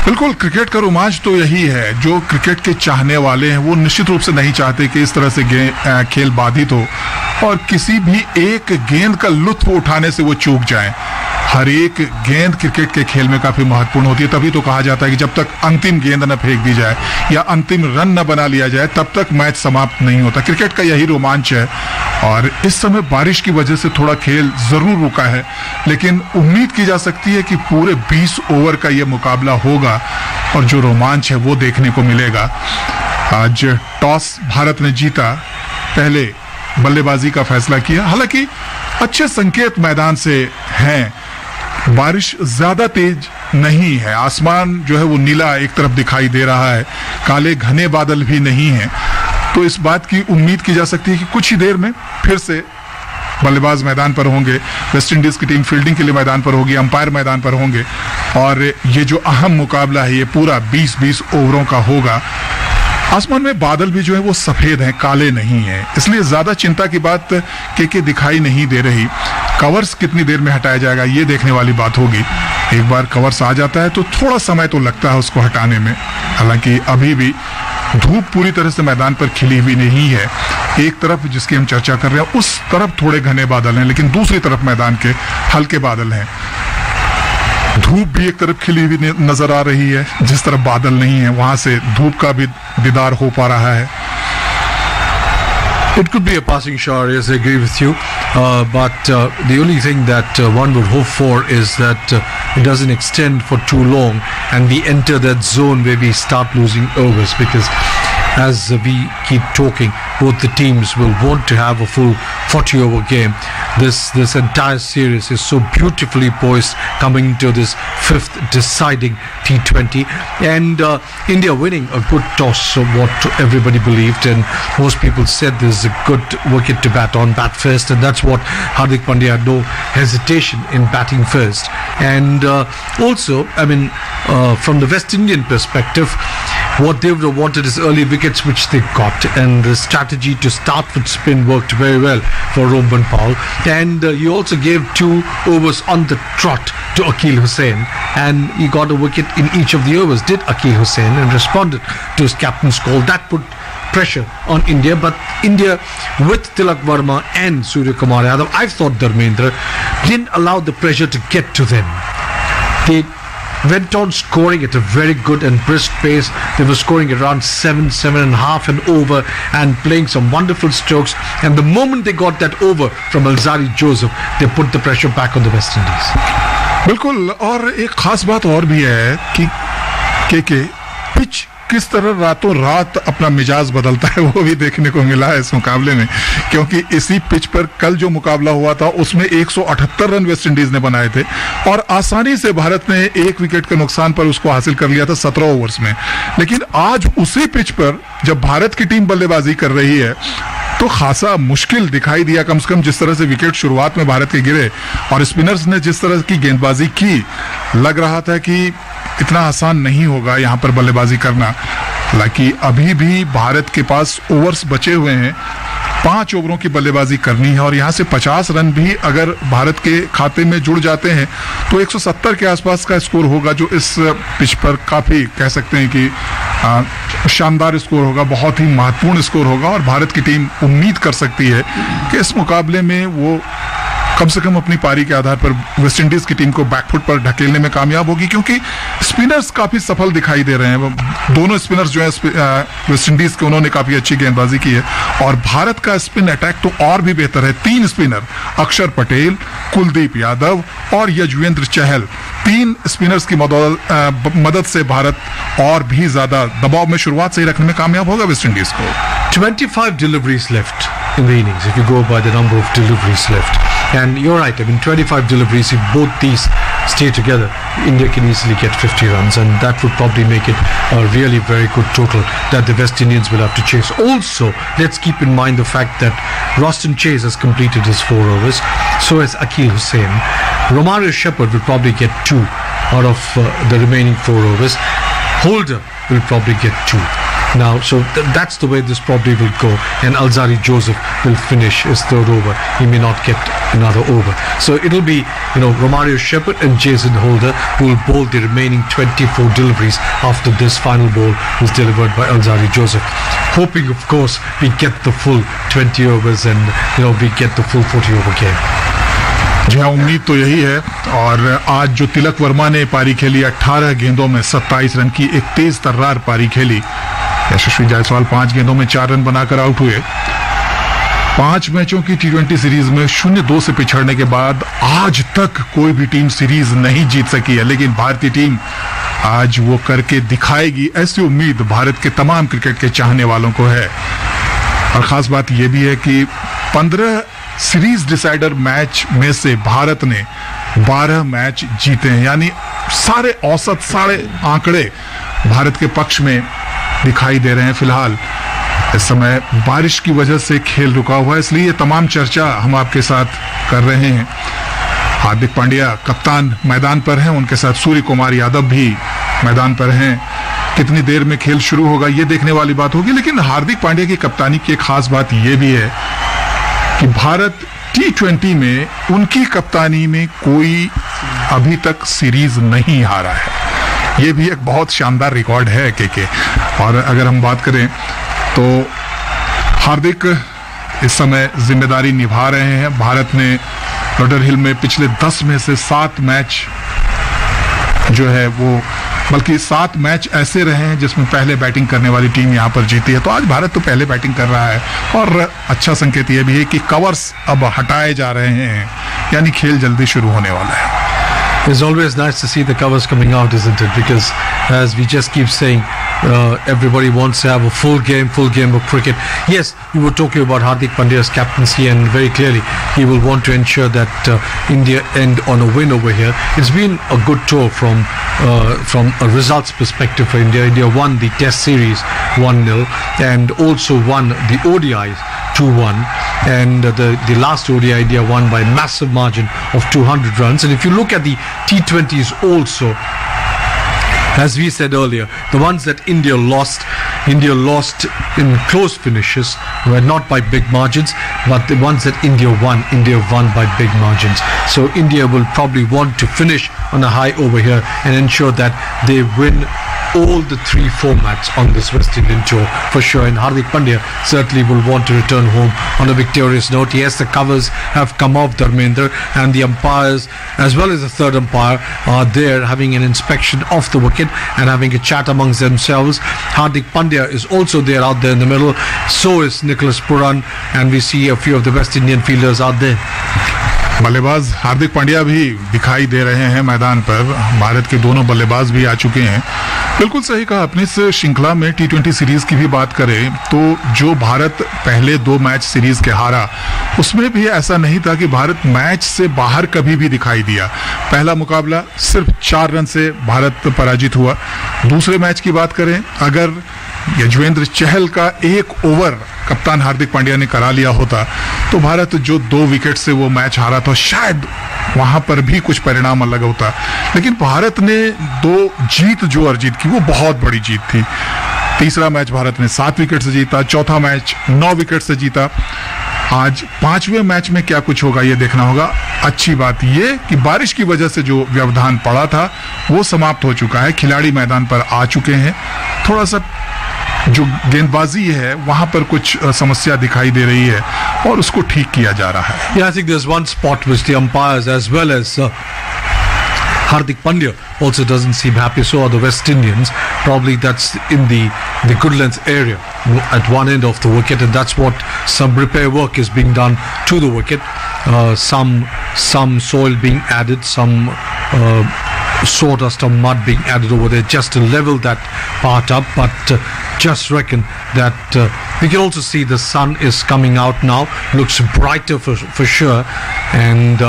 बिल्कुल, cricket का रोमांच तो यही है, जो cricket के चाहने वाले हैं वो निश्चित रूप से नहीं चाहते कि इस तरह से खेल बाधित हो और किसी भी एक गेंद का लुत्फ उठाने से वो चूक जाएं। हर एक गेंद क्रिकेट के खेल में काफी महत्वपूर्ण होती है, तभी तो कहा जाता है कि जब तक अंतिम गेंद न फेंक दी जाए या अंतिम रन न बना लिया जाए तब तक मैच समाप्त नहीं होता। क्रिकेट का यही रोमांच है और इस समय बारिश की वजह से थोड़ा खेल जरूर रुका है, लेकिन उम्मीद की जा सकती है कि पूरे 20 ओवर का ये मुकाबला होगा और जो रोमांच है वो देखने को मिलेगा। आज टॉस भारत ने जीता, पहले बल्लेबाजी का फैसला किया, हालांकि अच्छे संकेत मैदान से हैं, बारिश ज्यादा तेज नहीं है, आसमान जो है वो नीला एक तरफ दिखाई दे रहा है, काले घने बादल भी नहीं हैं, तो इस बात की उम्मीद की जा सकती है कि कुछ ही देर में फिर से बल्लेबाज मैदान पर होंगे, वेस्ट इंडीज की टीम फील्डिंग के लिए मैदान पर होगी, अंपायर मैदान पर होंगे और ये जो अहम मुकाबला है ये पूरा 20-20 ओवरों का होगा। आसमान में बादल भी जो है वो सफेद हैं, काले नहीं हैं, इसलिए ज्यादा चिंता की बात के दिखाई नहीं दे रही। कवर्स कितनी देर में हटाया जाएगा ये देखने वाली बात होगी। एक बार कवर्स आ जाता है तो थोड़ा समय तो लगता है उसको हटाने में, हालांकि अभी भी धूप पूरी तरह से मैदान पर खिली हुई नहीं है। एक तरफ जिसकी हम चर्चा कर रहे हैं उस तरफ थोड़े घने बादल हैं, लेकिन दूसरी तरफ मैदान के हल्के बादल हैं। धूप भी एक तरफ खिली हुई नजर आ रही है, जिस तरफ बादल नहीं है वहां से धूप का भी दीदार हो पा रहा है। It could be a passing shower, yes, I agree with you. But the only thing that one would hope for is that it doesn't extend for too long and we enter that zone where we start losing overs, because as we keep talking, both the teams will want to have a full 40-over game. This entire series is so beautifully poised coming into this fifth deciding T20, and India winning a good toss, so what everybody believed, and most people said this is a good wicket to bat first, and that's what Hardik Pandya had no hesitation in batting first. And also, I mean, from the West Indian perspective, what they would have wanted is early wickets, which they got, and the strategy to start with spin worked very well for Rohit Paul. And he also gave 2 overs on the trot to Akeal Hussain, and he got a wicket in each of the overs, did Akeal Hussain, and responded to his captain's call. That put pressure on India, but India with Tilak, Varma and Surya Kumar Yadav, I thought Dharmendra didn't allow the pressure to get to them. They went on scoring at a very good and brisk pace. They were scoring around 7.5 and over, and playing some wonderful strokes, and the moment they got that over from Alzari Joseph, they put the pressure back on the West Indies. बिल्कुल, और एक खास बात और भी है कि pitch किस तरह रातों रात अपना मिजाज बदलता है, वो भी देखने को मिला है इस मुकाबले में, क्योंकि इसी पिच पर कल जो मुकाबला हुआ था उसमें 178 रन वेस्ट इंडीज ने बनाए थे, और आसानी से भारत ने 1 विकेट के नुकसान पर उसको हासिल कर लिया था 17 ओवर्स में। लेकिन आज उसी पिच पर जब भारत की टीम बल्लेबाजी कर रही है तो खासा मुश्किल दिखाई दिया, कम से कम जिस तरह से विकेट शुरुआत में भारत के गिरे और स्पिनर्स ने जिस तरह की गेंदबाजी की, लग रहा था कि इतना आसान नहीं होगा यहां पर बल्लेबाजी करना। हालांकि अभी भी भारत के पास ओवर्स बचे हुए हैं, 5 ओवरों की बल्लेबाजी करनी है, और यहां से 50 रन भी अगर भारत के खाते में जुड़ जाते हैं तो 170 के आसपास का स्कोर होगा, जो इस पिच पर काफी कह सकते हैं कि शानदार स्कोर होगा, बहुत ही महत्वपूर्ण स्कोर होगा, और भारत की टीम उम्मीद कर सकती है कि इस मुकाबले में वो कम से कम अपनी पारी के आधार पर वेस्ट इंडीज की टीम को बैकफुट पर ढकेलने में कामयाब होगी, क्योंकि स्पिनर्स काफी सफल दिखाई दे रहे हैं। दोनों स्पिनर्स जो है वेस्ट इंडीज के, उन्होंने काफी अच्छी गेंदबाजी की है, और भारत का स्पिन अटैक तो और भी बेहतर है। 3 स्पिनर, अक्षर पटेल, कुलदीप यादव और यजुवेंद्र चहल, 3 स्पिनर्स की मदद से भारत और भी ज्यादा दबाव में शुरुआत से ही रखने में कामयाब होगा वेस्ट इंडीज को। 25 deliveries left in the innings, if you go by the number of deliveries left. And you're right, I mean 25 deliveries, if both these stay together, India can easily get 50 runs, and that would probably make it a really very good total that the West Indians will have to chase. Also, let's keep in mind the fact that Roston Chase has completed his 4 overs, so has Akeal Hussain. Romario Shepherd will probably get 2 out of the remaining 4 overs. Holder will probably get 2. Now, so that's the way this probably will go, and Alzari Joseph will finish his 3rd over. He may not get another over. So it'll be, Romario Shepherd and Jason Holder who will bowl the remaining 24 deliveries after this final ball is delivered by Alzari Joseph. Hoping, of course, we get the full 20 overs and, we get the full 40 over game. जी हाँ, उम्मीद तो यही है। और आज जो तिलक वर्मा ने पारी खेली, 18 गेंदों में 27 रन की एक तेज तर्रार पारी खेली। यशस्वी जायसवाल 5 गेंदों में 4 रन बनाकर आउट हुए। 5 मैचों की T20 सीरीज में 0-2 से पिछड़ने के बाद आज तक कोई भी टीम सीरीज नहीं जीत सकी है, लेकिन भारतीय टीम आज वो करके दिखाएगी, ऐसी उम्मीद भारत के तमाम क्रिकेट के चाहने वालों को है। और खास बात यह भी है कि 15 सीरीज डिसाइडर मैच में से भारत ने 12 मैच जीते हैं, यानी सारे औसत, सारे आंकड़े भारत के पक्ष में दिखाई दे रहे हैं। फिलहाल इस समय बारिश की वजह से खेल रुका हुआ है, इसलिए तमाम चर्चा हम आपके साथ कर रहे हैं। हार्दिक पांड्या कप्तान मैदान पर हैं, उनके साथ सूर्य कुमार यादव भी मैदान पर हैं। कितनी देर में खेल शुरू होगा ये देखने वाली बात होगी, लेकिन हार्दिक पांड्या की कप्तानी की एक खास बात यह भी है कि भारत T20 में उनकी कप्तानी में कोई अभी तक सीरीज नहीं हारा है। ये भी एक बहुत शानदार रिकॉर्ड है के। और अगर हम बात करें तो हार्दिक इस समय जिम्मेदारी निभा रहे हैं। भारत ने लॉडर हिल में पिछले 10 में से 7 मैच जो है वो, बल्कि 7 मैच ऐसे रहे हैं जिसमें पहले बैटिंग करने वाली टीम यहां पर जीती है। तो आज भारत तो पहले बैटिंग कर रहा है, और अच्छा संकेत यह भी है कि कवर्स अब हटाए जा रहे हैं, यानी खेल जल्दी शुरू होने वाला है। It's always nice to see the covers coming out, isn't it? Because as we just keep saying, everybody wants to have a full game of cricket. Yes, you were talking about Hardik Pandya's captaincy, and very clearly he will want to ensure that India end on a win over here. It's been a good tour from a results perspective for India. India won the Test series 1-0 and also won the ODIs 2-1, and the last ODI India won by a massive margin of 200 runs. And if you look at the T20s also, as we said earlier, the ones that India lost in close finishes were not by big margins, but the ones that India won by big margins. So India will probably want to finish on a high over here and ensure that they win all the three formats on this West Indian tour for sure. And Hardik Pandya certainly will want to return home on a victorious note. Yes, the covers have come off, Dharmendra, and the umpires as well as the third umpire are there having an inspection of the wicket and having a chat amongst themselves. Hardik Pandya is also there out there in the middle, so is Nicholas Puran, and we see a few of the West Indian fielders out there. बल्लेबाज हार्दिक पांड्या भी दिखाई दे रहे हैं मैदान पर। भारत के दोनों बल्लेबाज भी आ चुके हैं। बिल्कुल सही कहा आपने। इस श्रृंखला में T20 सीरीज की भी बात करें तो जो भारत पहले 2 मैच सीरीज के हारा, उसमें भी ऐसा नहीं था कि भारत मैच से बाहर कभी भी दिखाई दिया। पहला मुकाबला सिर्फ 4 रन से भारत पराजित हुआ। दूसरे मैच की बात करें, अगर यजुवेंद्र चहल का 1 ओवर कप्तान हार्दिक पांड्या ने करा लिया होता तो भारत जो 2 विकेट से वो मैच हारा था, शायद वहां पर भी कुछ परिणाम अलग होता। लेकिन भारत ने 2 जीत जो अर्जित की, वो बहुत बड़ी जीत थी। तीसरा मैच भारत ने 7 विकेट से जीता, चौथा मैच 9 विकेट से जीता। आज 5वें मैच में क्या कुछ होगा ये देखना होगा। अच्छी बात ये कि बारिश की वजह से जो व्यवधान पड़ा था वो समाप्त हो चुका है। खिलाड़ी मैदान पर आ चुके हैं। थोड़ा सा जो गेंदबाजी है वहां पर कुछ समस्या दिखाई दे रही है और उसको ठीक किया जा रहा है। Yeah, I think there's one spot which the umpires as well as Hardik Pandya also doesn't seem happy. So are the West Indians. Probably that's in the good length area at one end of the wicket, and that's what some repair work is being done to the wicket. Some soil being added, some sawdust or mud being added over there just to level that part up. But just reckon that we can also see the sun is coming out now. Looks brighter for sure, and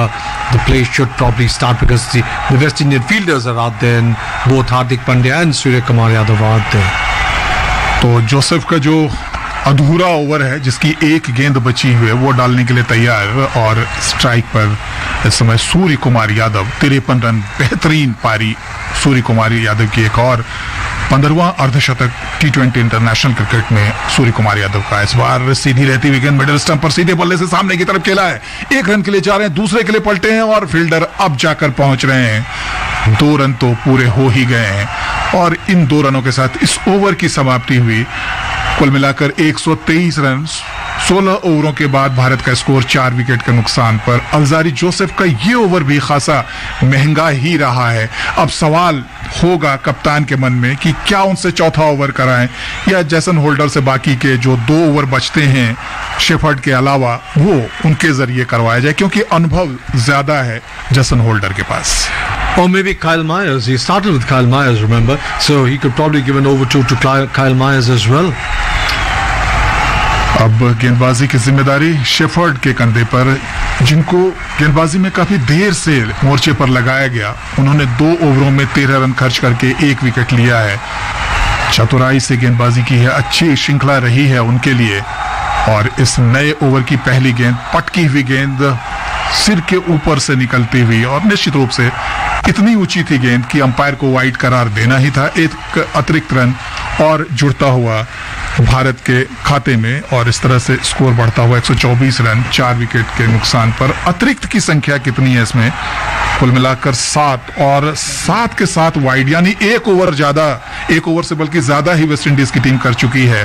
the play should probably start because the West Indian fielders are out there, and both Hardik Pandya and Surya Kumar Yadav are out there. तो Joseph का जो अधूरा over है, जिसकी 1 गेंद बची हुई है, वो डालने के लिए तैयार। और स्ट्राइक पर इस समय सूर्य कुमार यादव, 53 रन, बेहतरीन पारी सूर्य कुमार यादव की। एक और 15वां अर्धशतक T20 इंटरनेशनल क्रिकेट में सूर्य कुमार यादव का। इस बार सीधी रहती हुई गेंद मिडिल स्टंप पर सीधे बल्ले से सामने की तरफ खेला है। 1 रन के लिए जा रहे हैं, दूसरे के लिए पलटे हैं और फील्डर अब जाकर पहुंच रहे हैं। 2 रन तो पूरे हो ही गए हैं और इन 2 रनों के साथ इस ओवर की समाप्ति हुई। कुल मिलाकर 123 रन 16 ओवरों के बाद भारत का स्कोर 4 विकेट के नुकसान पर। अलजारी जोसेफ का ये ओवर भी खासा महंगा ही रहा है। अब सवाल होगा कप्तान के मन में कि क्या उनसे चौथा ओवर कराएं या जैसन होल्डर से बाकी के जो 2 ओवर बचते हैं शेफर्ड के अलावा वो उनके जरिए करवाया जाए, क्योंकि अनुभव ज्यादा है जैसन होल्डर के पास। Or maybe Kyle Myers. He started with Kyle Myers, remember? So he could probably give an over to Kyle Myers as well. अब गेंदबाजी की जिम्मेदारी शेफर्ड के कंधे पर, जिनको गेंदबाजी में काफी देर से मोर्चे पर लगाया गया। उन्होंने 2 ओवरों में 13 रन खर्च करके 1 विकेट लिया है। चतुराई से गेंदबाजी की है, अच्छी श्रृंखला रही है उनके लिए। और इस नए ओवर की पहली गेंद, पटकी हुई गेंद सिर के ऊपर से निकलती हुई, और निश्चित रूप से इतनी ऊंची थी गेंद कि अंपायर को वाइड करार देना ही था। 1 अतिरिक्त रन और जुड़ता हुआ भारत के खाते में, और इस तरह से स्कोर बढ़ता हुआ 124 रन 4 विकेट के नुकसान पर। अतिरिक्त की संख्या कितनी है इसमें? कुल मिलाकर 7, और 7 के 7 वाइड, यानी 1 ओवर ज्यादा, 1 ओवर से बल्कि ज्यादा ही वेस्ट इंडीज की टीम कर चुकी है।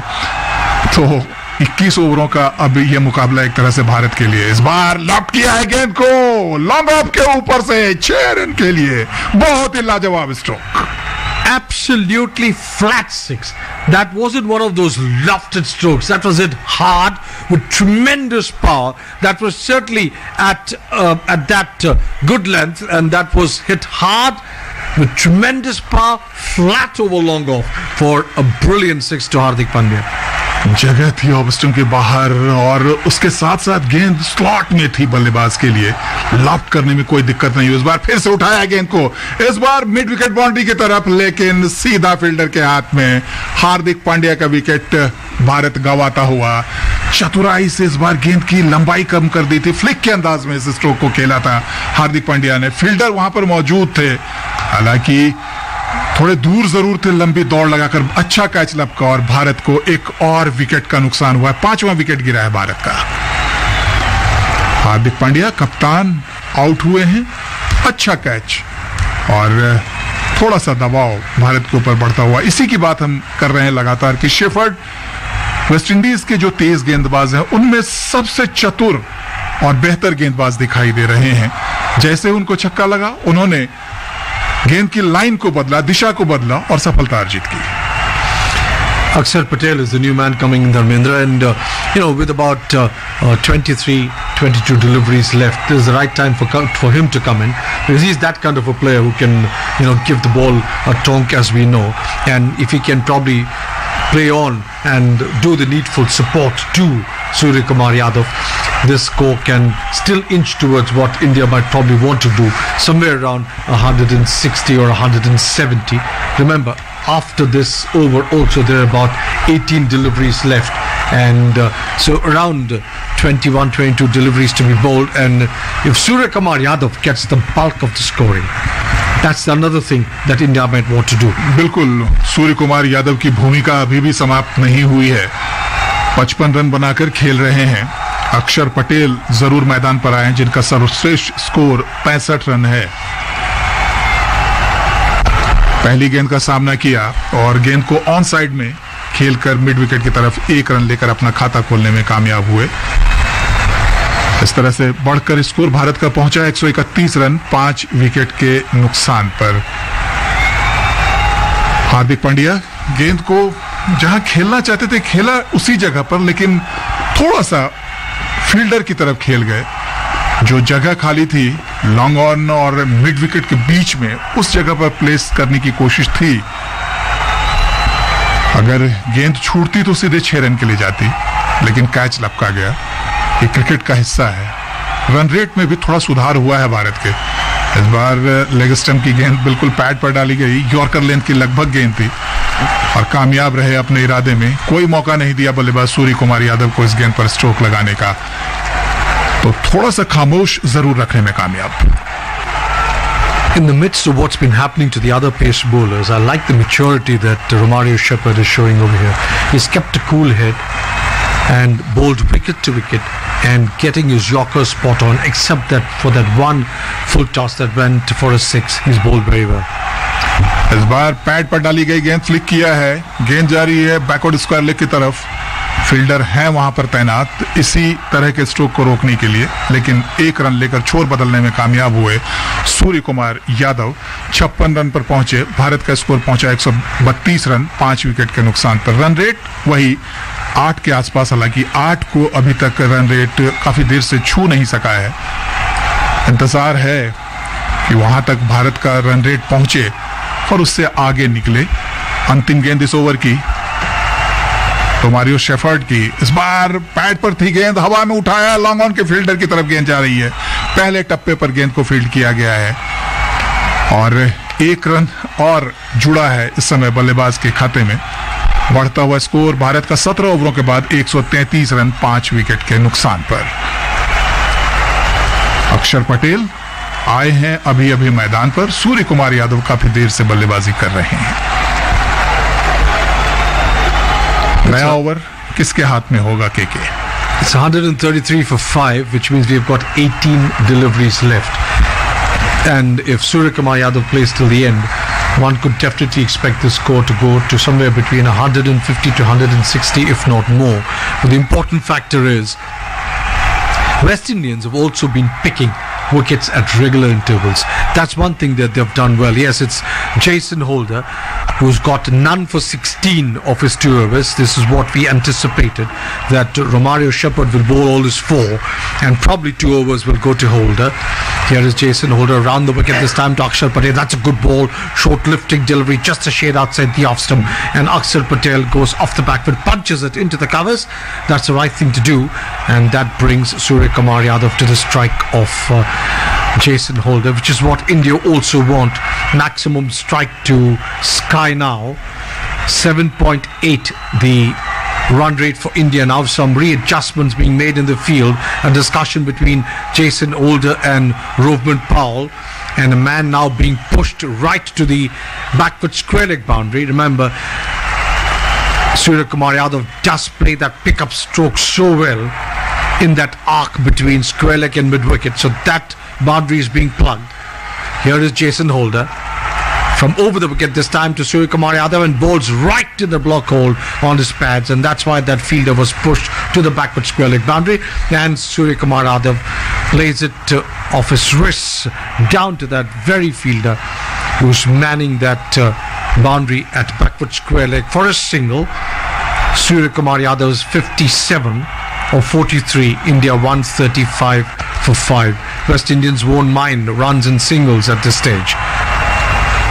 तो 21 ओवरों का अब यह मुकाबला एक तरह से भारत के लिए। इस बार लॉक किया है गेंद को लॉन्ग ऑफ के ऊपर से 6 रन के लिए। बहुत ही लाजवाब stroke. Absolutely flat 6. That wasn't one of those lofted strokes. That was hit hard with tremendous power. That was certainly at that good length, and that was hit hard with tremendous power, flat over long off for a brilliant six to Hardik Pandya. जगह थी off stump के बाहर और उसके साथ साथ गेंद slot में थी बल्लेबाज के लिए, लॉफ्ट करने में कोई दिक्कत नहीं हुई। इस बार फिर से उठाया गेंद को, इस बार मिड विकेट बाउंड्री की तरफ, लेकिन सीधा फील्डर के हाथ में। हार्दिक पांड्या का विकेट भारत गंवाता हुआ। चतुराई से इस बार गेंद की लंबाई कम कर दी थी, फ्लिक के अंदाज में इस स्ट्रोक को खेला था हार्दिक पांड्या ने। फील्डर वहां पर मौजूद थे, हालांकि थोड़े दूर जरूर थे, लंबी दौड़ लगाकर अच्छा कैच लपका और भारत को एक और विकेट का नुकसान हुआ है। 5वां विकेट गिरा है भारत का। हार्दिक पांड्या कप्तान आउट हुए हैं, अच्छा कैच और थोड़ा सा दबाव भारत के ऊपर बढ़ता हुआ। इसी की बात हम कर रहे हैं लगातार कि शेफर्ड वेस्टइंडीज के जो तेज गेंदबाज हैं उनमें सबसे चतुर और बेहतर गेंदबाज दिखाई दे रहे हैं। जैसे उनको छक्का लगा, उन्होंने गेंद की लाइन को बदला, दिशा को बदला और सफलता अर्जित की। Akshar Patel is the new man coming in, Dharmendra, and with about 23-22 deliveries left, this is the right time for him to come in, because he's that kind of a player who can give the ball a tonk, as we know, and if he can probably play on and do the needful support to Surya Kumar Yadav, this score can still inch towards what India might probably want to do, somewhere around 160 or 170. Remember, after this over also there are about 18 deliveries left, and so around 21-22 deliveries to be bowled, and if Surya Kumar Yadav gets the bulk of the scoring, that's another thing that India might want to do. बिल्कुल, सूर्य कुमार यादव की भूमिका अभी भी समाप्त नहीं हुई है। 55 run बनाकर खेल रहे हैं। अक्षर पटेल जरूर मैदान पर आए हैं, जिनका सर्वश्रेष्ठ स्कोर 65 रन है। पहली गेंद का सामना किया और गेंद को ऑन साइड में खेलकर मिड विकेट की तरफ 1 रन लेकर अपना खाता खोलने में कामयाब हुए। इस तरह से बढ़कर स्कोर भारत का पहुंचा 131 रन 5 विकेट के नुकसान पर। हार्दिक पांड्या गेंद को जहां खेलना चाहते थे खेला उसी जगह पर, लेकिन थोड़ा सा फील्डर की तरफ खेल गए। जो जगह खाली थी लॉन्ग ऑन और मिड विकेट के बीच में, उस जगह पर प्लेस करने की कोशिश थी। अगर गेंद छूटती तो सीधे 6 रन के लिए जाती, लेकिन कैच लपका गया। ये क्रिकेट का हिस्सा है। रन रेट में भी थोड़ा सुधार हुआ है भारत के। इस बार लेग स्टंप की गेंद बिल्कुल पैड पर डाली गई, यॉर्कर लेंथ की लगभग गेंद थी और कामयाब रहे अपने इरादे में। कोई मौका नहीं दिया बल्लेबाज सूर्य कुमार यादव को इस गेंद पर स्ट्रोक लगाने का, तो थोड़ा सा खामोश जरूर रखने में कामयाब। In the midst of what's been happening to the other pace bowlers, I like the maturity that Romario Shepherd is showing over here. He's kept a cool head and bowled wicket to wicket and getting his yorker spot on, except that for that one full toss that went for a 6, he's bowled very well. इस बार pad पर डाली गई गेंद flick किया है, गेंद जा रही है बैकवर्ड स्क्वायर लेग की तरफ। फील्डर है वहां पर तैनात इसी तरह के स्ट्रोक को रोकने के लिए, लेकिन 1 रन लेकर छोर बदलने में कामयाब हुए सूर्य कुमार यादव। 56 रन पर पहुंचे। भारत का स्कोर पहुंचा 132 रन 5 विकेट के नुकसान पर। रन रेट वही 8 के आसपास, हालांकि 8 को अभी तक रन रेट काफी देर से छू नहीं सका है। इंतजार है कि वहां तक भारत का रन रेट पहुंचे और उससे आगे निकले। अंतिम गेंद इस ओवर की रोमारियो शेफर्ड की। इस बार पैड पर थी गेंद, हवा में उठाया, लॉन्ग ऑन के फील्डर की तरफ गेंद जा रही है। पहले टप्पे पर गेंद को फील्ड किया गया है और 1 रन और जुड़ा है इस समय बल्लेबाज के खाते में। बढ़ता हुआ स्कोर भारत का 17 ओवरों के बाद 133 रन 5 विकेट के नुकसान पर। अक्षर पटेल आए हैं अभी अभी मैदान पर। सूर्य कुमार यादव काफी देर से बल्लेबाजी कर रहे हैं। नया ओवर किसके हाथ में होगा KK? It's 133 for 5, which means we've got 18 deliveries left. And if Surya Kumar Yadav plays till the end, one could definitely expect the score to go to somewhere between 150 to 160, if not more. But the important factor is West Indians have also been picking wickets at regular intervals. That's one thing that they've done well. Yes, it's Jason Holder, who's got none for 16 of his 2 overs. This is what we anticipated, that Romario Shepherd will bowl all his 4 and probably 2 overs will go to Holder. Here is Jason Holder around the wicket this time to Akshar Patel. That's a good ball, short lifting delivery just a shade outside the off stump, and Akshar Patel goes off the back foot, punches it into the covers. That's the right thing to do, and that brings Surya Kumar Yadav to the strike of Jason Holder, which is what India also want. Maximum strike to Sky now. 7.8 the run rate for India. Now some readjustments being made in the field. A discussion between Jason Holder and Rovman Powell, and a man now being pushed right to the backward square leg boundary. Remember, Surya Kumar Yadav does play that pickup stroke so well in that arc between square leg and mid wicket, so that boundary is being plugged. Here is Jason Holder from over the wicket this time to Surya Kumar Yadav, and bowls right in the block hole on his pads, and that's why that fielder was pushed to the backward square leg boundary, and Surya Kumar Yadav lays it off his wrists down to that very fielder who's manning that boundary at backward square leg for a single. Surya Kumar Yadav's 57 of 43, India 135 for 5. West Indians won't mind runs and singles at this stage.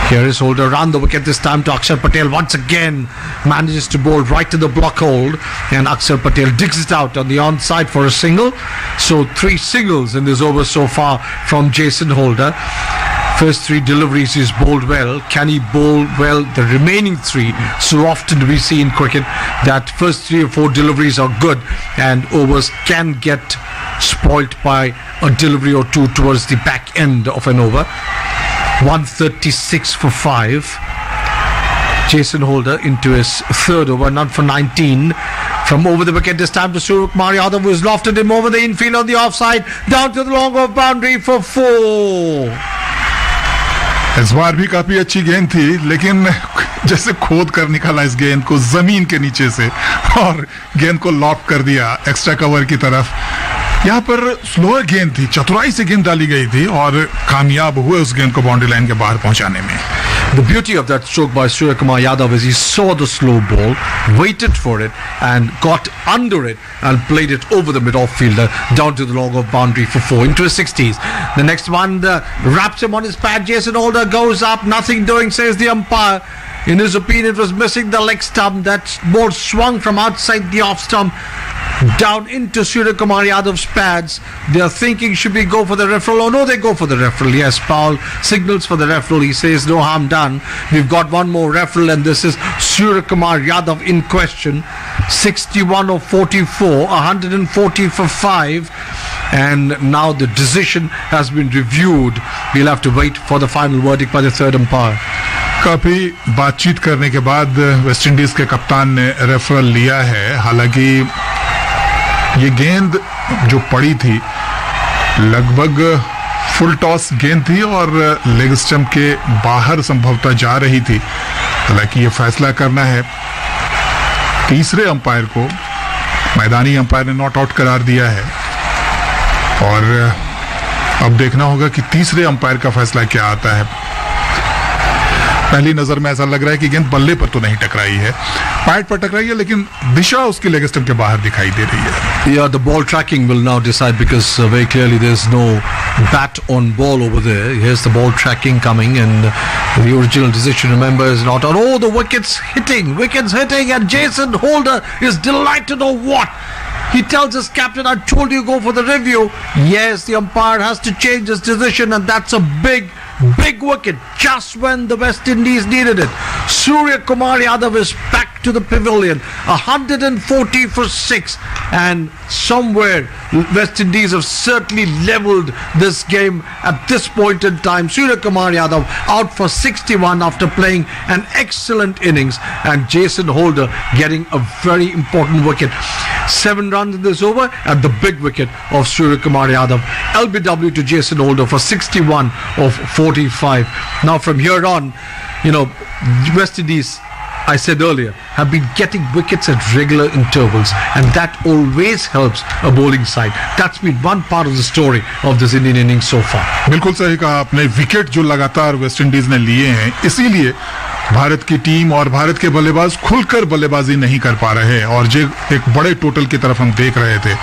Here is Holder around the wicket this time to Akshar Patel. Once again manages to bowl right to the block hold, and Akshar Patel digs it out on the onside for a single. So 3 singles in this over so far from Jason Holder. First 3 deliveries he's bowled well. Can he bowl well the remaining 3? So often we see in cricket that first 3 or 4 deliveries are good and overs can get spoilt by a delivery or 2 towards the back end of an over. 136 for 5. Jason Holder into his 3rd over, not for 19. From over the wicket this time to Surya Kumar Yadav, who has lofted him over the infield on the offside, down to the long off boundary for 4. इस बार भी काफी अच्छी गेंद थी, लेकिन जैसे खोद कर निकाला इस गेंद को जमीन के नीचे से और गेंद को लॉक कर दिया एक्स्ट्रा कवर की तरफ। यहाँ पर स्लोअर गेंद थी, चतुराई से गेंद डाली गई थी और कामयाब हुए उस गेंद को बाउंड्री लाइन के बाहर पहुंचाने में। The beauty of that stroke by Surya Kumar Yadav is he saw the slow ball, waited for it and got under it and played it over the mid-off fielder down to the long off boundary for 4 into his 60s. The next one wraps him on his pad. Jason Holder goes up, nothing doing, says the umpire. In his opinion, it was missing the leg stump. That ball swung from outside the off stump down into Surya Kumar Yadav's pads. They are thinking, should we go for the referral? Oh no, they go for the referral. Yes, Paul signals for the referral. He says no harm done. We've got one more referral, and this is Surya Kumar Yadav in question. 61 of 44, 140 for 5. And now the decision has been reviewed. We'll have to wait for the final verdict by the third umpire. काफी बातचीत करने के बाद West Indies के कप्तान ने referral लिया है। हालांकि ये गेंद जो पड़ी थी लगभग फुल टॉस गेंद थी और लेग स्टंप के बाहर संभवतः जा रही थी। हालांकि ये फैसला करना है तीसरे अंपायर को। मैदानी अंपायर ने नॉट आउट करार दिया है और अब देखना होगा कि तीसरे अंपायर का फैसला क्या आता है। पहली नजर में ऐसा लग रहा है कि गेंद बल्ले पर तो नहीं टकराई है, पैड पर टकराई है, लेकिन दिशा उसकी लेग स्टंप के बाहर दिखाई दे रही है। Yeah, the ball tracking will now decide because very clearly there's no bat on ball over there. Here's the ball tracking coming, and the original decision, remember, is not on. Oh, the wickets hitting, and Jason Holder is delighted or what? He tells his captain, I told you go for the review. Yes, the umpire has to change his decision, and that's a big wicket just when the West Indies needed it. Surya Kumar Yadav is back to the pavilion, 140 for 6, and somewhere West Indies have certainly levelled this game at this point in time. Surya Kumar Yadav out for 61 after playing an excellent innings, and Jason Holder getting a very important wicket. 7 runs in this over at the big wicket of Surya Kumar Yadav. LBW to Jason Holder for 61 of 45. Now from here on, West Indies, I said earlier, have been getting wickets at regular intervals, and that always helps a bowling side. That's been one part of the story of this Indian innings so far. बिल्कुल सही कहा आपने। Wicket जो लगातार West Indies ने लिए हैं, इसीलिए भारत की टीम और भारत के बल्लेबाज खुलकर बल्लेबाजी नहीं कर पा रहे हैं और जो एक बड़े टोटल की तरफ हम देख रहे थे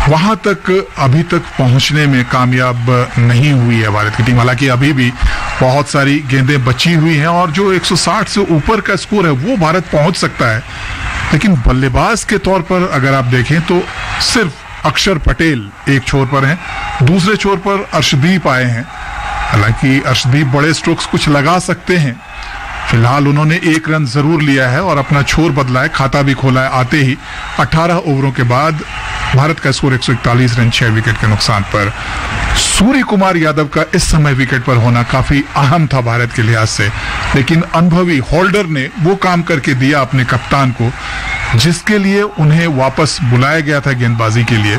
वहां तक अभी तक पहुंचने में कामयाब नहीं हुई है भारत की टीम। हालांकि अभी भी बहुत सारी गेंदें बची हुई हैं और जो 160 से ऊपर का स्कोर है वो भारत पहुंच सकता है, लेकिन बल्लेबाज के तौर पर अगर आप देखें तो सिर्फ अक्षर पटेल एक छोर पर हैं, दूसरे छोर पर अर्शदीप आए हैं। हालांकि अर्शदीप बड़े स्ट्रोक्स कुछ लगा सकते हैं, फिलहाल उन्होंने 1 रन जरूर लिया है और अपना छोर बदला है, खाता भी खोला है आते ही। 18 ओवरों के बाद भारत का स्कोर 141 रन 6 विकेट के नुकसान पर। सूर्य कुमार यादव का इस समय विकेट पर होना काफी अहम था भारत के लिहाज से, लेकिन अनुभवी होल्डर ने वो काम करके दिया अपने कप्तान को जिसके लिए उन्हें वापस बुलाया गया था गेंदबाजी के लिए।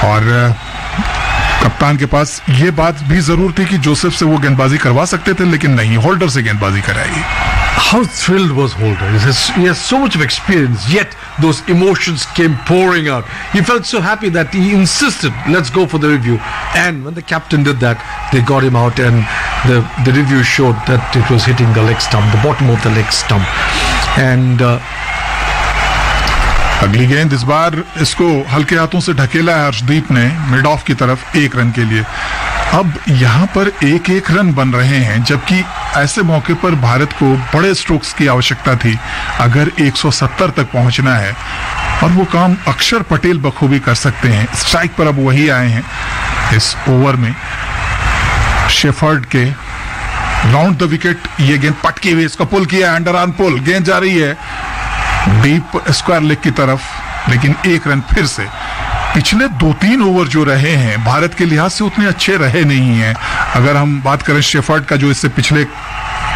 और कप्तान के पास ये बात भी जरूर थी कि जोसेफ से वो गेंदबाजी करवा सकते थे, लेकिन नहीं, होल्डर से गेंदबाजी कराई। How thrilled was Holder? He has so much of experience, yet those emotions came pouring out. He felt so happy that he insisted, let's go for the review. And when the captain did that, they got him out and the review showed that it was hitting the leg stump, the bottom of the leg stump. And अगली गेंद इस बार इसको हल्के हाथों से ढकेला है अर्शदीप ने mid of की तरफ 1 रन के लिए। अब यहाँ पर 1-1 रन बन रहे हैं, जबकि ऐसे मौके पर भारत को बड़े स्ट्रोक्स की आवश्यकता थी अगर 170 तक पहुंचना है, और वो काम अक्षर पटेल बखूबी कर सकते हैं। स्ट्राइक पर अब वही आए हैं इस ओवर में। शेफर्ड के राउंड द विकेट, ये गेंद पटकी हुई, इसको पुल किया, अंडर आर्म पुल, गेंद जा रही है डीप स्क्वायर लेग की तरफ, लेकिन 1 रन फिर से। पिछले 2-3 ओवर जो रहे हैं भारत के लिहाज से उतने अच्छे रहे नहीं हैं। अगर हम बात करें शेफर्ड का, जो इससे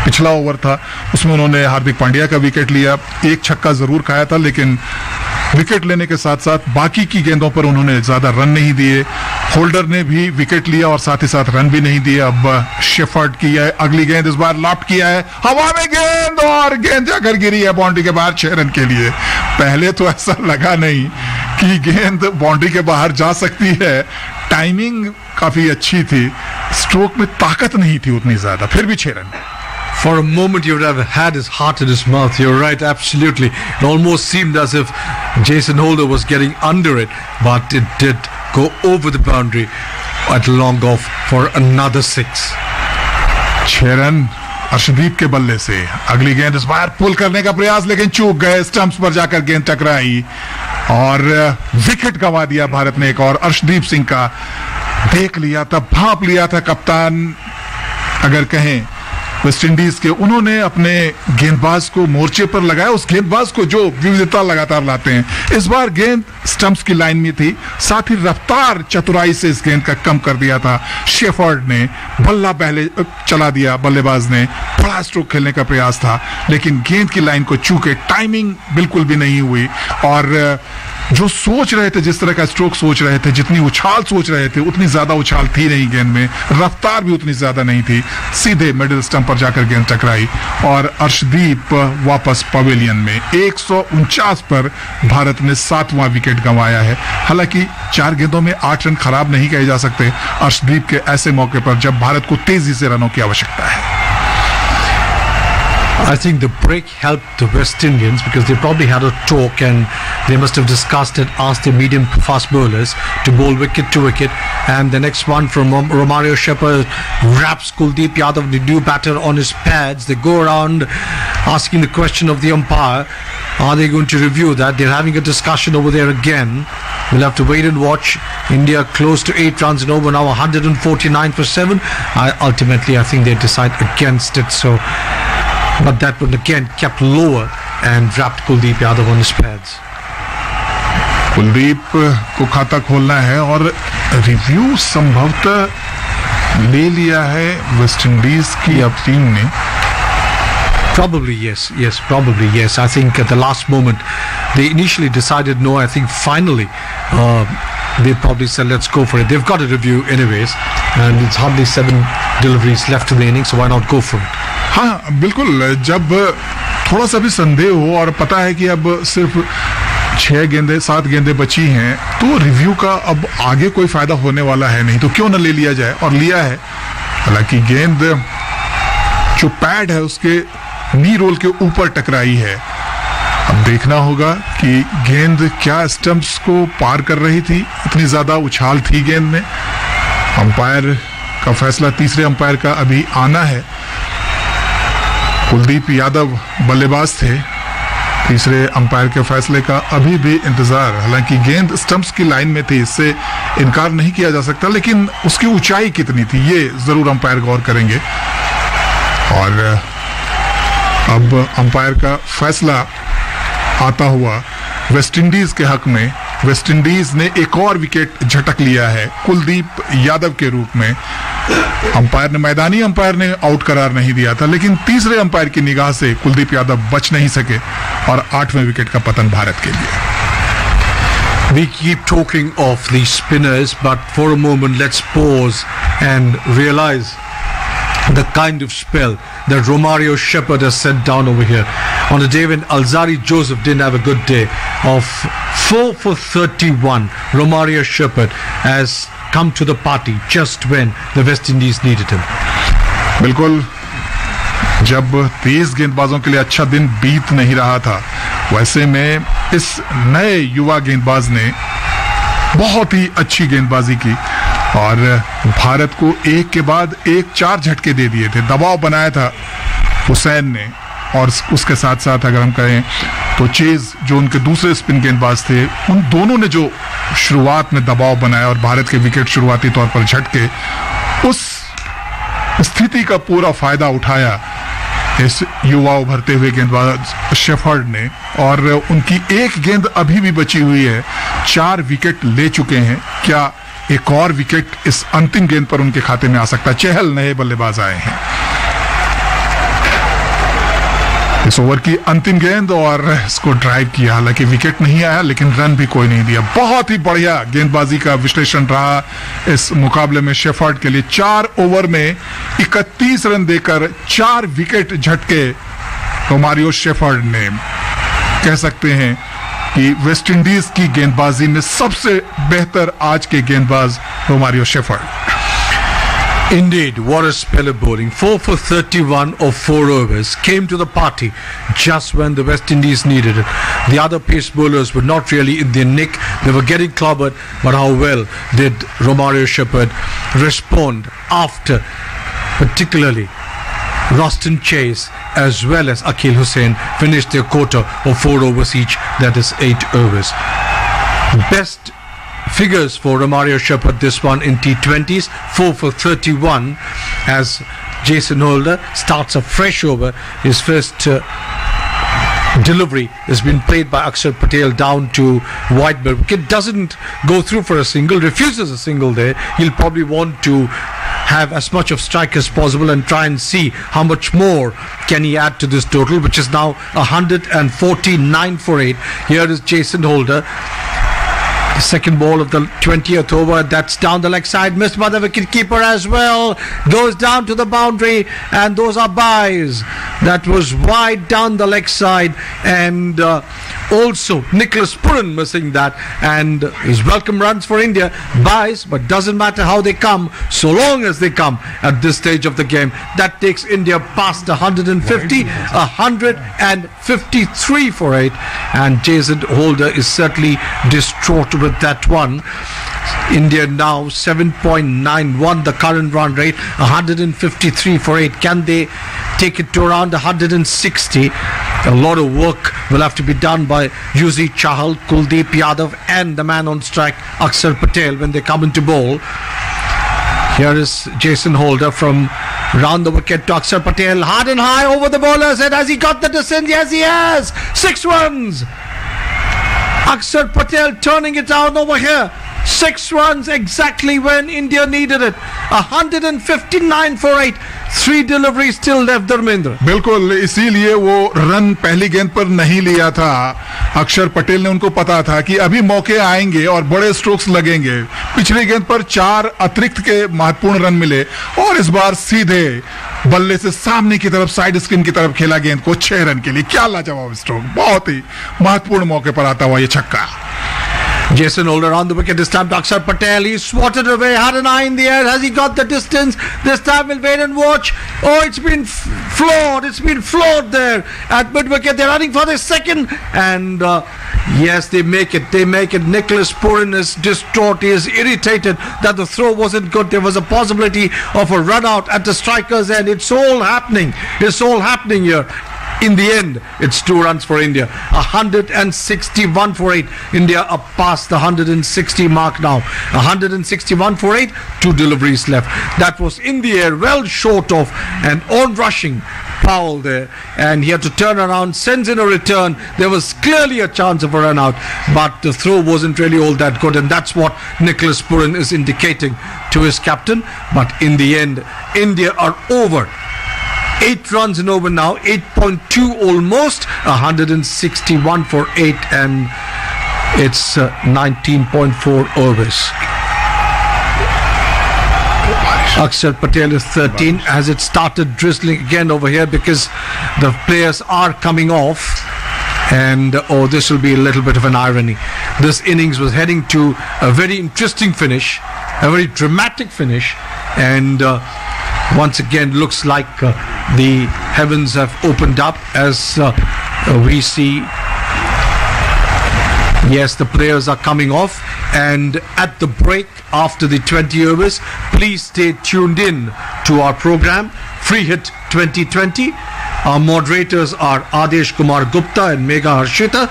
पिछला ओवर था उसमें उन्होंने हार्दिक पांड्या का विकेट लिया, 1 छक्का जरूर खाया था, लेकिन विकेट लेने के साथ साथ बाकी की गेंदों पर उन्होंने ज्यादा रन नहीं दिए। होल्डर ने भी विकेट लिया और साथ ही साथ रन भी नहीं दिए। अब शेफर्ड की है अगली गेंद, इस बार लॉफ्ट किया है, हवा में गेंद और गेंद जाकर गिरी है बाउंड्री के बाहर 6 रन के लिए। पहले तो ऐसा लगा नहीं कि गेंद बाउंड्री के बाहर जा सकती है, टाइमिंग काफी अच्छी थी, स्ट्रोक में ताकत नहीं थी उतनी ज्यादा, फिर भी 6 run. For a moment you would have had his heart in his mouth. You're right, absolutely. It almost seemed as if Jason Holder was getting under it, but it did go over the boundary at long off for another 6. 6 run Arshdeep के बल्ले से। अगली गेंद इस बार पुल करने का प्रयास, लेकिन चूक गए, स्टंप्स पर जाकर गेंद टकराई और विकेट गंवा दिया भारत ने एक और। अर्शदीप सिंह का देख लिया था, भांप लिया था कप्तान अगर कहें वेस्ट इंडीज के, उन्होंने अपने गेंदबाज को मोर्चे पर लगाया, उस गेंदबाज को जो विविधता लगातार लाते हैं। इस बार गेंद स्टंप्स की लाइन में थी, साथ ही रफ्तार चतुराई से इस गेंद का कम कर दिया था शेफर्ड ने। बल्ला पहले चला दिया बल्लेबाज ने, बड़ा स्ट्रोक खेलने का प्रयास था, लेकिन गेंद की लाइन को चूके, टाइमिंग बिल्कुल भी नहीं हुई। और जो सोच रहे थे, जिस तरह का स्ट्रोक सोच रहे थे, जितनी उछाल सोच रहे थे, उतनी ज्यादा उछाल थी नहीं गेंद में, रफ्तार भी उतनी ज्यादा नहीं थी, सीधे मिडिल स्टंप पर जाकर गेंद टकराई और अर्शदीप वापस पवेलियन में। 149 पर भारत ने 7वां विकेट गंवाया है। हालांकि 4 गेंदों में 8 रन खराब नहीं कहे जा सकते अर्शदीप के ऐसे मौके पर जब भारत को तेजी से रनों की आवश्यकता है। I think the break helped the West Indians because they probably had a talk and they must have discussed and asked their medium fast bowlers to bowl wicket to wicket. And the next one from Romario Shepherd wraps Kuldeep Yadav, the new batter, on his pads. They go around asking the question of the umpire. Are they going to review that? They're having a discussion over there again. We'll have to wait and watch. India close to 8 runs in over now, 149 for 7. Ultimately, I think they decide against it. So. But that one again kept lower and wrapped Kuldeep Yadav on his pads. Kuldeep को खाता खोलना है और review संभवतः ले लिया है West Indies की अब टीम ने। Probably yes, probably yes. I think at the last moment they initially decided no. I think finally they probably said let's go for it. They've got a review anyways, and it's hardly 7 deliveries left in the inning, so why not go for it? हाँ बिल्कुल, जब थोड़ा सा भी संदेह हो और पता है कि अब सिर्फ 7 गेंदें बची हैं, तो रिव्यू का अब आगे कोई फायदा होने वाला है नहीं, तो क्यों न ले लिया जाए, और लिया है। हालांकि गेंद जो पैड है उसके नी रोल के ऊपर टकराई है। अब देखना होगा कि गेंद क्या स्टंप्स को पार कर रही थी, इतनी ज्यादा उछाल थी गेंद में। अंपायर का फैसला, तीसरे अंपायर का अभी आना है। कुलदीप यादव बल्लेबाज थे, तीसरे अंपायर के फैसले का अभी भी इंतजार। हालांकि गेंद स्टंप्स की लाइन में थी, इससे इनकार नहीं किया जा सकता, लेकिन उसकी ऊंचाई कितनी थी ये जरूर अंपायर गौर करेंगे। और अब अंपायर का फैसला आता हुआ वेस्टइंडीज के हक में। वेस्टइंडीज ने एक और विकेट झटक लिया है कुलदीप यादव के रूप में। अंपायर ने, मैदानी अंपायर ने आउट करार नहीं दिया था, लेकिन तीसरे अंपायर की निगाह से कुलदीप यादव बच नहीं सके और 8वें विकेट का पतन भारत के लिए। We keep talking of the spinners, but for a moment let's pause and realize the kind of spell that Romario Shepherd has set down over here on a day when Alzari Joseph didn't have a good day. Of 4 for 31, Romario Shepherd has come to the party just when the West Indies needed him. बिल्कुल, जब तेज गेंदबाजों के लिए अच्छा दिन बीत नहीं रहा था, वैसे में इस नए युवा गेंदबाज ने बहुत ही अच्छी गेंदबाजी की और भारत को एक के बाद एक 4 झटके दे दिए थे। दबाव बनाया था हुसैन ने, और उसके साथ साथ अगर हम कहें तो चेज जो उनके दूसरे स्पिन गेंदबाज थे, उन दोनों ने जो शुरुआत में दबाव बनाया और भारत के विकेट शुरुआती तौर पर झटके, उस स्थिति का पूरा फायदा उठाया इस युवा उभरते हुए गेंदबाज शेफर्ड ने। और उनकी एक गेंद अभी भी बची हुई है, 4 विकेट ले चुके हैं। क्या एक और विकेट इस अंतिम गेंद पर उनके खाते में आ सकता है? चहल नए बल्लेबाज आए हैं। इस ओवर की अंतिम गेंद और इसको ड्राइव किया, हालांकि विकेट नहीं आया लेकिन रन भी कोई नहीं दिया। बहुत ही बढ़िया गेंदबाजी का विश्लेषण रहा इस मुकाबले में शेफर्ड के लिए। 4 ओवर में 31 रन देकर 4 विकेट झटके रोमारियो शेफर्ड ने। कह सकते हैं कि वेस्ट इंडीज की गेंदबाजी में सबसे बेहतर आज के गेंदबाज Romario shepherd. Indeed, what a spell of bowling. 4 for 31 of 4 overs. Came to the party just when the West Indies needed it. The other pace bowlers were not really in their nick. They were getting clobbered. But how well did Romario Shepherd respond after, particularly Roston Chase as well as Akhil Hussain finished their quota of 4 overs each, that is 8 overs. Best figures for Romario Shepherd, this one in T20s, 4 for 31 as Jason Holder starts a fresh over. His first delivery has been played by Akshar Patel down to wide mid wicket, doesn't go through for a single, refuses a single there. He'll probably want to have as much of strike as possible and try and see how much more can he add to this total, which is now 149 for 8. Here is Jason Holder. The second ball of the 20th over, that's down the leg side, missed by the wicketkeeper as well, goes down to the boundary, and those are byes. That was wide down the leg side, and also Nicholas Purran missing that, and his welcome runs for India, byes, but doesn't matter how they come, so long as they come at this stage of the game. That takes India past 150, 153 for 8, and Jason Holder is certainly distraught with that one. India now 7.91 the current run rate, 153 for 8. Can they take it to around 160? A lot of work will have to be done by Yuzi Chahal, Kuldeep Yadav and the man on strike Akshar Patel when they come into bowl. Here is Jason Holder from round the wicket to Akshar Patel, hard and high over the bowler's head. Has he got the distance? Yes, he has. 6 runs. Akshar Patel turning it down over here. 6 runs exactly when India needed it. 159 for 8. 3 deliveries still left, Dharmendra. बिल्कुल, इसीलिए वो run पहली गेंद पर नहीं लिया था। अक्षर पटेल ने, उनको पता था कि अभी मौके आएंगे और बड़े स्ट्रोक्स लगेंगे। पिछली गेंद पर 4 अतिरिक्त के महत्वपूर्ण रन मिले और इस बार सीधे बल्ले से सामने की तरफ, साइड स्क्रीन की तरफ खेला गेंद को 6 रन के लिए। क्या लाजवाब स्ट्रोक, बहुत ही महत्वपूर्ण मौके पर आता हुआ ये छक्का। Jason Holder on the wicket, this time to Akshar Patel. He swatted away, had an eye in the air. Has he got the distance? This time we'll wait and watch. Oh, it's been floored. It's been floored there at mid-wicket. They're running for their second, and yes, they make it. They make it. Nicholas Purin is distraught. He is irritated that the throw wasn't good. There was a possibility of a run out at the strikers, and it's all happening. It's all happening here. In the end, it's 2 runs for India. 161 for 8. India up past the 160 mark now. 161 for 8. 2 deliveries left. That was in the air, well short of an on-rushing foul there. And he had to turn around, sends in a return. There was clearly a chance of a run out, but the throw wasn't really all that good. And that's what Nicholas Purin is indicating to his captain. But in the end, India are over. 8 runs in over now, 8.2 almost, 161 for 8, and it's 19.4 overs. Akshar Patel is 13. Has it started drizzling again over here because the players are coming off? And this will be a little bit of an irony. This innings was heading to a very interesting finish, a very dramatic finish, and once again looks like the heavens have opened up as we see. Yes, the players are coming off, and at the break after the 20 overs, please stay tuned in to our program Free Hit 2020. Our moderators are Adesh Kumar Gupta and Megha Harshita.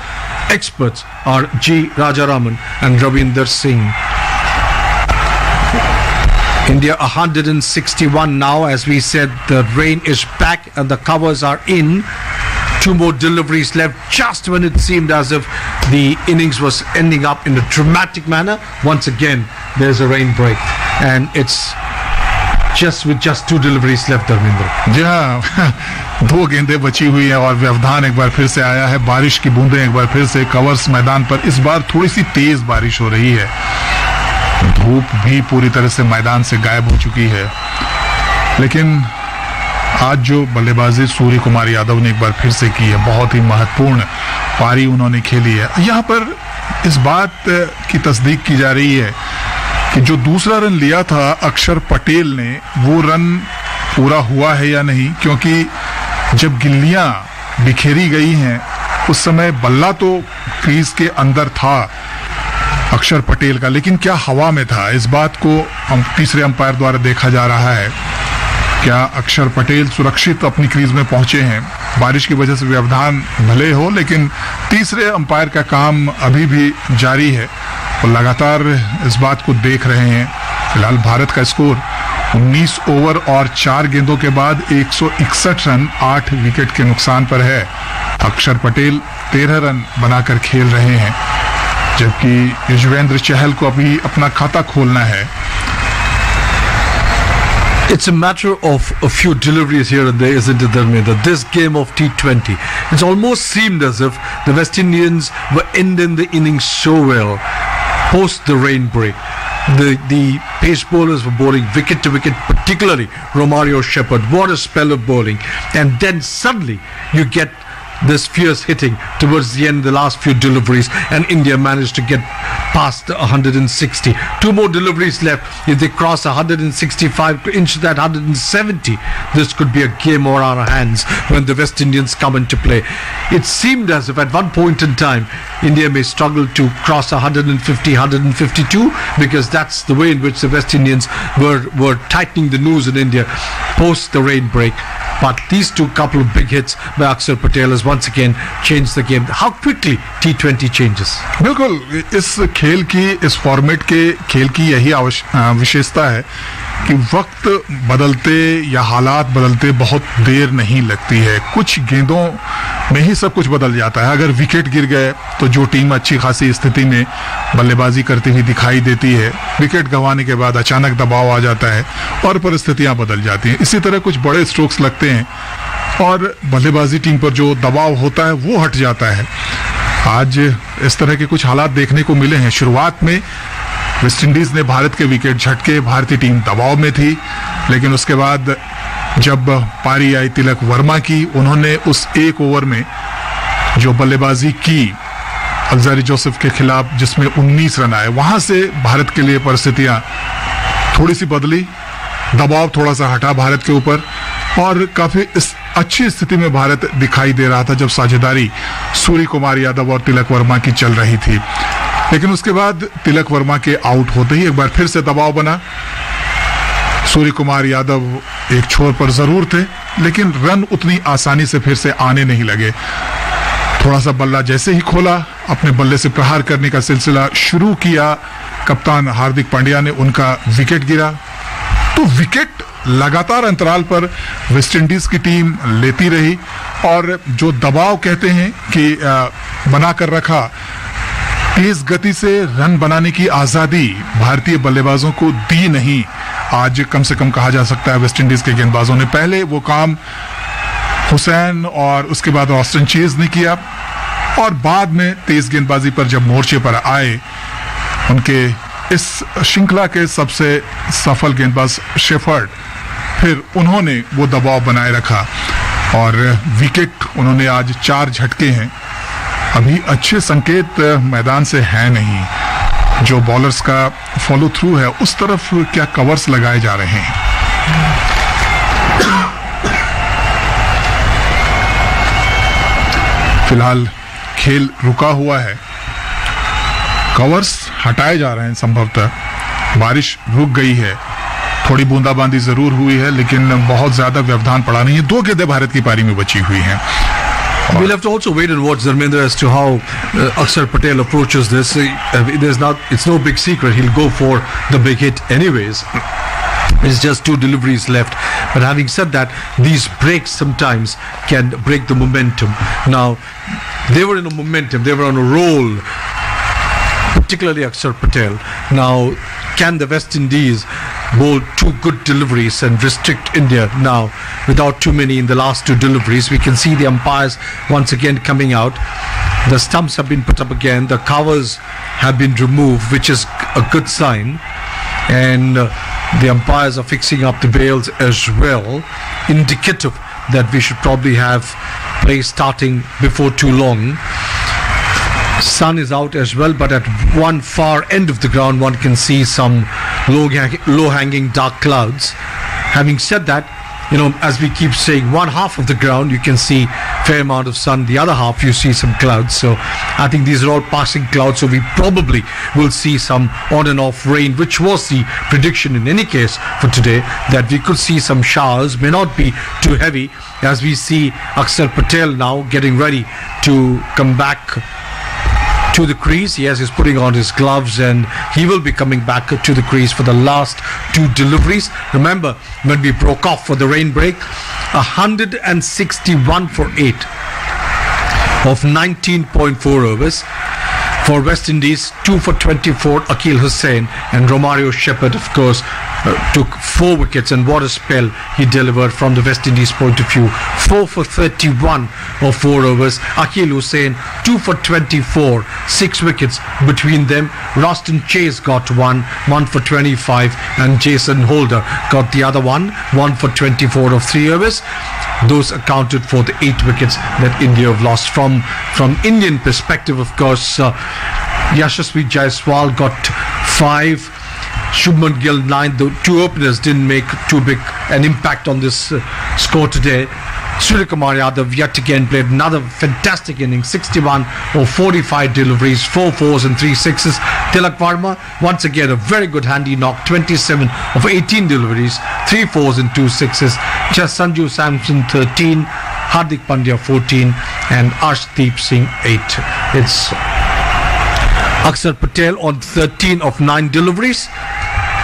Experts are G. Rajaraman and Ravinder Singh. India 161 now. As we said, the rain is back and the covers are in. 2 more deliveries left just when it seemed as if the innings was ending up in a dramatic manner. Once again, there's a rain break, and it's with just 2 deliveries left, Dharmendra. जी हाँ, 2 गेंदें बची हुई हैं और व्यवधान एक बार फिर से आया है. बारिश की बूंदें एक बार फिर से कवर्स मैदान पर. इस बार थोड़ी सी तेज बारिश हो रही है. धूप भी पूरी तरह से मैदान से गायब हो चुकी है. लेकिन आज जो बल्लेबाजी सूर्य कुमार यादव ने एक बार फिर से की है, बहुत ही महत्वपूर्ण पारी उन्होंने खेली है. यहाँ पर इस बात की तस्दीक की जा रही है कि जो दूसरा रन लिया था अक्षर पटेल ने, वो रन पूरा हुआ है या नहीं, क्योंकि जब गिल्लियां बिखेरी गई हैं उस समय बल्ला तो क्रीज के अंदर था अक्षर पटेल का, लेकिन क्या हवा में था, इस बात को तीसरे अंपायर द्वारा देखा जा रहा है. क्या अक्षर पटेल सुरक्षित अपनी क्रीज में पहुंचे हैं? बारिश की वजह से व्यवधान भले हो, लेकिन तीसरे अंपायर का काम अभी भी जारी है और लगातार इस बात को देख रहे हैं. फिलहाल भारत का स्कोर 19 ओवर और 4 गेंदों के बाद 161 रन 8 विकेट के नुकसान पर है. अक्षर पटेल 13 रन बनाकर खेल रहे हैं, जबकि युजवेंद्र चहल को अभी अपना खाता खोलना है. It's a matter of a few deliveries here and there, isn't it, Dharmendra? This game of T20, it's almost seemed as if the West Indians were ending the innings so well post the rain break. The pace bowlers were bowling wicket to wicket, particularly Romario Shepherd. What a spell of bowling. And then suddenly you get this fierce hitting towards the end, the last few deliveries, and India managed to get past 160. 2 more deliveries left. If they cross 165 to inch that 170, this could be a game over our hands when the West Indians come into play. It seemed as if at one point in time India may struggle to cross 150, 152, because that's the way in which the West Indians were tightening the noose in India post the rain break. But these 2 couple of big hits by Akshar Patel has once again changed the game. How quickly T20 changes. बिल्कुल, इस खेल की, इस format के खेल की यही विशेषता है कि वक्त बदलते या हालात बदलते बहुत देर नहीं लगती है. कुछ गेंदों में ही सब कुछ बदल जाता है. अगर विकेट गिर गए तो जो टीम अच्छी खासी स्थिति में बल्लेबाजी करती हुई दिखाई देती है, विकेट गंवाने के बाद अचानक दबाव आ जाता है और परिस्थितियां बदल जाती हैं. इसी तरह कुछ बड़े स्ट्रोक्स लगते हैं और बल्लेबाजी टीम पर जो दबाव होता है वो हट जाता है. आज इस तरह के कुछ हालात देखने को मिले हैं. शुरुआत में वेस्ट इंडीज ने भारत के विकेट झटके, भारतीय टीम दबाव में थी, लेकिन उसके बाद जब पारी आई तिलक वर्मा की, उन्होंने उस 1 ओवर में जो बल्लेबाजी की अल्जारी जोसेफ के खिलाफ, जिसमें 19 रन आए, वहां से भारत के लिए परिस्थितियां थोड़ी सी बदली, दबाव थोड़ा सा हटा भारत के ऊपर और काफी अच्छी स्थिति में भारत दिखाई दे रहा था जब साझेदारी सूर्य कुमार यादव और तिलक वर्मा की चल रही थी, लेकिन उसके बाद तिलक वर्मा के आउट होते ही एक बार फिर से दबाव बना। सूर्य कुमार यादव एक छोर पर जरूर थे, लेकिन रन उतनी आसानी से फिर से आने नहीं लगे। थोड़ा सा बल्ला जैसे ही खोला, अपने बल्ले से प्रहार करने का सिलसिला शुरू किया। कप्तान हार्दिक पांड्या ने उनका विकेट गिरा, तो विकेट लगातार अंतराल पर वेस्टइंडीज की टीम लेती रही और जो दबाव कहते हैं कि बनाकर रखा, तेज गति से रन बनाने की आजादी भारतीय बल्लेबाजों को दी नहीं। आज कम से कम कहा जा सकता है वेस्टइंडीज के गेंदबाजों ने पहले वो काम हुसैन और उसके बाद ऑस्टिन चेज ने किया, और बाद में तेज गेंदबाजी पर जब मोर्चे पर आए, उनके इस श्रृंखला के सबसे सफल गेंदबाज शेफर्ड, फिर उन्होंने वो दबाव बनाए रखा और विकेट उन्होंने आज 4 झटके हैं। अभी अच्छे संकेत मैदान से है नहीं। जो बॉलर्स का फॉलो थ्रू है, उस तरफ क्या कवर्स लगाए जा रहे हैं। फिलहाल खेल रुका हुआ है, कवर्स हटाए जा रहे हैं। संभवतः बारिश रुक गई है, थोड़ी बूंदाबांदी जरूर हुई है, लेकिन बहुत ज्यादा व्यवधान पड़ा नहीं है। 2 गेंदें भारत की पारी में बची हुई हैं। We'll have to also wait and watch, Dharmendra, as to how Akshar Patel approaches this. It's no big secret. He'll go for the big hit anyways. It's just 2 deliveries left. But having said that, these breaks sometimes can break the momentum. Now, they were in a momentum. They were on a roll, particularly Akshar Patel. Now, can the West Indies bowl 2 good deliveries and restrict India now without too many in the last 2 deliveries? We can see the umpires once again coming out. The stumps have been put up again. The covers have been removed, which is a good sign. And the umpires are fixing up the bails as well, indicative that we should probably have play starting before too long. Sun is out as well, but at one far end of the ground one can see some low-hanging dark clouds. Having said that, as we keep saying, one half of the ground you can see fair amount of sun, the other half you see some clouds. So I think these are all passing clouds, so we probably will see some on and off rain, which was the prediction in any case for today, that we could see some showers. May not be too heavy, as we see Akshar Patel now getting ready to come back to the crease. Yes, he's putting on his gloves and he will be coming back to the crease for the last 2 deliveries. Remember, when we broke off for the rain break, 161 for 8 of 19.4 overs. For West Indies, 2 for 24, Akil Hussain, and Romario Shepherd, of course, took 4 wickets, and what a spell he delivered from the West Indies point of view. 4 for 31 of 4 overs. Akil Hussain, 2 for 24, 6 wickets between them. Roston Chase got 1 for 25, and Jason Holder got the other 1 for 24 of 3 overs. Those accounted for the 8 wickets that India have lost. From Indian perspective, of course, Yashasvi Jaiswal got 5, Shubman Gill 9. The 2 openers didn't make too big an impact on this score today. Surya Kumar Yadav yet again played another fantastic inning, 61 or 45 deliveries, 4 fours and 3 sixes. Tilak Varma, once again a very good handy knock, 27 of 18 deliveries, 3 fours and 2 sixes. Just Sanju Samson 13, Hardik Pandya 14 and Arshdeep Singh 8. It's Akshar Patel on 13 of 9 deliveries,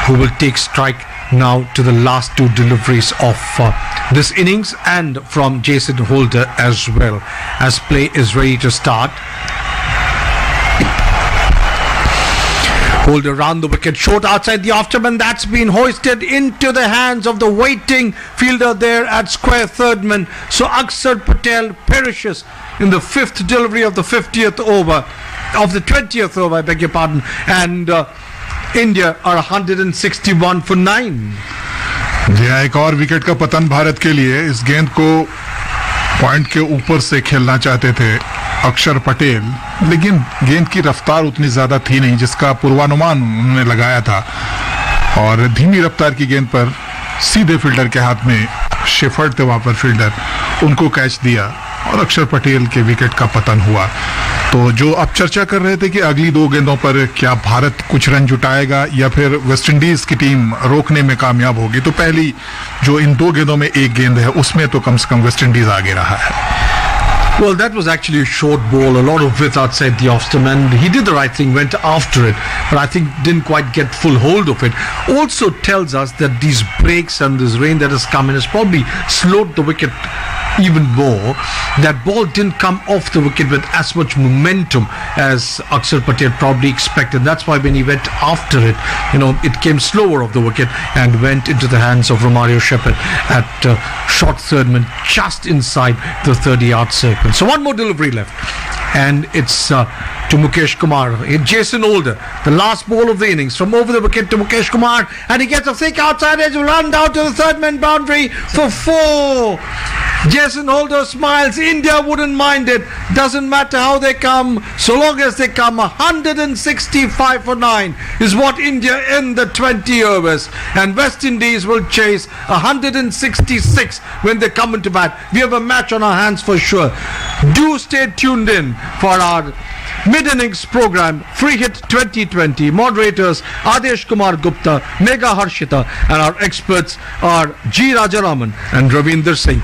who will take strike now to the last 2 deliveries of this innings, and from Jason Holder as well, as play is ready to start. Holder round the wicket, short outside the afterman, that's been hoisted into the hands of the waiting fielder there at square third man. So Akshar Patel perishes in the 5th delivery of the 50th over, of the 20th over, I beg your pardon, and India are 161 for 9. जी एक और wicket का पतन भारत के लिए। इस गेंद को point के ऊपर से खेलना चाहते थे अक्षर पटेल, लेकिन गेंद की रफ्तार उतनी ज्यादा थी नहीं जिसका पूर्वानुमान उन्होंने लगाया था, और धीमी रफ्तार की गेंद पर सीधे फील्डर के हाथ में शेफर्ड थे वहां पर फील्डर, उनको कैच दिया और अक्षर पटेल के विकेट का पतन हुआ। तो जो अब चर्चा कर रहे थे कि अगली 2 गेंदों पर क्या भारत कुछ रन जुटाएगा या फिर वेस्ट इंडीज की टीम रोकने में कामयाब होगी, तो पहली जो इन 2 गेंदों में 1 गेंद है उसमें तो कम से कम वेस्ट इंडीज आगे रहा है। Well, that was actually a short ball, a lot of width outside the off stump, and he did the right thing, went after it, but I think didn't quite get full hold of it. Also tells us that these breaks and this rain that has come in has probably slowed the wicket even more. That ball didn't come off the wicket with as much momentum as Akshar Patel probably expected. That's why when he went after it, it came slower off the wicket and went into the hands of Romario Shepherd at short third man, just inside the 30-yard circle. So one more delivery left, and it's to Mukesh Kumar. Jason Holder, the last ball of the innings, from over the wicket to Mukesh Kumar, and he gets a thick outside edge, run down to the third man boundary for 4. Jason Holder smiles. India wouldn't mind it. Doesn't matter how they come, so long as they come. 165 for 9 is what India in the 20 overs, and West Indies will chase 166 when they come into bat. We have a match on our hands for sure. Do stay tuned in for our mid-innings program, Free Hit 2020. Moderators Adesh Kumar Gupta, Megha Harshita, and our experts are G. Rajaraman and Ravinder Singh.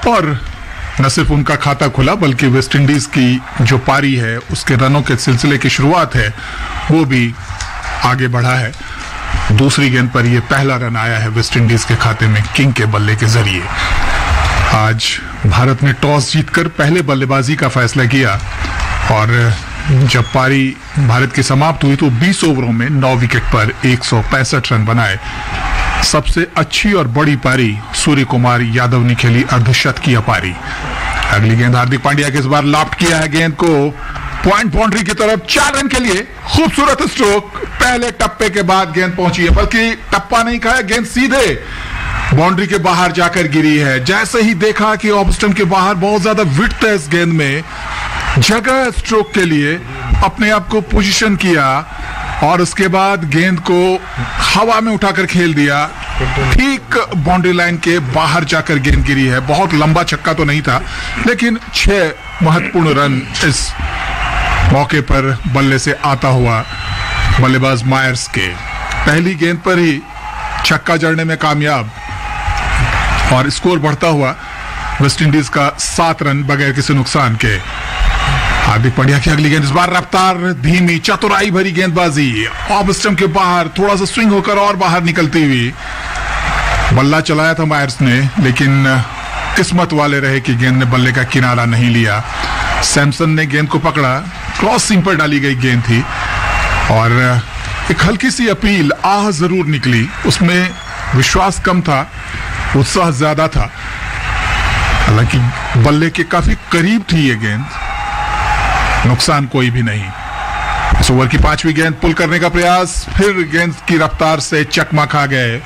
और न सिर्फ उनका खाता खुला बल्कि West Indies की जो पारी है उसके रनों के सिलसिले की शुरुआत है वो भी आगे बढ़ा है। दूसरी गेंद पर यह पहला रन आया है वेस्ट इंडीज के खाते में किंग के बल्ले के जरिए। आज भारत ने टॉस जीतकर पहले बल्लेबाजी का फैसला किया और जब पारी भारत की समाप्त हुई तो 20 ओवरों में 9 विकेट पर 165 रन बनाए। सबसे अच्छी और बड़ी पारी सूर्य कुमार यादव ने खेली, अर्धशतकीय पारी। अगली गेंद हार्दिक पांड्या के इस बार लॉफ्ट किया है गेंद को पॉइंट बाउंड्री की तरफ, 4 रन के लिए खूबसूरत स्ट्रोक। पहले टप्पे के बाद गेंद पहुंची है, बल्कि टप्पा नहीं खाया, गेंद सीधे बाउंड्री के बाहर जाकर गिरी है। जैसे ही देखा कि ऑफ स्टंप के बाहर बहुत ज्यादा विड्थ है इस गेंद में, जगह स्ट्रोक के लिए अपने आप को पोजीशन किया और उसके बाद गेंद को हवा में उठाकर खेल दिया। ठीक बाउंड्री लाइन के बाहर जाकर गेंद गिरी है। बहुत लंबा छक्का तो नहीं था, लेकिन 6 महत्वपूर्ण रन इस मौके पर बल्ले से आता हुआ बल्लेबाज मायर्स के। पहली गेंद पर ही छक्का जड़ने में कामयाब और स्कोर बढ़ता हुआ वेस्ट इंडीज का 7 रन बगैर किसी नुकसान के। हार्दिक पांड्या की अगली गेंद, इस बार रफ्तार धीमी, चतुराई भरी गेंदबाजी, ऑफ स्टंप के बाहर थोड़ा सा स्विंग होकर और बाहर निकलती हुई। बल्ला चलाया था मायर्स ने, लेकिन किस्मत वाले रहे कि गेंद ने बल्ले का किनारा नहीं लिया। सैमसन ने गेंद को पकड़ा, क्रॉस सीम पर डाली गई गेंद थी और एक हल्की सी अपील आह जरूर निकली। उसमें विश्वास कम था, उत्साह ज्यादा था। हालांकि बल्ले के काफी करीब थी ये गेंद, नुकसान कोई भी नहीं। इस ओवर की 5वीं गेंद पुल करने का प्रयास, फिर गेंद की रफ्तार से चकमा खा गए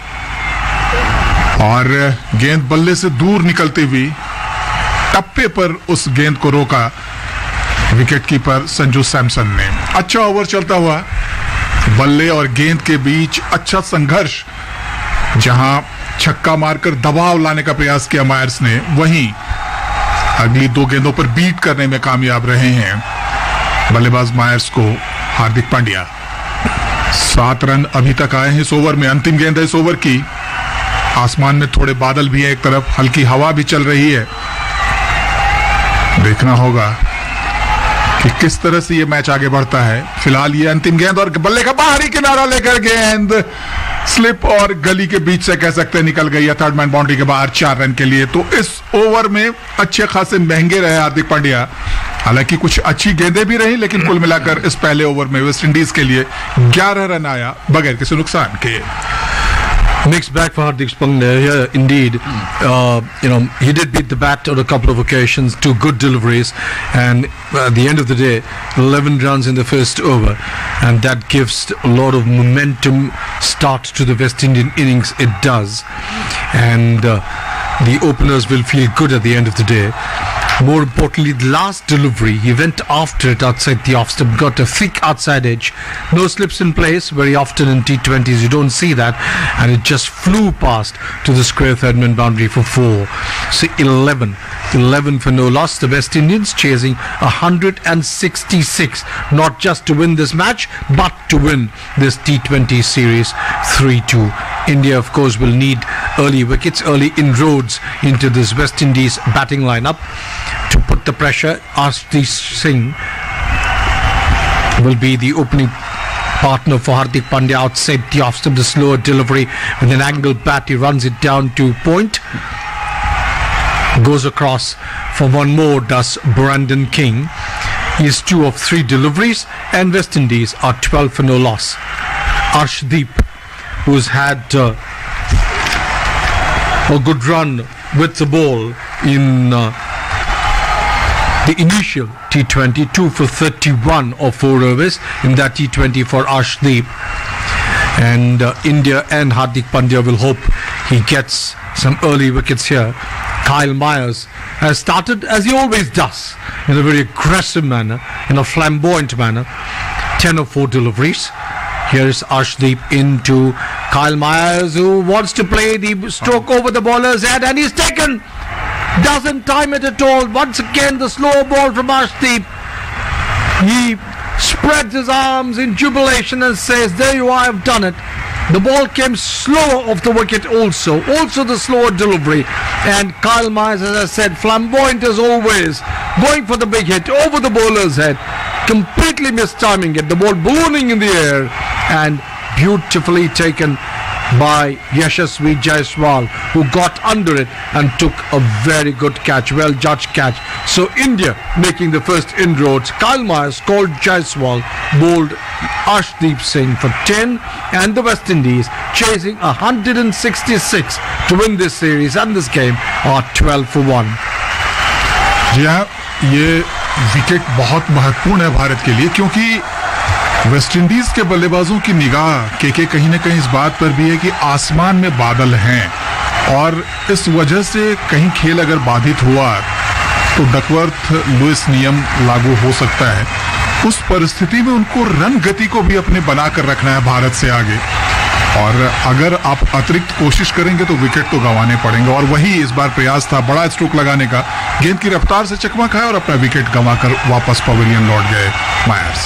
और गेंद बल्ले से दूर निकलती हुई टप्पे पर उस गेंद को रोका विकेटकीपर संजू सैमसन ने। अच्छा ओवर चलता हुआ, बल्ले और गेंद के बीच अच्छा संघर्ष, जहां छक्का मारकर दबाव लाने का प्रयास किया मायर्स ने, वहीं अगली 2 गेंदों पर बीट करने में कामयाब रहे हैं बल्लेबाज मायर्स को हार्दिक पांड्या। 7 रन अभी तक आए हैं इस ओवर में। अंतिम गेंद है इस ओवर की। आसमान में थोड़े बादल भी हैं, एक तरफ हल्की हवा भी चल रही है। देखना होगा कि किस तरह से ये मैच आगे बढ़ता है। फिलहाल ये अंतिम गेंद और बल्ले का बाहरी किनारा लेकर गेंद स्लिप और गली के बीच से कह सकते हैं निकल गई है थर्ड मैन बाउंड्री के बाहर 4 रन के लिए। तो इस ओवर में अच्छे खासे महंगे रहे हार्दिक पांड्या। हालांकि कुछ अच्छी गेंदें भी रही, लेकिन कुल मिलाकर इस पहले ओवर में वेस्ट इंडीज के लिए 11 रन आया बगैर किसी नुकसान के। Mixed bag for Hardik Pandya here, indeed. He did beat the bat on a couple of occasions, 2 good deliveries, and at the end of the day, 11 runs in the first over, and that gives a lot of momentum start to the West Indian innings. It does, and the openers will feel good at the end of the day. More importantly, the last delivery, he went after it outside the off stump, got a thick outside edge, no slips in place. Very often in T20s you don't see that, and it just flew past to the square third man boundary for 4. So 11 for no loss. The West Indians chasing 166, not just to win this match, but to win this T20 series 3-2. India, of course, will need early wickets, early inroads into this West Indies batting lineup to put the pressure. Arshdeep Singh will be the opening partner for Hardik Pandya outside the off stump. The slower delivery with an angled bat, he runs it down to point, goes across for one more, does Brandon King. He is 2 of 3 deliveries, and West Indies are 12 for no loss. Arshdeep, who's had a good run with the ball in the initial T20, 2 for 31 of 4 overs in that T20 for Arshdeep. And India and Hardik Pandya will hope he gets some early wickets here. Kyle Myers has started as he always does, in a very aggressive manner, in a flamboyant manner. 10 of 4 deliveries. Here is Arshdeep into Kyle Myers, who wants to play the stroke over the bowler's head, and he's taken. Doesn't time it at all. Once again, the slow ball from Arshdeep. He spreads his arms in jubilation and says, "There you are, I've done it." The ball came slower off the wicket also the slower delivery. And Kyle Myers, as I said, flamboyant as always, going for the big hit over the bowler's head, completely mistiming it, the ball ballooning in the air, and beautifully taken by Yashasvi Jaiswal, who got under it and took a very good catch, well judged catch. So India making the first inroads. Kyle Myers called Jaiswal, bowled Arshdeep Singh for 10, and the West Indies chasing 166 to win this series and this game are 12 for 1. जी हाँ, ये wicket बहुत महत्वपूर्ण है भारत के लिए, क्योंकि West Indies के बल्लेबाजों की निगाह के कहीं ना कहीं इस बात पर भी है कि आसमान में बादल हैं, और इस वजह से कहीं खेल अगर बाधित हुआ तो डकवर्थ लुइस नियम लागू हो सकता है। उस परिस्थिति में उनको रन गति को भी अपने बनाकर रखना है भारत से आगे, और अगर आप अतिरिक्त कोशिश करेंगे तो विकेट तो गंवाने पड़ेंगे, और वही इस बार प्रयास था बड़ा स्ट्रोक लगाने का, गेंद की रफ्तार से चकमा खाया और अपना विकेट गंवाकर वापस पवेलियन लौट गए Myers.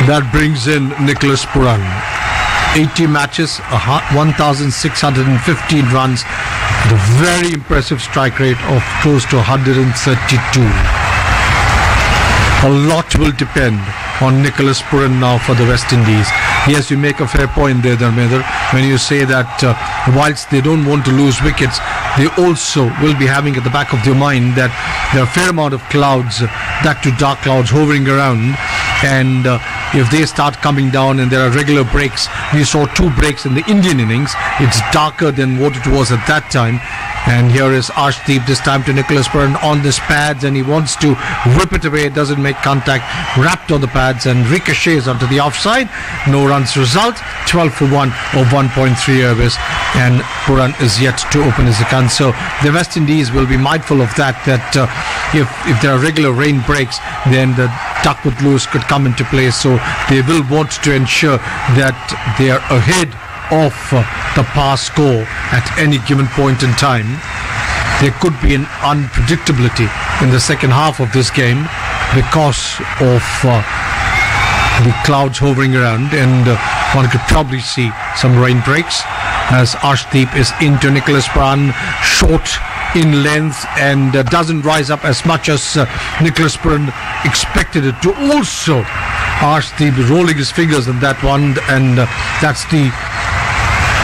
That brings in Nicholas Puran. 80 matches, 1,615 runs, with a very impressive strike rate of close to 132. A lot will depend on Nicholas Puran now for the West Indies. Yes, you make a fair point there, Dharmendra, when you say that whilst they don't want to lose wickets, they also will be having at the back of their mind that there are a fair amount of clouds, that to dark clouds hovering around, and if they start coming down and there are regular breaks, we saw 2 breaks in the Indian innings, it's darker than what it was at that time. And here is Arshdeep, this time to Nicholas Puran on his pads, and he wants to whip it away. It doesn't make contact, wrapped on the pads and ricochets onto the offside. No runs result, 12 for 1 or 1.3 overs, and Puran is yet to open his account. So the West Indies will be mindful of that if there are regular rain breaks, then the Duckworth Lewis could come into play. So they will want to ensure that they are ahead of the pass score at any given point in time. There could be an unpredictability in the second half of this game because of the clouds hovering around, and one could probably see some rain breaks as Arshdeep is into Nicholas Puran, short in length, and doesn't rise up as much as Nicholas Puran expected it to. Also, Arshdeep rolling his fingers in that one, and that's the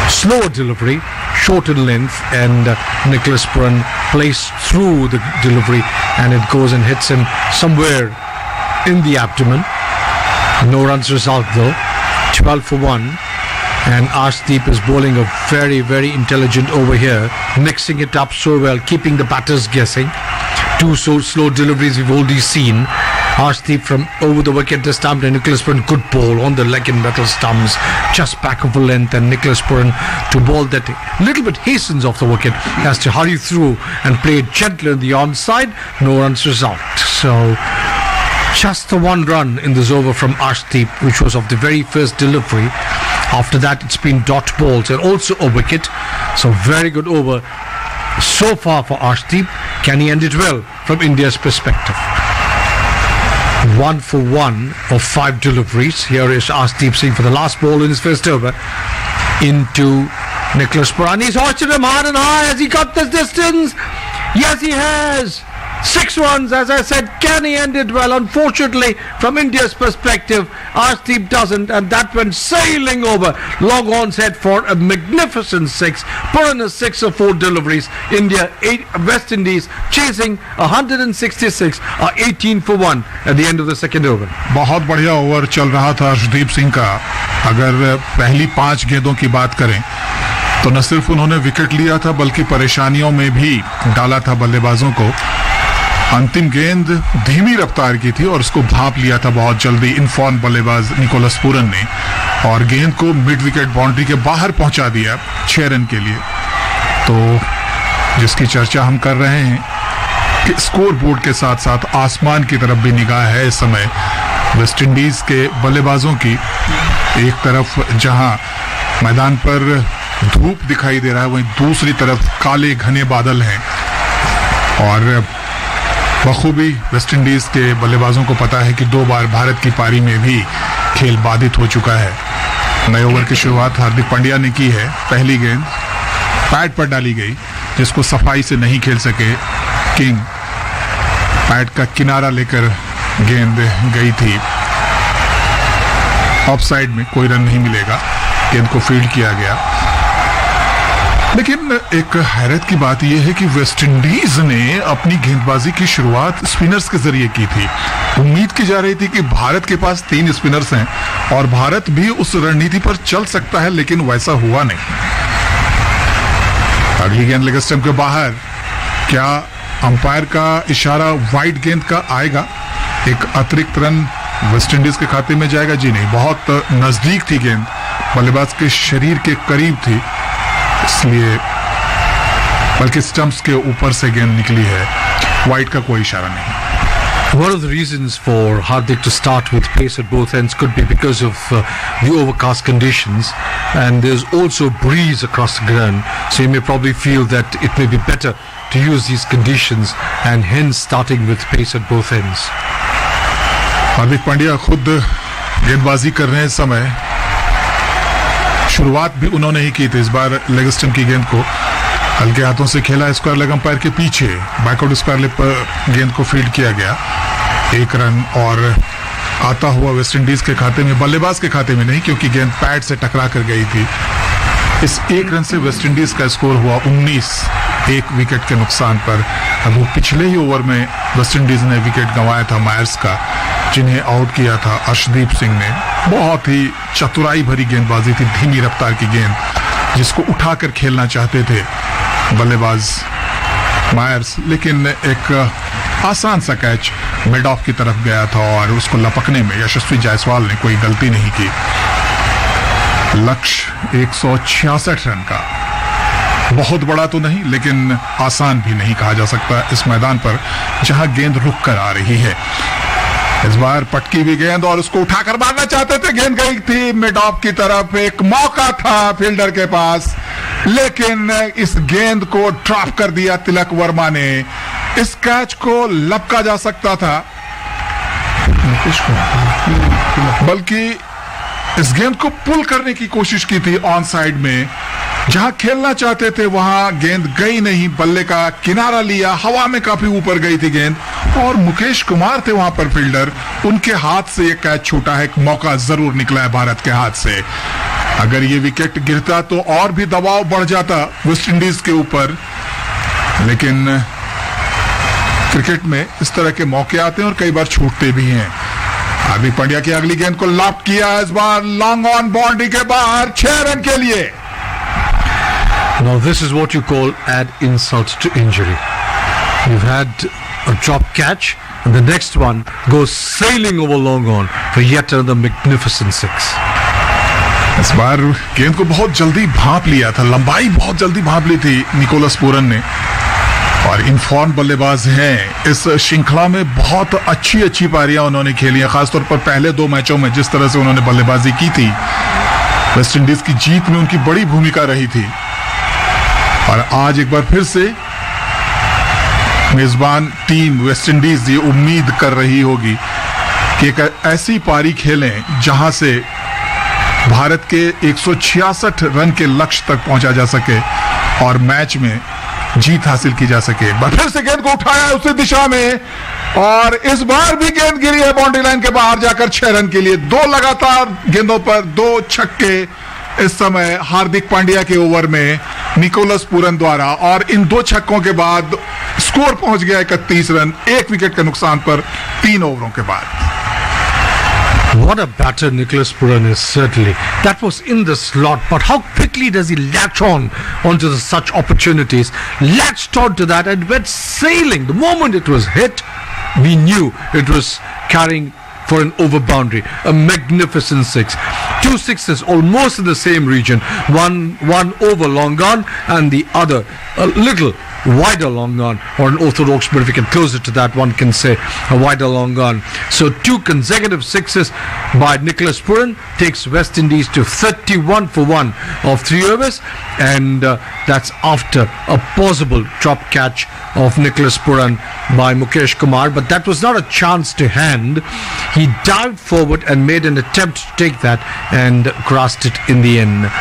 slower delivery, short in length, and Nicholas Puran plays through the delivery and it goes and hits him somewhere in the abdomen. No runs result though, 12 for 1, and Arshdeep is bowling a very, very intelligent over here, mixing it up so well, keeping the batters guessing. 2 so slow deliveries we've already seen. Arshdeep from over the wicket this time to Nicholas Puran, good ball on the leg and metal stumps, just back of the length, and Nicholas Puran to ball that little bit hastens off the wicket, has to hurry through and play it gently on the onside. No runs result. So just the 1 run in this over from Arshdeep, which was of the very first delivery. After that it's been dot balls and also a wicket. So very good over so far for Arshdeep. Can he end it well from India's perspective? 1 for 1 of 5 deliveries. Here is Arshdeep Singh for the last ball in his first over into Nicholas Puran. He's hoisted him hard and high. Has he got this distance? Yes, he has. 6 runs, as I said. Can he end it well? Unfortunately, from India's perspective, Arshdeep doesn't, and that went sailing over long on's head for a magnificent 6. Puran is 6 of 4 deliveries. India 8, West Indies chasing 166, 18 for 1 at the end of the second over. बहुत बढ़िया over चल रहा था अर्शदीप सिंह का। अगर पहली 5 गेंदों की बात करें तो न सिर्फ उन्होंने विकेट लिया था बल्कि परेशानियों में भी डाला था बल्लेबाजों को। अंतिम गेंद धीमी रफ्तार की थी और उसको भांप लिया था बहुत जल्दी इनफॉर्म बल्लेबाज निकोलस पुरन ने, और गेंद को मिड विकेट बाउंड्री के बाहर पहुंचा दिया 6 रन के लिए। तो जिसकी चर्चा हम कर रहे हैं कि स्कोर बोर्ड के साथ साथ आसमान की तरफ भी निगाह है इस समय वेस्ट इंडीज के बल्लेबाजों की। एक तरफ जहां मैदान पर धूप दिखाई दे रहा है, वहीं दूसरी तरफ काले घने बादल हैं, और बखूबी वेस्ट इंडीज के बल्लेबाजों को पता है कि 2 बार भारत की पारी में भी खेल बाधित हो चुका है। नए ओवर की शुरुआत हार्दिक पांड्या ने की है। पहली गेंद पैड पर डाली गई जिसको सफाई से नहीं खेल सके किंग। पैड का किनारा लेकर गेंद गई थी ऑफ साइड में, कोई रन नहीं मिलेगा। गेंद को फील्ड किया गया। लेकिन एक हैरत की बात यह है कि वेस्टइंडीज ने अपनी गेंदबाजी की शुरुआत स्पिनर्स के जरिए की थी। उम्मीद की जा रही थी कि भारत के पास 3 स्पिनर्स हैं और भारत भी उस रणनीति पर चल सकता है, लेकिन वैसा हुआ नहीं। अगली गेंद लेग स्टंप के बाहर। क्या अंपायर का इशारा वाइड गेंद का आएगा? एक अतिरिक्त रन वेस्टइंडीज के खाते में जाएगा? जी नहीं, बहुत नजदीक थी गेंद, बल्लेबाज के शरीर के करीब थी, इसलिए बल्कि स्टंप्स के ऊपर से गेंद निकली है। वाइड का कोई इशारा नहीं। One of the reasons for Hardik to start with pace at both ends could be because of the overcast conditions, and there's also breeze across the ground, so you may probably feel that it may be better to use these conditions and hence starting with pace at both ends. Hardik Pandya खुद गेंदबाजी कर रहे हैं इस समय। शुरुआत भी उन्होंने ही की थी। इस बार लेग स्टंप की गेंद को हल्के हाथों से खेला, स्क्वायर लेग अंपायर के पीछे बैकआउट स्क्वायर लेग पर गेंद को फील्ड किया गया। 1 रन और आता हुआ वेस्टइंडीज के खाते में, बल्लेबाज के खाते में नहीं, क्योंकि गेंद पैड से टकरा कर गई थी। इस 1 रन से वेस्टइंडीज का स्कोर हुआ 19, 1 विकेट के नुकसान पर। अब वो पिछले ही ओवर में वेस्टइंडीज ने विकेट गंवाया था मायर्स का, जिन्हें आउट किया था अर्शदीप सिंह ने। बहुत ही चतुराई भरी गेंदबाजी थी, धीमी रफ्तार की गेंद जिसको उठाकर खेलना चाहते थे बल्लेबाज मायर्स, लेकिन एक आसान सा कैच मिड ऑफ की तरफ गया था और उसको लपकने में यशस्वी जायसवाल ने कोई गलती नहीं की। लक्ष्य 166 रन का, बहुत बड़ा तो नहीं लेकिन आसान भी नहीं कहा जा सकता इस मैदान पर जहां गेंद रुक कर आ रही है। इस बार पटकी हुई गेंद और उसको उठाकर मारना चाहते थे, गेंद गई थी मिड ऑफ की तरफ। एक मौका था फील्डर के पास, लेकिन इस गेंद को ड्रॉप कर दिया तिलक वर्मा ने। इस कैच को लपका जा सकता था, बल्कि इस गेंद को पुल करने की कोशिश की थी ऑन साइड में। जहां खेलना चाहते थे वहां गेंद गई नहीं, बल्ले का किनारा लिया, हवा में काफी ऊपर गई थी गेंद और मुकेश कुमार थे वहां पर फील्डर, उनके हाथ से ये कैच छूटा है। एक मौका जरूर निकला है भारत के हाथ से। अगर ये विकेट गिरता तो और भी दबाव बढ़ जाता वेस्टइंडीज के ऊपर, लेकिन क्रिकेट में इस तरह के मौके आते हैं और कई बार छूटते भी हैं। हार्दिक पांड्या की अगली गेंद को लॉक किया, इस बार लॉन्ग ऑन बाउंड्री के बाहर 6 रन के लिए। Now this is what you call add insult to injury. You've had a drop catch and the next one goes sailing over long on for yet another magnificent 6. इस बार गेंद को बहुत जल्दी भांप लिया था, लंबाई बहुत जल्दी भांप ली थी निकोलस पूरन ने, और इनफॉर्म बल्लेबाज हैं। इस श्रृंखला में बहुत अच्छी पारियां उन्होंने खेली हैं, खासतौर पर पहले 2 मैचों में जिस तरह से उन्होंने बल्लेबाजी की थी। वेस्टइंडीज की जीत में उनकी बड़ी भूमिका रही थी और आज एक बार फिर से मेजबान टीम वेस्टइंडीज ये उम्मीद कर रही होगी कि एक ऐसी पारी खेलें जहां से भारत के 166 रन के लक्ष्य तक पहुंचा जा सके और मैच में जीत हासिल की जा सके। फिर से गेंद को उठाया उसी दिशा में और इस बार भी गेंद गिरी है बाउंड्री लाइन के बाहर जाकर 6 रन के लिए। 2 लगातार गेंदों पर 2 छक्के इस समय हार्दिक पांड्या के ओवर में निकोलस पूरन द्वारा, और इन 2 छक्कों के बाद स्कोर पहुंच गया 31 रन, 1 विकेट के नुकसान पर 3 ओवरों के बाद। What a batter Nicholas Puran is, certainly. That was in the slot, but how quickly does he latch on onto such opportunities? Latched on to that and went sailing. The moment it was hit, we knew it was carrying for an over boundary. A magnificent 6. 2 sixes almost in the same region. One over long on and the other a little wider long on, or an orthodox, but if you can close it to that, one can say a wider long on. So 2 consecutive 6s by Nicholas Puran takes West Indies to 31 for 1 of 3 overs, and that's after a possible drop catch of Nicholas Puran by Mukesh Kumar, but that was not a chance to hand. He dived forward and made an attempt to take that and crossed it in the end.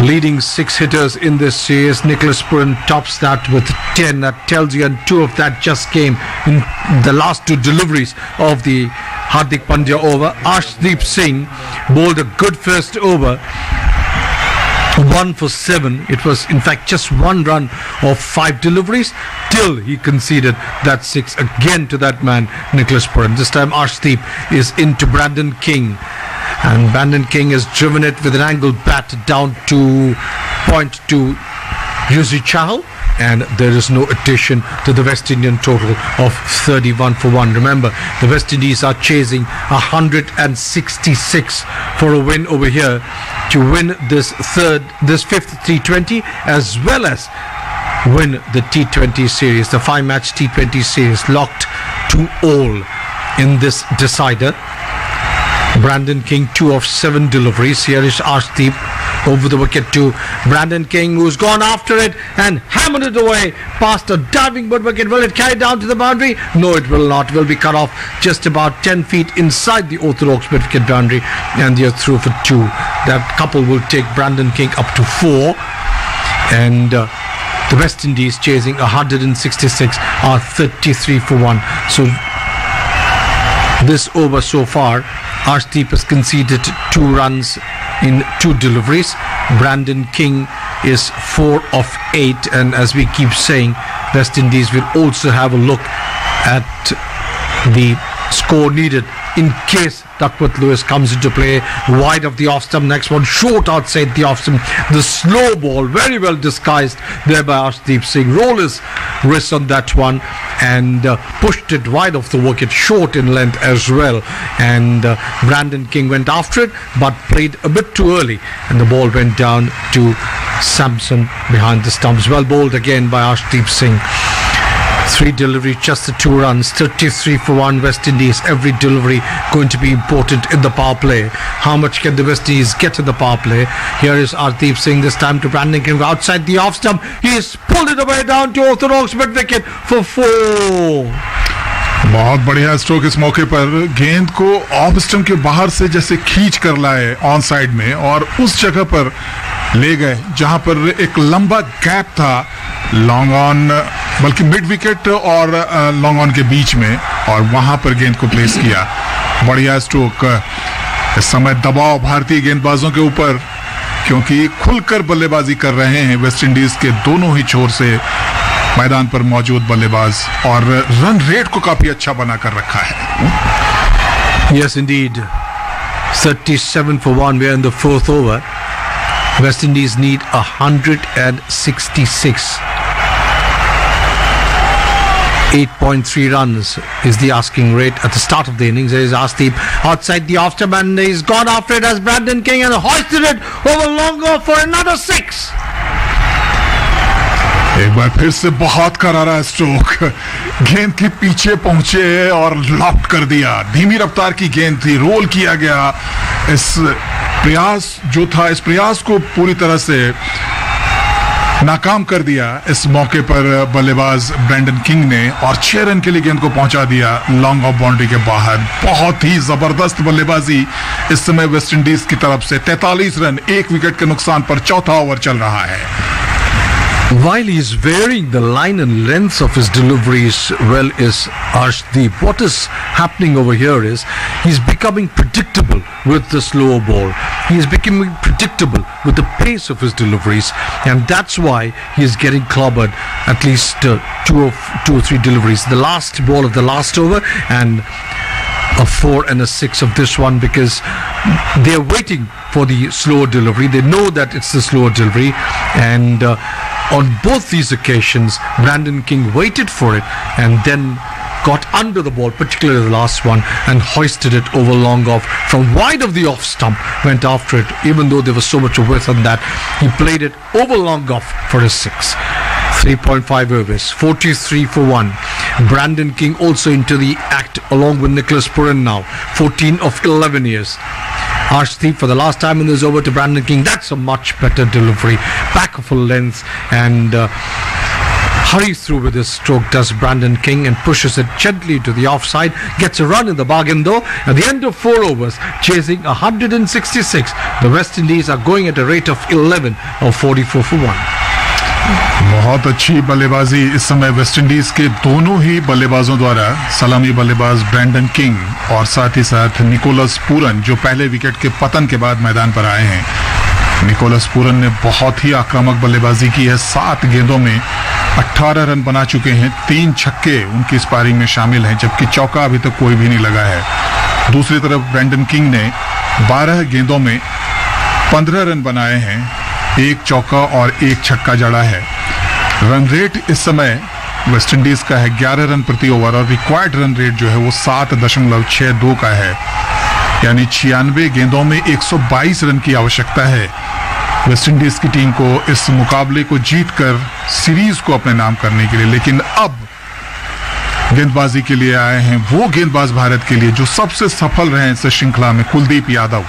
Leading 6 hitters in this series, Nicholas Puran tops that with 10. That tells you, and 2 of that just came in the last 2 deliveries of the Hardik Pandya over. Arshdeep Singh bowled a good first over, 1 for 7. It was in fact just 1 run of 5 deliveries till he conceded that 6 again to that man Nicholas Puran. This time Arshdeep is into Brandon King, and Brandon King has driven it with an angled bat down to point to Yuzi Chahal, and there is no addition to the West Indian total of 31 for 1. Remember, the West Indies are chasing 166 for a win over here to win this 5th T20, as well as win the T20 series, the 5-match T20 series, locked to all in this decider. Brandon King, 2 of 7 deliveries. Here is Arshdeep over the wicket to Brandon King, who's gone after it and hammered it away past a diving bird wicket. Will it carry down to the boundary? No, it will not. Will be cut off just about 10 feet inside the orthodox mid-wicket boundary, and they're through for 2. That couple will take Brandon King up to 4, and the West Indies chasing 166 are 33 for 1. So this over so far, Arshdeep has conceded 2 runs in 2 deliveries. Brandon King is 4 of 8, and as we keep saying, West Indies will also have a look at the score needed in case Duckworth Lewis comes into play wide of the off stump. Next one short outside the off stump. The slow ball, very well disguised there by Arshdeep Singh. Roll his wrist on that one and pushed it wide off the wicket, short in length as well. And Brandon King went after it but played a bit too early, and the ball went down to Samson behind the stumps. Well bowled again by Arshdeep Singh. 3 deliveries, just the 2 runs, 33 for 1 West Indies. Every delivery going to be important in the power play. How much can the West Indies get in the power play? Here is Arshdeep Singh, this time to Brandon King outside the off stump. He's pulled it away down to orthodox mid wicket for 4. बहुत बढ़िया stroke इस मौके पर, गेंद को off stump के बाहर से जैसे खींच कर लाए ऑन साइड में और उस जगह पर ले गए जहां पर एक लंबा गैप था लॉन्ग ऑन, बल्कि मिड विकेट और लॉन्ग ऑन के बीच में, और वहां पर गेंद को प्लेस किया. बढ़िया स्ट्रोक. इस समय दबाव भारतीय गेंदबाजों के ऊपर, क्योंकि खुलकर बल्लेबाजी कर रहे हैं वेस्ट इंडीज के दोनों ही छोर से मैदान पर मौजूद बल्लेबाज, और रन रेट को काफी अच्छा बनाकर रखा है. Yes, indeed. 37 for 1. We are in the 4th over. West Indies need 166. 8.3 runs is the asking rate at the start of the innings. There is Arshdeep outside the off stump, and he's gone after it as Brandon King and hoisted it over long off for another 6. एक बार फिर से बहुत करारा stroke, गेंद के पीछे पहुंचे और लॉफ्ट कर दिया. धीमी रफ्तार की गेंद थी, रोल किया गया. इस प्रयास जो था, इस प्रयास को पूरी तरह से नाकाम कर दिया इस मौके पर बल्लेबाज ब्रैंडन किंग ने, और 6 रन के लिए गेंद को पहुंचा दिया लॉन्ग ऑफ बाउंड्री के बाहर. बहुत ही जबरदस्त बल्लेबाजी इस समय वेस्ट इंडीज की तरफ से. 43 रन 1 विकेट के नुकसान पर 4था ओवर चल रहा है. While he's varying the line and length of his deliveries, well, is Arshdeep. What is happening over here is he's becoming predictable with the slow ball. He's becoming predictable with the pace of his deliveries, and that's why he's getting clobbered at least 2 or 3 deliveries. The last ball of the last over, and a 4 and a 6 of this one, because they're waiting for the slow delivery. They know that it's the slow delivery, and on both these occasions Brandon King waited for it and then got under the ball, particularly the last one, and hoisted it over long off from wide of the off stump. Went after it, even though there was so much width on that. He played it over long off for a 6. 3.5 overs, 43 for 1. Brandon King also into the act along with Nicholas Puran now, 14 of 11 years. Arshdeep for the last time in this over to Brandon King. That's a much better delivery, back of full length, and hurries through with his stroke, does Brandon King, and pushes it gently to the offside. Gets a run in the bargain though. At the end of 4 overs, chasing 166, the West Indies are going at a rate of 11 or 44 for 1. बहुत अच्छी बल्लेबाजी इस समय West Indies के दोनों ही बल्लेबाजों द्वारा, सलामी बल्लेबाज ब्रैंडन किंग और साथ ही साथ निकोलस पूरन, जो पहले विकेट के पतन के बाद मैदान पर आए हैं। निकोलस पूरन ने बहुत ही आक्रामक बल्लेबाजी की है। 7 गेंदों में 18 रन बना चुके हैं। 3 छक्के उनकी स्पारिंग में शामिल हैं, जबकि चौका अभी तक कोई भी नहीं लगा है। दूसरी तरफ ब्रैंडन किंग ने 12 गेंदों में 15 रन बनाए हैं, 1 चौका और 1 छक्का जड़ा है। रन रेट इस समय वेस्ट इंडीज का है 11 रन प्रति ओवर और रिक्वायर्ड रन रेट जो है वो 7.62 का है, यानी 96 गेंदों में 122 रन की आवश्यकता है वेस्ट इंडीज की टीम को इस मुकाबले को जीतकर सीरीज को अपने नाम करने के लिए। लेकिन अब गेंदबाजी के लिए आए हैं वो गेंदबाज भारत के लिए जो सबसे सफल रहे इस श्रृंखला में, कुलदीप यादव,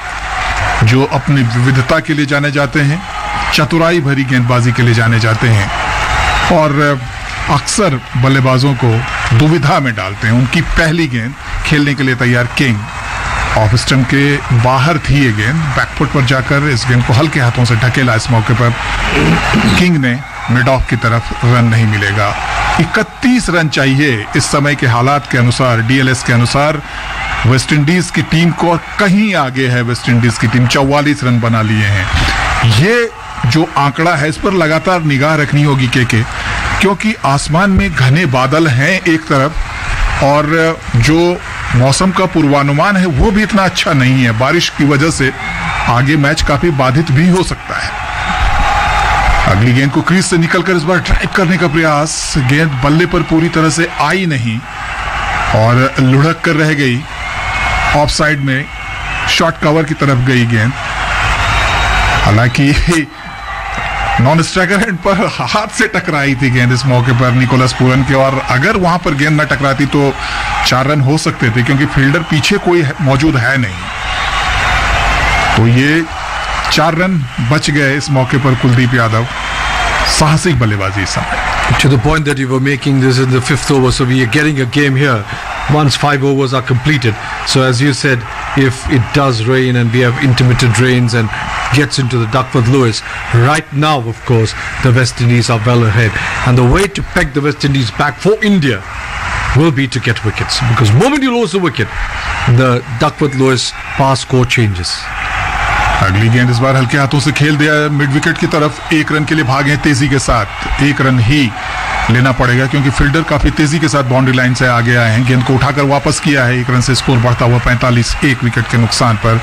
जो अपनी विविधता के लिए जाने जाते हैं, चतुराई भरी गेंदबाजी के लिए जाने जाते हैं और अक्सर बल्लेबाजों को दुविधा में डालते हैं। उनकी पहली गेंद खेलने के लिए तैयार किंग, ऑफ स्टंप के बाहर थी ये गेंद, बैकफुट पर जाकर इस गेंद को हल्के हाथों से ढकेला। इस मौके पर किंग ने मिड ऑफ की तरफ रन नहीं मिलेगा। 31 रन चाहिए इस समय के हालात के अनुसार, डीएलएस के अनुसार वेस्ट इंडीज की टीम को। कहीं आगे है वेस्ट इंडीज की टीम, 44 रन बना लिए हैं। ये जो आंकड़ा है इस पर लगातार निगाह रखनी होगी क्योंकि आसमान में घने बादल हैं एक तरफ और जो मौसम का पूर्वानुमान है वो भी इतना अच्छा नहीं है। बारिश की वजह से आगे मैच काफी बाधित भी हो सकता है। अगली गेंद को क्रीज से निकलकर इस बार ड्राइव करने का प्रयास, गेंद बल्ले पर पूरी तरह से आई नहीं और लुढ़क कर रह गई। ऑफ साइड में शॉर्ट कवर की तरफ गई गेंद, हालांकि नॉन स्ट्राइकर एंड पर हाथ से टकराई थी गेंद इस मौके पर निकोलस पूरन के, और अगर वहां पर गेंद न टकराती तो 4 रन हो सकते थे क्योंकि फील्डर पीछे कोई मौजूद है नहीं। तो ये 4 रन बच गए इस मौके पर कुलदीप यादव। साहसिक बल्लेबाजी इस समय। To the point that you were making, this is the 5th over, so we are getting a game here once 5 overs are completed. So as you said, if it does rain and we have intermittent rains and gets into the Duckworth-Lewis, right now of course the West Indies are well ahead, and the way to peg the West Indies back for India will be to get wickets, because the moment you lose a wicket, the Duckworth-Lewis pass score changes. अगली गेंद इस बार हल्के हाथों से खेल दिया mid wicket की तरफ। 1 रन के लिए भागे तेजी के साथ, 1 रन ही लेना पड़ेगा क्योंकि फील्डर काफी तेजी के साथ बाउंड्री लाइन से आगे आए हैं। गेंद को उठाकर वापस किया है, 1 रन से स्कोर बढ़ता हुआ 45, 1 विकेट के नुकसान पर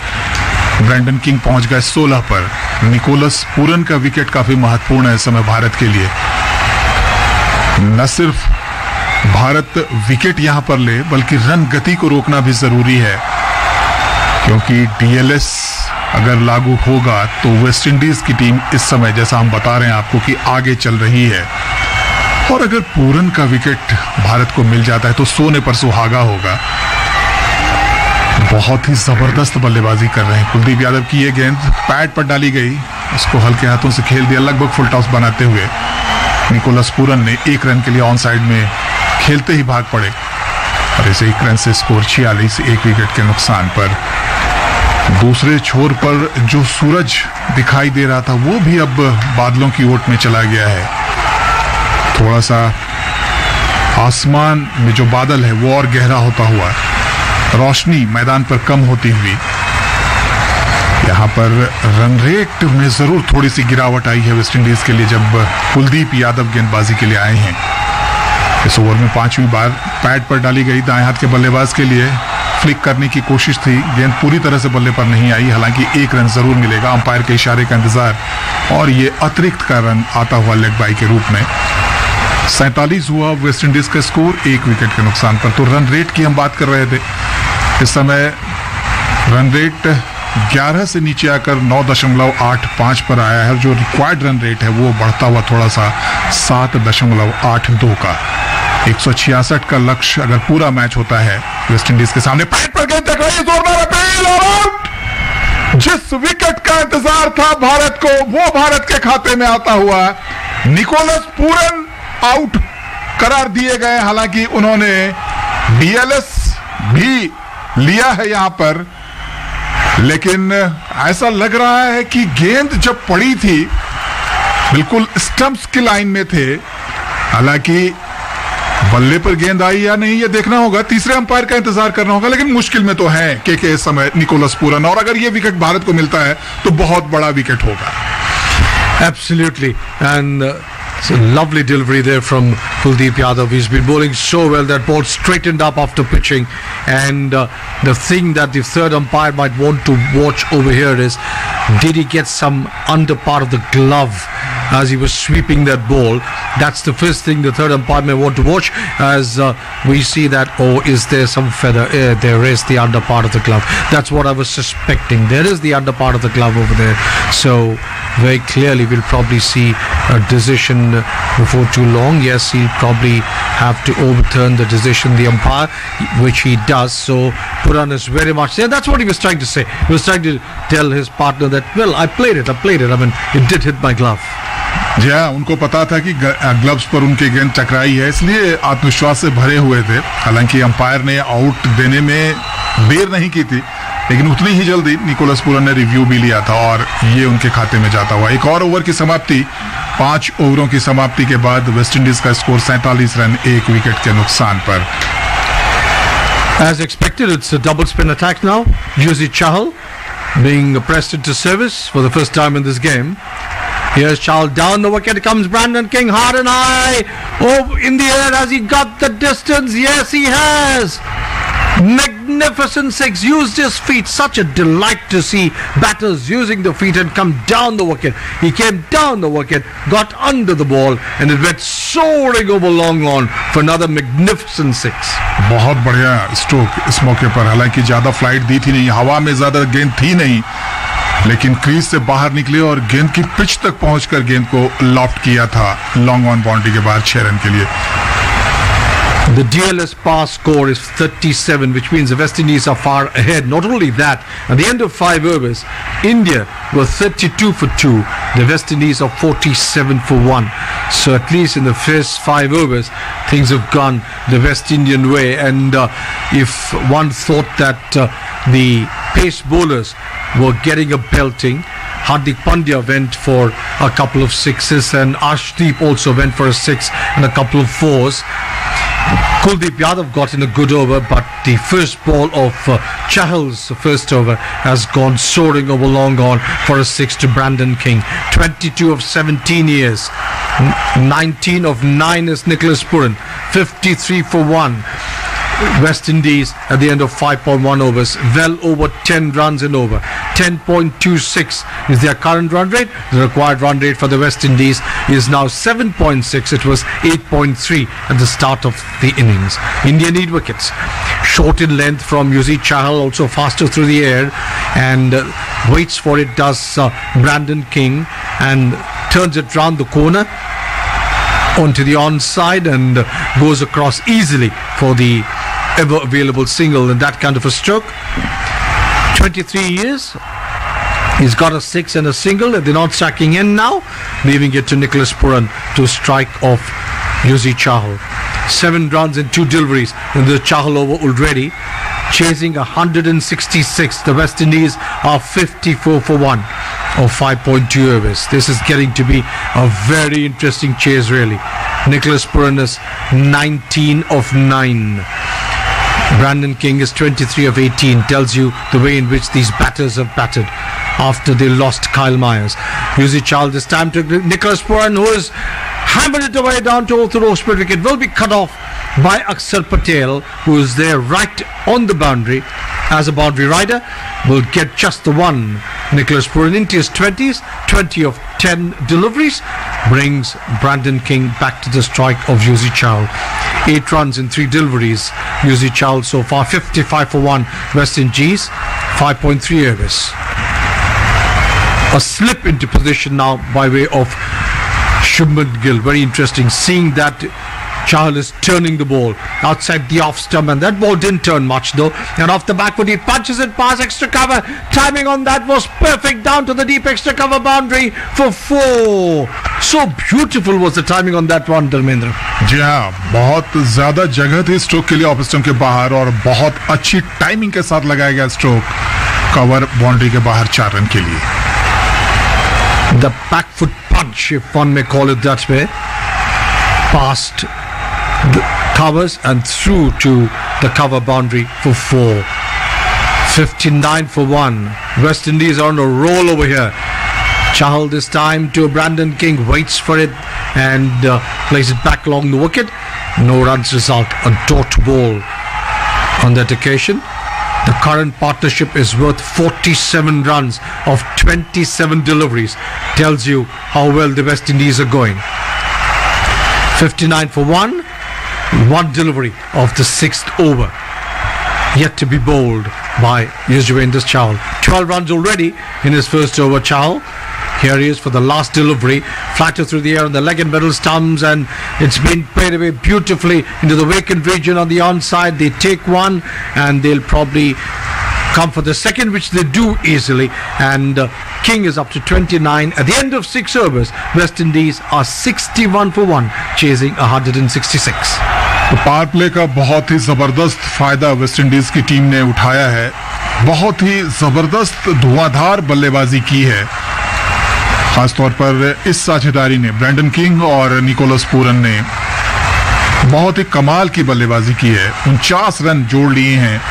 ब्रैंडन किंग पहुंच गए 16 पर। निकोलस पूरन का विकेट काफी महत्वपूर्ण है इस समय भारत के लिए। न सिर्फ भारत विकेट यहां पर ले बल्कि रन गति को रोकना भी जरूरी है, क्योंकि डीएलएस अगर लागू होगा तो वेस्ट इंडीज की टीम इस समय, जैसा हम बता रहे हैं आपको, कि आगे चल रही है। और अगर पूरन का विकेट भारत को मिल जाता है तो सोने पर सुहागा होगा। बहुत ही जबरदस्त बल्लेबाजी कर रहे हैं कुलदीप यादव की। ये गेंद पैड पर डाली गई, उसको हल्के हाथों से खेल दिया, लगभग फुल टॉस बनाते हुए निकोलस पूरन ने 1 रन के लिए ऑन साइड में खेलते ही भाग पड़े और इसे 1 रन से स्कोर 46, 1 विकेट के नुकसान पर। दूसरे छोर पर जो सूरज दिखाई दे रहा था वो भी अब बादलों की ओट में चला गया है। थोड़ा सा आसमान में जो बादल है वो और गहरा होता हुआ, रोशनी मैदान पर कम होती हुई। यहाँ पर रन रेट में जरूर थोड़ी सी गिरावट आई है वेस्ट इंडीज के लिए जब कुलदीप यादव गेंदबाजी के लिए आए हैं। इस ओवर में 5वीं बार पैड पर डाली गई दाएं हाथ के बल्लेबाज के लिए फ्लिक करने की कोशिश थी, गेंद पूरी तरह से बल्ले पर नहीं आई, हालांकि 1 रन जरूर मिलेगा। अंपायर के इशारे का इंतजार और ये अतिरिक्त का रन आता हुआ लेग बाई के रूप में। 47 हुआ वेस्ट इंडीज का स्कोर 1 विकेट के नुकसान पर। तो रन रेट की हम बात कर रहे थे, इस समय रन रेट 11 से नीचे आकर 9.85 पर आया है। जो रिक्वायर्ड रन रेट है वो बढ़ता हुआ थोड़ा सा 7.82 का। 166 का लक्ष्य अगर पूरा मैच होता है वेस्ट इंडीज के सामने। पैड पर गेंद टकराई, जोरदार अपील और आउट। जिस विकेट का इंतजार था भारत को वो भारत के खाते में आता हुआ। निकोलस पूरन आउट करार दिए गए। हालांकि उन्होंने डीएलएस भी लिया है यहां पर, लेकिन ऐसा लग रहा है कि गेंद जब पड़ी थी बिल्कुल स्टंप्स की लाइन में थे। हालांकि बल्ले पर गेंद आई या नहीं ये देखना होगा, तीसरे अंपायर का इंतजार करना होगा, लेकिन मुश्किल में तो है के इस समय निकोलस पूरन, और अगर ये विकेट भारत को मिलता है तो बहुत बड़ा विकेट होगा। Absolutely, and it's a lovely delivery there from Kuldeep Yadav. He's been bowling so well. That ball straightened up after pitching, and the thing that the third umpire might want to watch over here is, did he get some under part of the glove as he was sweeping that ball? That's the first thing the third umpire may want to watch, as we see that, oh, is there some feather? There is the under part of the glove. That's what I was suspecting. There is the under part of the glove over there. So very clearly we'll probably see a decision before too long. Yes, he'll probably have to overturn the decision, the umpire, which he does. So Puran is very much there. That's what he was trying to say. He was trying to tell his partner that, well, I played it. I mean, it did hit my glove. जी हाँ, उनको पता था कि gloves पर उनके गेंद टकराई है, इसलिए आत्मविश्वास से भरे हुए थे। हालांकि अंपायर ने आउट देने में देर नहीं की थी, लेकिन उतनी ही जल्दी निकोलस पूरन ने रिव्यू भी लिया था और ये उनके खाते में जाता हुआ। एक और ओवर की समाप्ति, 5 ओवरों की समाप्ति के बाद वेस्टइंडीज का स्कोर 47 रन 1 विकेट के नुकसान पर। As expected, it's a double spin attack now. Yashasvi Chahal being pressed into service for the first time in this game. Here's Chahal down the wicket. Comes Brandon King hard and high. Oh, in the air. Has he got the distance? Yes, he has. Magnificent six. Used his feet. Such a delight to see batters using the feet and come down the wicket. He came down the wicket, got under the ball, and it went soaring over long on for another magnificent six. बहुत बढ़िया stroke इस मौके पर। हालांकि ज्यादा flight दी थी नहीं, हवा में ज्यादा गेंद थी नहीं, लेकिन क्रीज से बाहर निकले और गेंद की पिच तक पहुंचकर गेंद को लॉफ्ट किया था लॉन्ग ऑन बाउंड्री के बाद 6 रन के लिए। The DLS pass score is 37, which means the West Indies are far ahead. Not only that, at the end of 5 overs, India were 32 for 2. The West Indies are 47 for 1. So at least in the first 5 overs, things have gone the West Indian way. And if one thought that the pace bowlers were getting a belting, Hardik Pandya went for a couple of sixes, and Ashdeep also went for a 6 and a couple of 4s. Kuldeep Yadav got in a good over, but the first ball of Chahal's first over has gone soaring over long on for a 6 to Brandon King. 22 of 17 years. 19 of 9 is Nicholas Puran. 53 for 1. West Indies at the end of 5.1 overs, well over 10 runs in over. 10.26 is their current run rate. The required run rate for the West Indies is now 7.6. It was 8.3 at the start of the innings. India need wickets. Short in length from Yashasvi Chahal, also faster through the air, and waits for it does Brandon King, and turns it round the corner onto the onside and goes across easily for the ever available single in that kind of a stroke. 23 years. He's got a 6 and a single, and they're not sacking in now, leaving it to Nicholas Puran to strike off Yashasvi Chahal. 7 runs and 2 deliveries in the Chahal over already. Chasing 166. The West Indies are 54 for 1 of 5.2 overs. This is getting to be a very interesting chase, really. Nicholas Puran is 19 of 9. Brandon King is 23 of 18. Tells you the way in which these batters have batted after they lost Kyle Myers. Yashasvi Chahal this time to Nicholas Puran, who has hammered it away down to orthodox split wicket. Will be cut off by Akshar Patel, who is there right on the boundary as a boundary rider. Will get just the one. Nicholas Puran into his 20s, 20 of 10 deliveries, brings Brandon King back to the strike of Yashasvi Chahal. 8 runs in 3 deliveries. Yashasvi Chahal so far 55 for 1. West Indies 5.3 overs. A slip into position now by way of Shubman Gill. Very interesting seeing that Chahal is turning the ball outside the off stump, and that ball didn't turn much though. And off the back foot, he punches it past extra cover. Timing on that was perfect, down to the deep extra cover boundary for 4. So beautiful was the timing on that one, Dharmendra. जी हाँ, बहुत ज्यादा जगह थी stroke के लिए off stump के बाहर और बहुत अच्छी टाइमिंग के साथ लगाया गया स्ट्रोक कवर बाउंड्री के बाहर 4 रन के लिए. The back foot punch, if one may call it that way, past the covers and through to the cover boundary for 4. 59 for 1. West Indies are on a roll over here. Chahal this time to Brandon King, waits for it and plays it back along the wicket. No runs result, a dot ball on that occasion. The current partnership is worth 47 runs of 27 deliveries. Tells you how well the West Indies are going. 59 for 1. 1 delivery of the 6th over. Yet to be bowled by Yuzvendra Chahal. 12 runs already in his first over, Chahal. Here he is for the last delivery. Flatter through the air on the leg and middle stumps, and it's been played away beautifully into the vacant region on the onside. They take one and they'll probably come for the second, which they do easily. And King is up to 29. At the end of 6 overs, West Indies are 61 for 1, chasing 166. तो power play का बहुत ही जबरदस्त फायदा West Indies की team ने उठाया है. बहुत ही जबरदस्त धुआंधार बल्लेबाजी की है, खासतौर पर इस साझेदारी ने. ब्रैंडन किंग और निकोलस पूरन ने बहुत ही कमाल की बल्लेबाजी की है. 49 रन जोड़ लिए हैं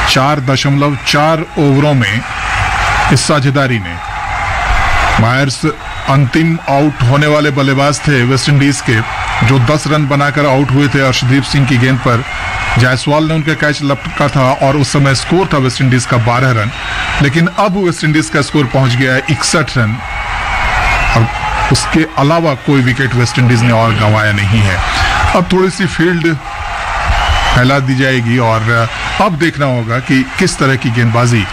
4.4 ओवरों में इस साझेदारी ने. मायर्स अंतिम आउट होने वाले बल्लेबाज थे वेस्ट इंडीज के, जो 10 रन बनाकर आउट हुए थे अर्शदीप सिंह की गेंद पर. जायसवाल ने उनका कैच लपका था और उस समय स्कोर था वेस्ट इंडीज का 12 रन. लेकिन अब वेस्ट इंडीज का स्कोर पहुंच गया है 61 रन और उसके अलावा कोई विकेट वेस्ट इंडीज ने और गंवाया नहीं है. अब थोड़ी सी फील्ड फैला दी जाएगी और अब देखना होगा कि किस तरह की गेंदबाजी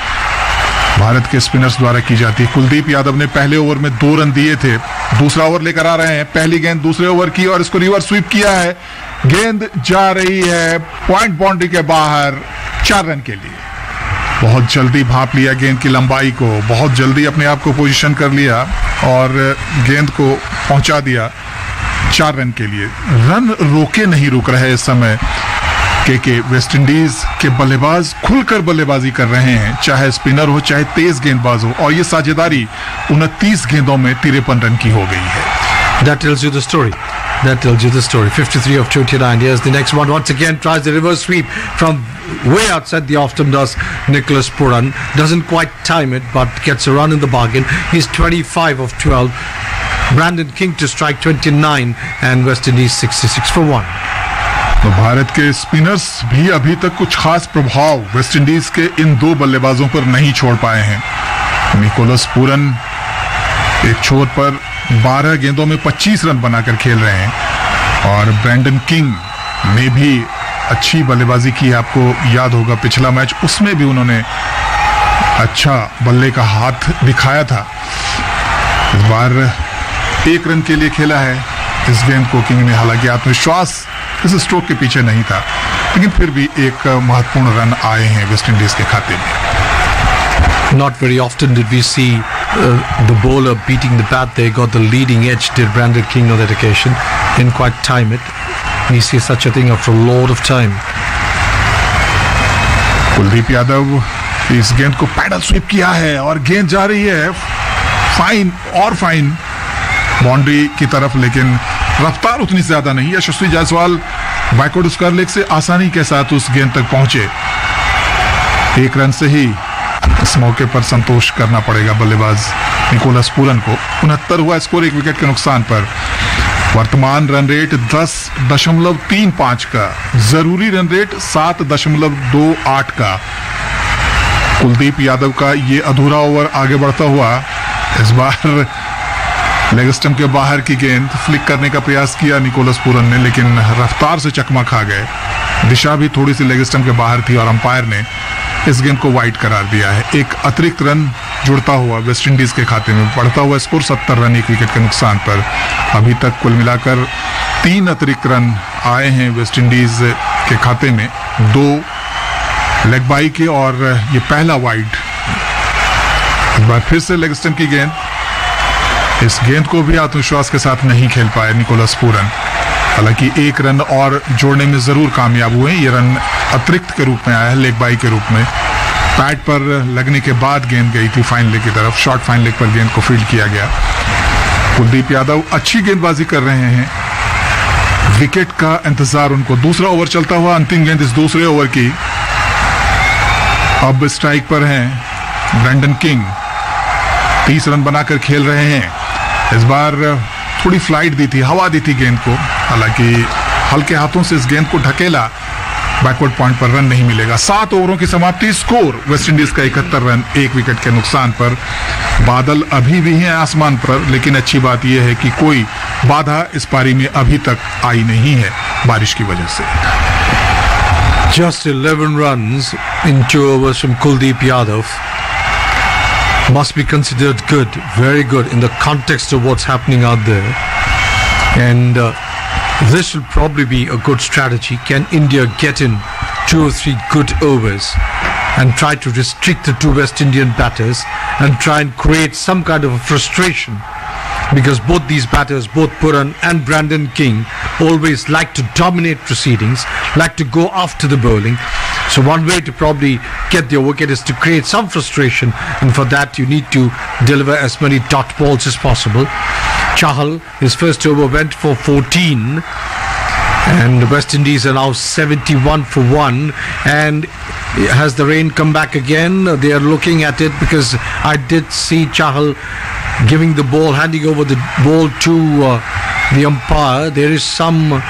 भारत के स्पिनर्स द्वारा की जाती है. कुलदीप यादव ने पहले ओवर में 2 रन दिए थे. दूसरा ओवर लेकर आ रहे हैं. पहली गेंद दूसरे ओवर की और इसको रिवर्स स्वीप किया है. गेंद जा रही है पॉइंट बाउंड्री के बाहर 4 रन के लिए. बहुत जल्दी भांप लिया गेंद की लंबाई को, बहुत जल्दी अपने आप को पोजीशन कर लिया और गेंद को पहुंचा दिया 4 रन के लिए. रन रोके नहीं रुक रहे इस समय के वेस्ट इंडीज के बल्लेबाज खुलकर बल्लेबाजी कर रहे हैं, चाहे स्पिनर हो चाहे तेज गेंदबाज हो. और ये साझेदारी 29 गेंदों में 53 रन की हो गई है. That tells you the story. That tells you the story. 53 of 29. Here's the next one. Once again tries the reverse sweep from way outside the off-stump, does Nicholas Puran. Doesn't quite time it, but gets a run in the bargain. He's 25 of 12. Brandon King to strike 29 and West Indies 66 for 1. तो भारत के spinners भी अभी तक कुछ खास प्रभाव West Indies के इन 2 बल्लेबाजों पर नहीं छोड़ पाए हैं. निकोलस पूरन एक छोर पर 12 गेंदों में 25 रन बनाकर खेल रहे हैं और ब्रैंडन किंग ने भी अच्छी बल्लेबाजी की. आपको याद होगा पिछला मैच, उसमें भी उन्होंने अच्छा बल्ले का हाथ दिखाया था. इस बार 1 रन के लिए खेला है इस गेंद को किंग ने. हालांकि आत्मविश्वास इस स्ट्रोक के पीछे नहीं था, लेकिन फिर भी एक महत्वपूर्ण रन आए हैं वेस्ट इंडीज के खाते में. Not very often did we see the bowler beating the bat. They got the leading edge, did Brandon King on that occasion. Didn't quite time it. We see such a thing after a lot of time. Kuldeep Yadav इस गेंद को pedal SVEEP किया है और गेंद जा रही है फाइन और फाइन बाउंड्री की तरफ, लेकिन रफ्तार उतनी ज्यादा नहीं. यशस्वी जायसवाल बैकवर्ड स्क्वायर लेग से आसानी के साथ उस गेंद तक पहुंचे. 1 रन से ही इस मौके पर संतोष करना पड़ेगा बल्लेबाज निकोलस पूरन को. 69 हुआ स्कोर 1 विकेट के नुकसान पर. वर्तमान रन रेट 10.35 का, जरूरी रन रेट 7.28 का. कुलदीप यादव का ये अधूरा ओवर आगे बढ़ता हुआ. इस बार लेग स्टंप के बाहर की गेंद फ्लिक करने का प्रयास किया निकोलस पूरन ने, लेकिन रफ्तार से चकमा खा गए. दिशा भी थोड़ी सी लेग स्टंप के बाहर थी और अंपायर ने इस गेंद को वाइड करार दिया है. एक अतिरिक्त रन जुड़ता हुआ वेस्ट इंडीज के खाते में. बढ़ता हुआ स्कोर 70 रन 1 विकेट के नुकसान पर. अभी तक कुल मिलाकर 3 अतिरिक्त रन आए हैं वेस्ट इंडीज के खाते में, 2 लेग बाई के और ये पहला वाइड। इस बार फिर से लेग स्टंप की गेंद, इस गेंद को भी आत्मविश्वास के साथ नहीं खेल पाए निकोलस पूरन। हालांकि 1 रन और जोड़ने में जरूर कामयाब हुए। ये रन अतिरिक्त के रूप में आया है, लेग बाई के रूप में। पैड पर लगने के बाद गेंद गई थी फाइन लेग की तरफ, शॉर्ट फाइन लेग पर गेंद को फील्ड किया गया। कुलदीप यादव अच्छी गेंदबाजी कर रहे हैं, विकेट का इंतजार उनको। दूसरा ओवर चलता हुआ, अंतिम गेंद इस दूसरे ओवर की। अब स्ट्राइक पर हैं ब्रैंडन किंग, 30 रन बनाकर खेल रहे हैं। इस बार थोड़ी फ्लाइट दी थी, हवा दी थी गेंद को, हालांकि हल्के हाथों से इस गेंद को ढकेला, बैकवर्ड पॉइंट पर रन नहीं मिलेगा। 7 ओवरों की समाप्ति, स्कोर वेस्ट इंडीज का 71 रन 1 विकेट के नुकसान पर। बादल अभी भी हैं आसमान पर, लेकिन अच्छी बात यह है कि कोई बाधा इस पारी में अभी तक आई नहीं है बारिश की वजह से। Just 11 runs in 2 overs from Kuldeep Yadav must be considered good, very good in the context of what's happening out there. And this will probably be a good strategy. Can India get in 2 or 3 good overs and try to restrict the 2 West Indian batters and try and create some kind of a frustration? Because both these batters, both Puran and Brandon King, always like to dominate proceedings, like to go after the bowling. So one way to probably get their wicket is to create some frustration, and for that you need to deliver as many dot balls as possible. Chahal, his first over went for 14, and West Indies are now 71 for 1. And has the rain come back again? They are looking at it, because I did see Chahal giving the ball, handing over the ball to the umpire. There is some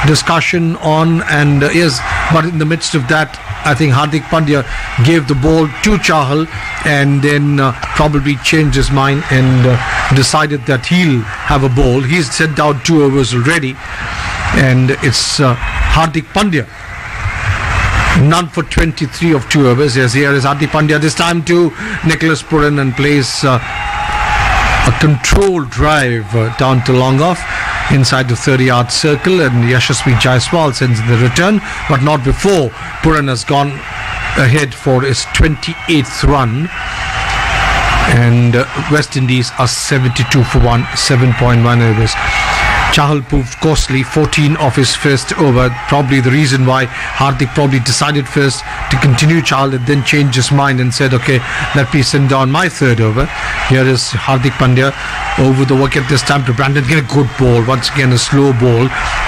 discussion on, and yes, but in the midst of that, I think Hardik Pandya gave the ball to Chahal and then probably changed his mind and decided that he'll have a ball. He's sent down 2 overs already, and it's Hardik Pandya. None for 23 of 2 overs. Yes, here is Hardik Pandya, this time to Nicholas Puran, and plays a controlled drive down to long off inside the 30-yard circle, and Yashasvi Jaiswal sends in the return, but not before Puran has gone ahead for his 28th run. And West Indies are 72 for 1, 7.1 overs. Chahal proved costly, 14 off his first over. Probably the reason why Hardik probably decided first to continue Chahal and then changed his mind and said, okay, let me send down my 3rd over. Here is Hardik Pandya over the wicket this time to Brandon. Get a good ball. Once again, a slow ball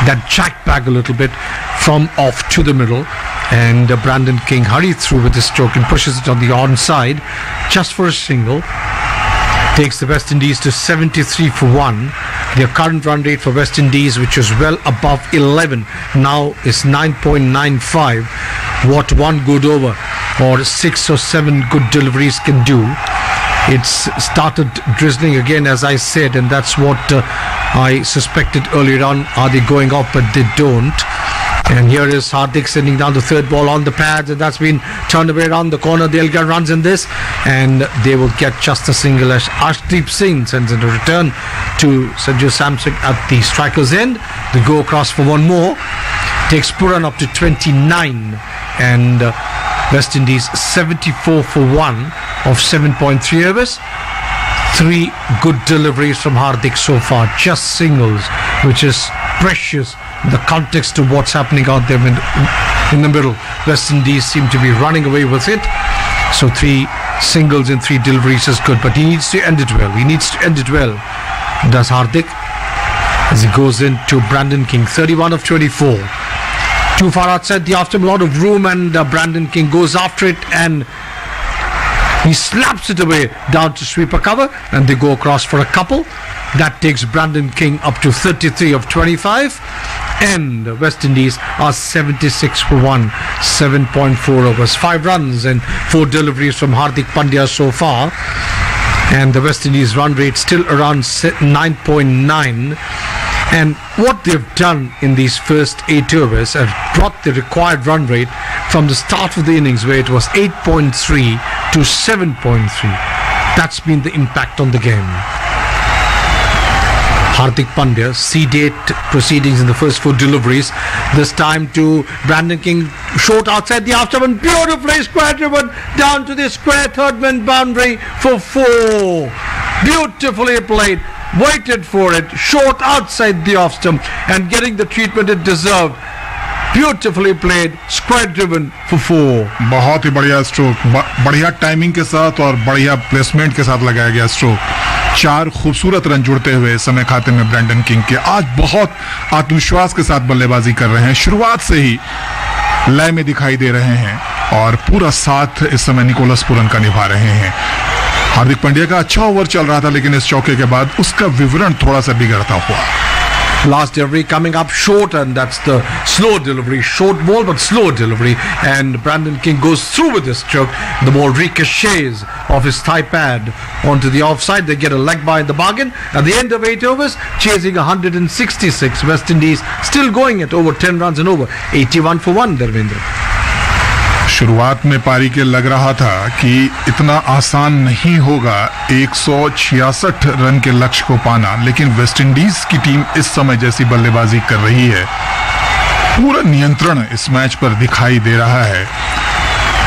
that jacked back a little bit from off to the middle. And Brandon King hurried through with the stroke and pushes it on the onside just for a single. Takes the West Indies to 73 for 1. Their current run rate for West Indies, which was well above 11, now is 9.95. What one good over or 6 or 7 good deliveries can do. It's started drizzling again, as I said, and that's what I suspected earlier on. Are they going off? But they don't. And here is Hardik sending down the 3rd ball on the pads, and that's been turned away around the corner. They'll get runs in this, and they will get just a single as Arshdeep Singh sends in a return to Sanju Samson at the striker's end. They go across for one more. Takes Puran up to 29, and West Indies 74 for 1 of 7.3 overs. 3 good deliveries from Hardik so far, just singles, which is precious in the context of what's happening out there in the middle. West Indies seem to be running away with it. So 3 singles and 3 deliveries is good, but he needs to end it well. He needs to end it well. Does Hardik, as he goes into Brandon King, 31 of 24. Too far outside the after, a lot of room, and Brandon King goes after it and he slaps it away down to sweeper cover, and they go across for a couple. That takes Brandon King up to 33 of 25, and West Indies are 76 for 1, 7.4 overs. 5 runs and 4 deliveries from Hardik Pandya so far, and the West Indies run rate still around 9.9. And what they've done in these first 8 overs have brought the required run rate from the start of the innings, where it was 8.3 to 7.3. That's been the impact on the game. Hardik Pandya, C-date proceedings in the first 4 deliveries. This time to Brandon King, short outside the off stump and beautifully square driven down to the square third man boundary for 4. Beautifully played, waited for it, short outside the off stump and getting the treatment it deserved. Beautifully played, square driven for 4. बहुत ही बढ़िया stroke, बढ़िया timing के साथ और बढ़िया placement के साथ लगाया गया स्ट्रोक। 4 खूबसूरत रन जुड़ते हुए समय खाते में ब्रैंडन किंग के। आज बहुत आत्मविश्वास के साथ बल्लेबाजी कर रहे हैं, शुरुआत से ही लय में दिखाई दे रहे हैं और पूरा साथ इस समय निकोलस पूरन का निभा रहे हैं। हार्दिक पांड्या का अच्छा ओवर चल रहा था, लेकिन इस चौके के बाद उसका विवरण थोड़ा सा बिगड़ता हुआ। Last delivery coming up short, and that's the slow delivery, short ball but slow delivery, and Brandon King goes through with this stroke. The ball ricochets off his thigh pad onto the offside. They get a leg by in the bargain. At the end of 8 overs, chasing 166, West Indies still going at over 10 runs and over, 81 for 1, Dharmendra. शुरुआत में पारी के लग रहा था कि इतना आसान नहीं होगा 166 रन के लक्ष्य को पाना, लेकिन वेस्टइंडीज की टीम इस समय जैसी बल्लेबाजी कर रही है, पूरा नियंत्रण इस मैच पर दिखाई दे रहा है।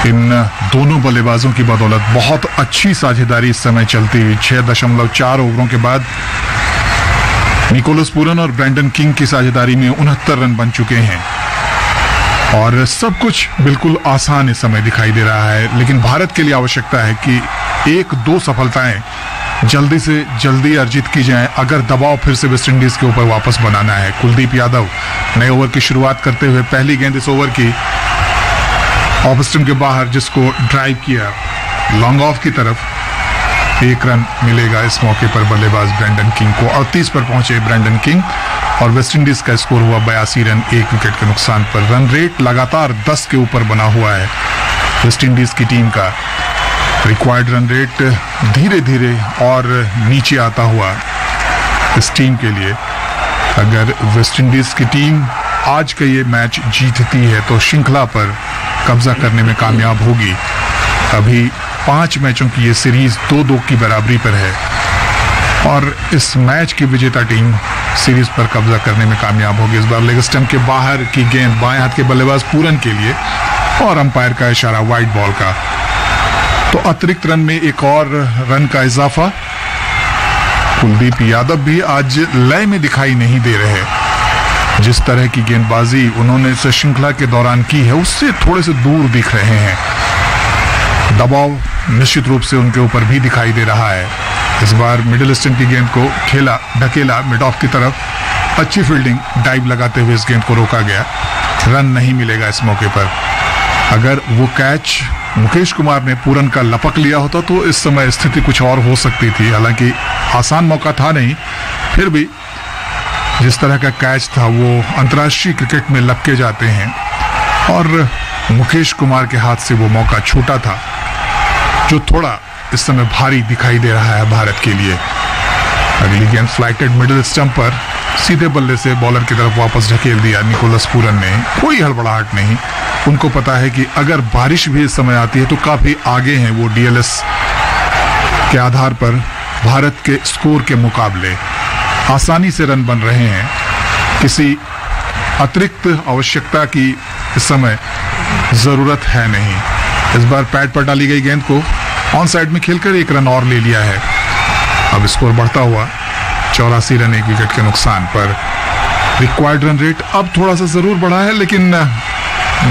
इन दोनों बल्लेबाजों की बदौलत बहुत अच्छी साझेदारी इस समय चलती हुई। 6.4 ओवरों के बाद निकोलस पूरन और ब्रैंडन किंग की साझेदारी में 69 रन बन चुके हैं और सब कुछ बिल्कुल आसान इस समय दिखाई दे रहा है। लेकिन भारत के लिए आवश्यकता है कि 1-2 सफलताएं जल्दी से जल्दी अर्जित की जाएं अगर दबाव फिर से वेस्ट इंडीज के ऊपर वापस बनाना है। कुलदीप यादव नए ओवर की शुरुआत करते हुए पहली गेंद इस ओवर की ऑफ स्टंप के बाहर, जिसको ड्राइव किया लॉन्ग ऑफ की तरफ। 1 रन मिलेगा इस मौके पर बल्लेबाज ब्रैंडन किंग को। 38 पर पहुंचे ब्रैंडन किंग और वेस्टइंडीज का स्कोर हुआ 82 रन 1 विकेट के नुकसान पर। रन रेट लगातार 10 के ऊपर बना हुआ है वेस्टइंडीज की टीम का। रिक्वायर्ड रन रेट धीरे धीरे और नीचे आता हुआ इस टीम के लिए। अगर वेस्टइंडीज की टीम आज का ये मैच जीतती है तो श्रृंखला पर कब्जा करने में कामयाब होगी। अभी 5 मैचों की ये सीरीज 2-2 की बराबरी पर है और इस मैच की विजेता टीम सीरीज पर कब्जा करने में कामयाब होगी। इस बार लेग स्टंप के बाहर की गेंद बाएं हाथ के बल्लेबाज पूरन के लिए और अंपायर का इशारा वाइड बॉल का। तो अतिरिक्त रन में एक और रन का इजाफा। कुलदीप यादव भी आज लय में दिखाई नहीं दे रहे। जिस तरह की गेंदबाजी उन्होंने इस श्रृंखला के दौरान की है उससे थोड़े से दूर दिख रहे हैं। दबाव निश्चित रूप से उनके ऊपर भी दिखाई दे रहा है। इस बार मिडिल स्टंप की गेंद को खेला, ढकेला मिड ऑफ की तरफ। अच्छी फील्डिंग, डाइव लगाते हुए इस गेंद को रोका गया। रन नहीं मिलेगा इस मौके पर। अगर वो कैच मुकेश कुमार ने पूरन का लपक लिया होता तो इस समय स्थिति कुछ और हो सकती थी। हालांकि आसान मौका था नहीं, फिर भी जिस तरह का कैच था वो अंतर्राष्ट्रीय क्रिकेट में लपके जाते हैं और मुकेश कुमार के हाथ से वो मौका छूटा था, जो थोड़ा इस समय भारी दिखाई दे रहा है भारत के लिए। अगली गेंद फ्लाइटेड मिडिल स्टंप पर सीधे बल्ले से बॉलर की तरफ वापस ढकेल दिया निकोलस पूरन ने। कोई हड़बड़ाहट नहीं, उनको पता है कि अगर बारिश भी इस समय आती है तो काफी आगे हैं वो डीएलएस के आधार पर भारत के स्कोर के मुकाबले। आसानी से रन बन रहे हैं, किसी अतिरिक्त आवश्यकता की इस समय जरूरत है नहीं। इस बार पैड पर डाली गई गेंद को ऑन साइड में खेलकर 1 रन और ले लिया है। अब स्कोर बढ़ता हुआ 84 रन 1 विकेट के नुकसान पर। रिक्वायर्ड रन रेट अब थोड़ा सा जरूर बढ़ा है, लेकिन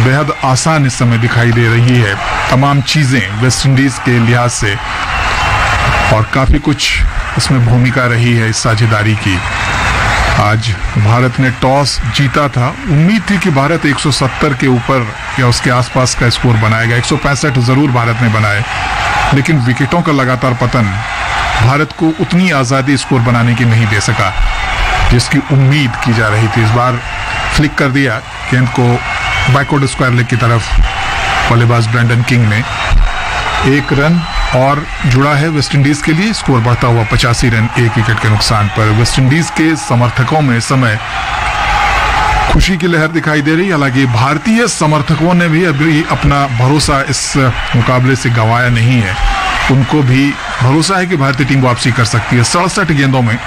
बेहद आसान इस समय दिखाई दे रही है तमाम चीजें वेस्ट इंडीज के लिहाज से, और काफी कुछ इसमें भूमिका रही है इस साझेदारी की। आज भारत ने टॉस जीता था। उम्मीद थी कि भारत 170 के ऊपर या उसके आसपास का स्कोर बनाएगा। 165 जरूर भारत ने बनाए, लेकिन विकेटों का लगातार पतन भारत को उतनी आजादी स्कोर बनाने की नहीं दे सका जिसकी उम्मीद की जा रही थी। इस बार फ्लिक कर दिया गेंद को बैकवर्ड स्क्वायर लेग की तरफ बल्लेबाज ब्रैंडन किंग ने। 1 रन और जुड़ा है वेस्ट इंडीज के लिए। स्कोर बढ़ता हुआ 85 रन 1 विकेट के नुकसान पर। वेस्ट इंडीज के समर्थकों में इस समय खुशी की लहर दिखाई दे रही। हालांकि भारतीय समर्थकों ने भी अभी अपना भरोसा इस मुकाबले से गंवाया नहीं है। उनको भी भरोसा है कि भारतीय टीम वापसी कर सकती है। 67 गेंदों में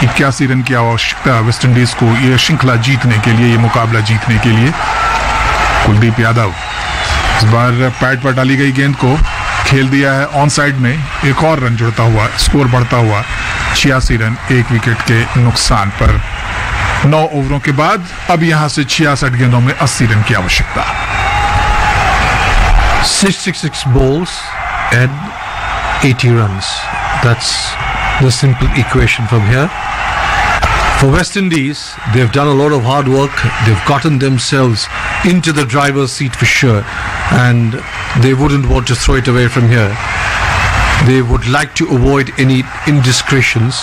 81 रन की आवश्यकता वेस्ट इंडीज को ये श्रृंखला जीतने के लिए, ये मुकाबला जीतने के लिए। कुलदीप यादव इस बार पैड पर डाली गई गेंद को खेल दिया है ऑन साइड में, एक और रन जुड़ता हुआ, स्कोर बढ़ता हुआ 86 रन 1 विकेट के नुकसान पर। 9 ओवरों के बाद अब यहां से 66 गेंदों में 80 रन की आवश्यकता। 66 balls and 80 runs. That's the simple equation from here. For West Indies, they've done a lot of hard work. They've gotten themselves into the driver's seat for sure, and they wouldn't want to throw it away from here. They would like to avoid any indiscretions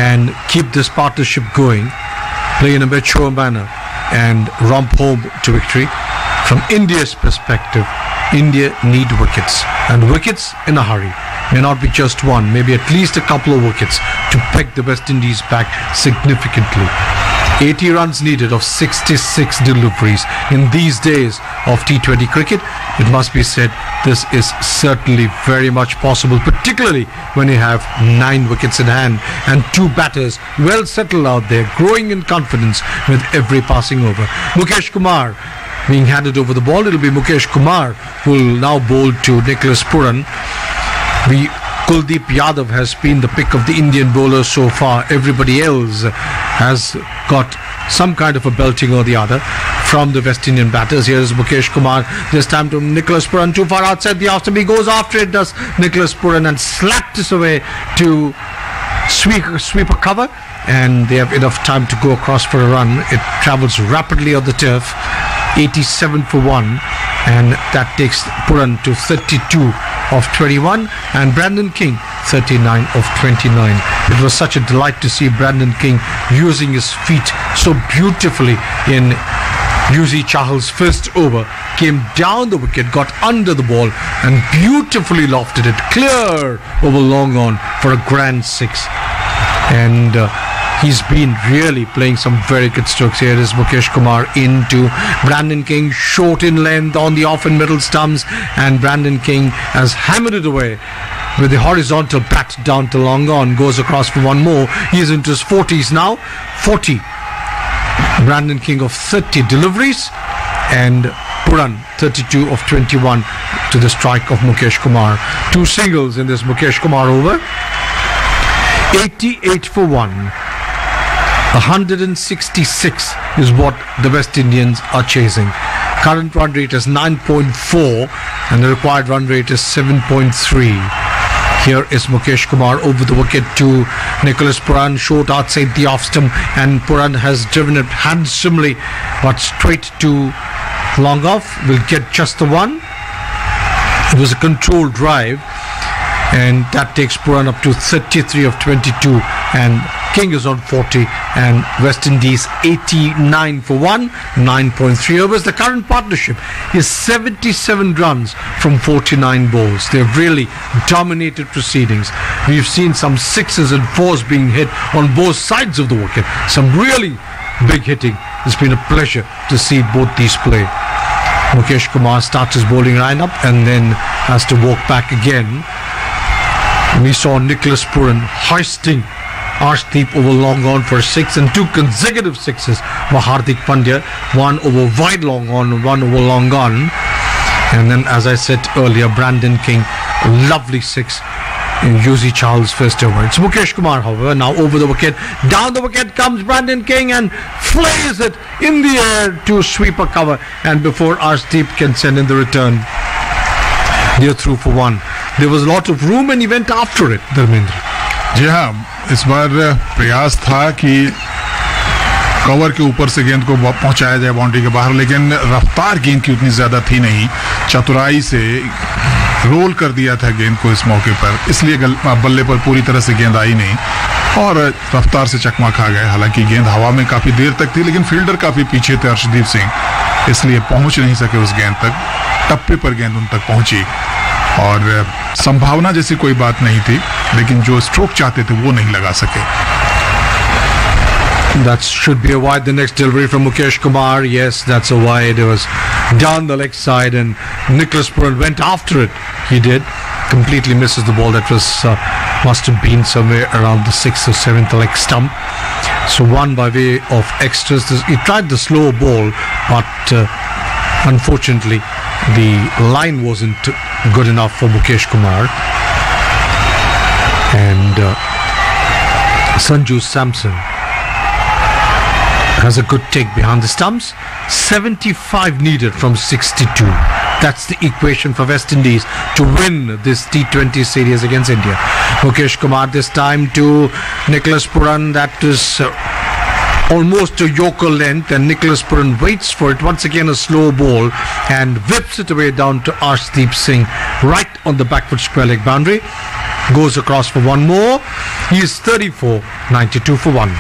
and keep this partnership going, play in a mature manner and romp home to victory. From India's perspective, India need wickets, and wickets in a hurry. May not be just one, maybe at least a couple of wickets to peg the West Indies back significantly. 80 runs needed of 66 deliveries. In these days of T20 cricket, it must be said this is certainly very much possible, particularly when you have 9 wickets in hand and 2 batters well settled out there, growing in confidence with every passing over. Mukesh Kumar being handed over the ball. It'll be Mukesh Kumar who will now bowl to Nicholas Puran. Kuldeep Yadav has been the pick of the Indian bowlers so far. Everybody else has got some kind of a belting or the other from the West Indian batters. Here is Mukesh Kumar, this time to Nicholas Puran, too far outside the off-stump. He goes after it, does Nicholas Puran, and slapped this away to sweep a cover, and they have enough time to go across for a run. It travels rapidly on the turf, 87 for 1, and that takes Puran to 32 of 21, and Brandon King 39 of 29. It was such a delight to see Brandon King using his feet so beautifully in Yuzi Chahal's first over. Came down the wicket, got under the ball and beautifully lofted it clear over long on for a grand 6. And he's been really playing some very good strokes. Here is Mukesh Kumar into Brandon King, short in length on the off and middle stumps, and Brandon King has hammered it away with the horizontal bat down to long on. Goes across for one more. He's into his 40s now. 40. Brandon King of 30 deliveries, and Puran 32 of 21 to the strike of Mukesh Kumar. 2 singles in this Mukesh Kumar over. 88 for 1. 166 is what the West Indians are chasing. Current run rate is 9.4 and the required run rate is 7.3. Here is Mukesh Kumar over the wicket to Nicholas Puran, short outside the off stump, and Puran has driven it handsomely but straight to long off. Will get just the one. It was a controlled drive, and that takes Puran up to 33 of 22, and King is on 40, and West Indies 89 for 1, 9.3 overs. The current partnership is 77 runs from 49 balls. They've really dominated proceedings. We've seen some 6s and 4s being hit on both sides of the wicket. Some really big hitting. It's been a pleasure to see both these play. Mukesh Kumar starts his bowling lineup and then has to walk back again. We saw Nicholas Puran hoisting Arshdeep over long on for 6, and 2 consecutive 6s for Hardik Pandya. 1 over wide long on, 1 over long on. And then, as I said earlier, Brandon King, a lovely 6 in Yuzi Chahal's first over. It's Mukesh Kumar, however, now over the wicket. Down the wicket comes Brandon King and flays it in the air to sweep a cover. And before Arshdeep can send in the return, they're through for 1. There was a lot of room and he went after it, Dharmendra. जी हाँ, इस बार प्रयास था कि cover के ऊपर से गेंद को पहुंचाया जाए बाउंड्री के बाहर, लेकिन रफ्तार गेंद की उतनी ज्यादा थी नहीं. चतुराई से रोल कर दिया था गेंद को इस मौके पर, इसलिए बल्ले पर पूरी तरह से गेंद आई नहीं और रफ्तार से चकमा खा गए. हालांकि गेंद हवा में काफी देर तक थी, लेकिन फील्डर काफी पीछे थे अर्शदीप सिंह, इसलिए पहुंच नहीं सके उस गेंद तक. टप्पे पर गेंद उन तक पहुंची और संभावना जैसी कोई बात नहीं थी, लेकिन जो स्ट्रोक चाहते थे वो नहीं लगा सके. That should be a wide. The next delivery from Mukesh Kumar. Yes, that's a wide. It was down the leg side and Nicholas Puran went after it. He did. completely misses the ball. That was must have been somewhere around the 6th or 7th leg stump. So one by way of extras. He tried the slow ball, but unfortunately the line wasn't good enough for Mukesh Kumar. And Sanju Samson has a good take behind the stumps. 75 needed from 62. That's the equation for West Indies to win this T20 series against India. Mukesh Kumar this time to Nicholas Puran. That is almost a Yorker length, and Nicholas Puran waits for it. Once again a slow ball and whips it away down to Arshdeep Singh right on the backward square leg boundary. Goes across for one more. He is 34, 92 for one.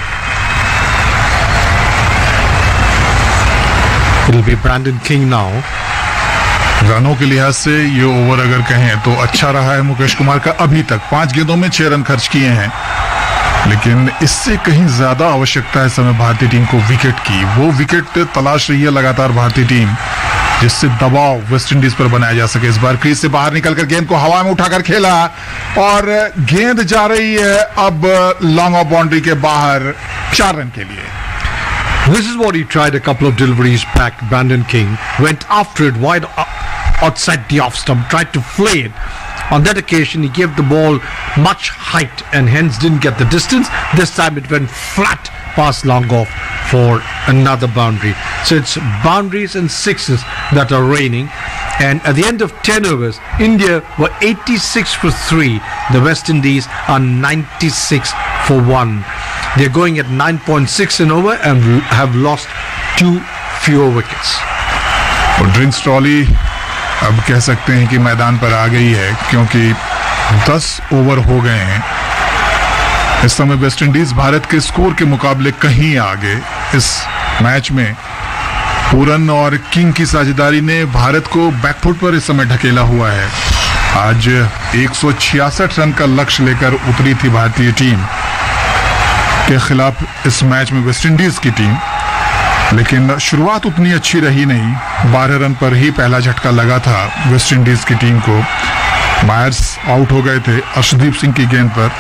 It'll be Brandon King now. रनों के लिहाज से ये over अगर कहें तो अच्छा रहा है मुकेश कुमार का अभी तक। 5 गेंदों में 6 रन खर्च किए हैं, लेकिन इससे कहीं ज्यादा आवश्यकता है समय भारतीय टीम को विकेट की। वो विकेट तलाश रही है लगातार भारतीय टीम, जिससे दबाव वेस्ट इंडीज पर बनाया जा सके। इस बार क्रीज से बाहर निकलकर गेंद को हवा में उठाकर खेला और गेंद जा रही है अब लॉन्ग ऑफ बाउंड्री के बाहर 4 रन के लिए। This is what he tried a couple of deliveries back. Brandon King went after it wide outside the off stump, tried to flay it. On that occasion, he gave the ball much height and hence didn't get the distance. This time it went flat past long off for another boundary. So it's boundaries and sixes that are reigning. And at the end of 10 overs, India were 86 for 3. The West Indies are 96 for 1. They're going at 9.6 an over and have lost 2 fewer wickets. और drinks trolley अब कह सकते हैं कि मैदान पर आ गई है, क्योंकि 10 ओवर हो गए हैं। इस समय वेस्ट इंडीज भारत के स्कोर के मुकाबले कहीं आगे। इस मैच में पूरन और किंग की साझेदारी ने भारत को बैकफुट पर इस समय ढकेला हुआ है। आज 166 रन का लक्ष्य लेकर उतरी थी भारतीय टीम के खिलाफ इस मैच में वेस्ट इंडीज की टीम, लेकिन शुरुआत उतनी अच्छी रही नहीं। 12 रन पर ही पहला झटका लगा था वेस्ट इंडीज की टीम को। मायर्स आउट हो गए थे अर्शदीप सिंह की गेंद पर,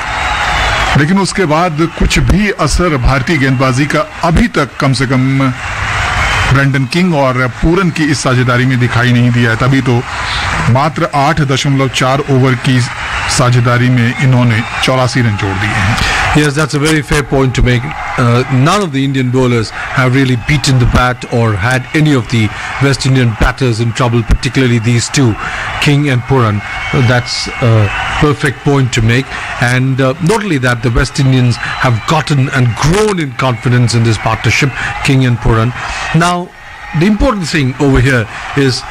लेकिन उसके बाद कुछ भी असर भारतीय गेंदबाजी का अभी तक कम से कम ब्रैंडन किंग और पूरन की इस साझेदारी में दिखाई नहीं दिया है। तभी तो मात्र 8.4 ओवर की साझेदारी में इन्होंने 84 रन जोड़ दिए हैं। Yes, that's a very fair point to make. None of the Indian bowlers have really beaten the bat or had any of the West Indian batters in trouble, particularly these two, King and Puran. That's a perfect point to make. And not only that, the West Indians have gotten and grown in confidence in this partnership, King and Puran. Now, the important thing over here is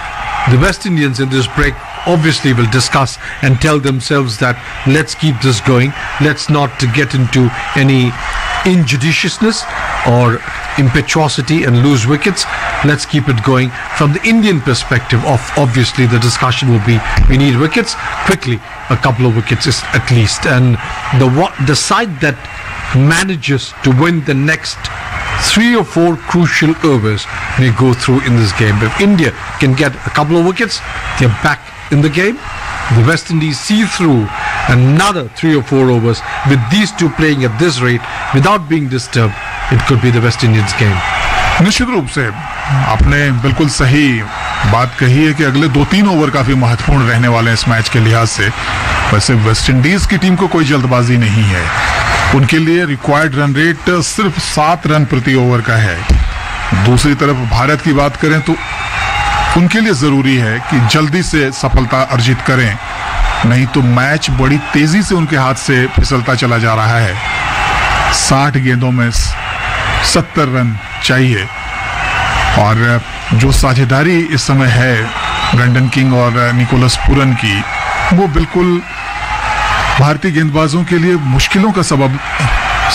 the West Indians in this break obviously will discuss and tell themselves that let's keep this going, let's not get into any injudiciousness or impetuosity and lose wickets, let's keep it going. From the Indian perspective, obviously the discussion will be we need wickets quickly, a couple of wickets is at least, and the side that manages to win the next 3 or 4 crucial overs may go through in this game. If India can get a couple of wickets, they're back in the game. The West Indies see through another 3 or 4 overs with these two playing at this rate without being disturbed. It could be the West Indians game. निश्चित रूप से आपने बिल्कुल सही बात कही है कि अगले 2-3 ओवर काफी महत्वपूर्ण रहने वाले हैं इस मैच के लिहाज से। वैसे वेस्ट इंडीज की टीम को कोई जल्दबाजी नहीं है, उनके लिए रिक्वायर्ड रन रेट सिर्फ 7 रन प्रति ओवर का है। दूसरी तरफ भारत की बात करें तो उनके लिए जरूरी है कि जल्दी से सफलता अर्जित करें, नहीं तो मैच बड़ी तेजी से उनके हाथ से फिसलता चला जा रहा है। 60 गेंदों में 70 रन चाहिए, और जो साझेदारी इस समय है ब्रैंडन किंग और निकोलस पुरन की, वो बिल्कुल भारतीय गेंदबाजों के लिए मुश्किलों का सबब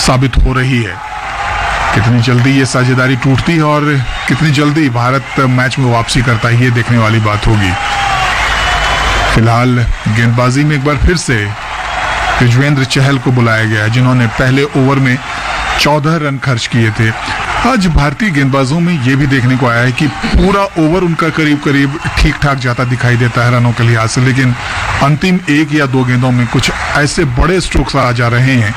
साबित हो रही है। कितनी जल्दी ये साझेदारी टूटती है और कितनी जल्दी भारत मैच में वापसी करता है, ये देखने वाली बात होगी। फिलहाल गेंदबाजी में एक बार फिर से युजवेंद्र चहल को बुलाया गया, जिन्होंने पहले ओवर में 14 रन खर्च किए थे। आज भारतीय गेंदबाजों में ये भी देखने को आया है कि पूरा ओवर उनका करीब करीब ठीक ठाक जाता दिखाई देता है रनों के लिहाज से, लेकिन अंतिम 1 या 2 गेंदों में कुछ ऐसे बड़े स्ट्रोक्स आ जा रहे हैं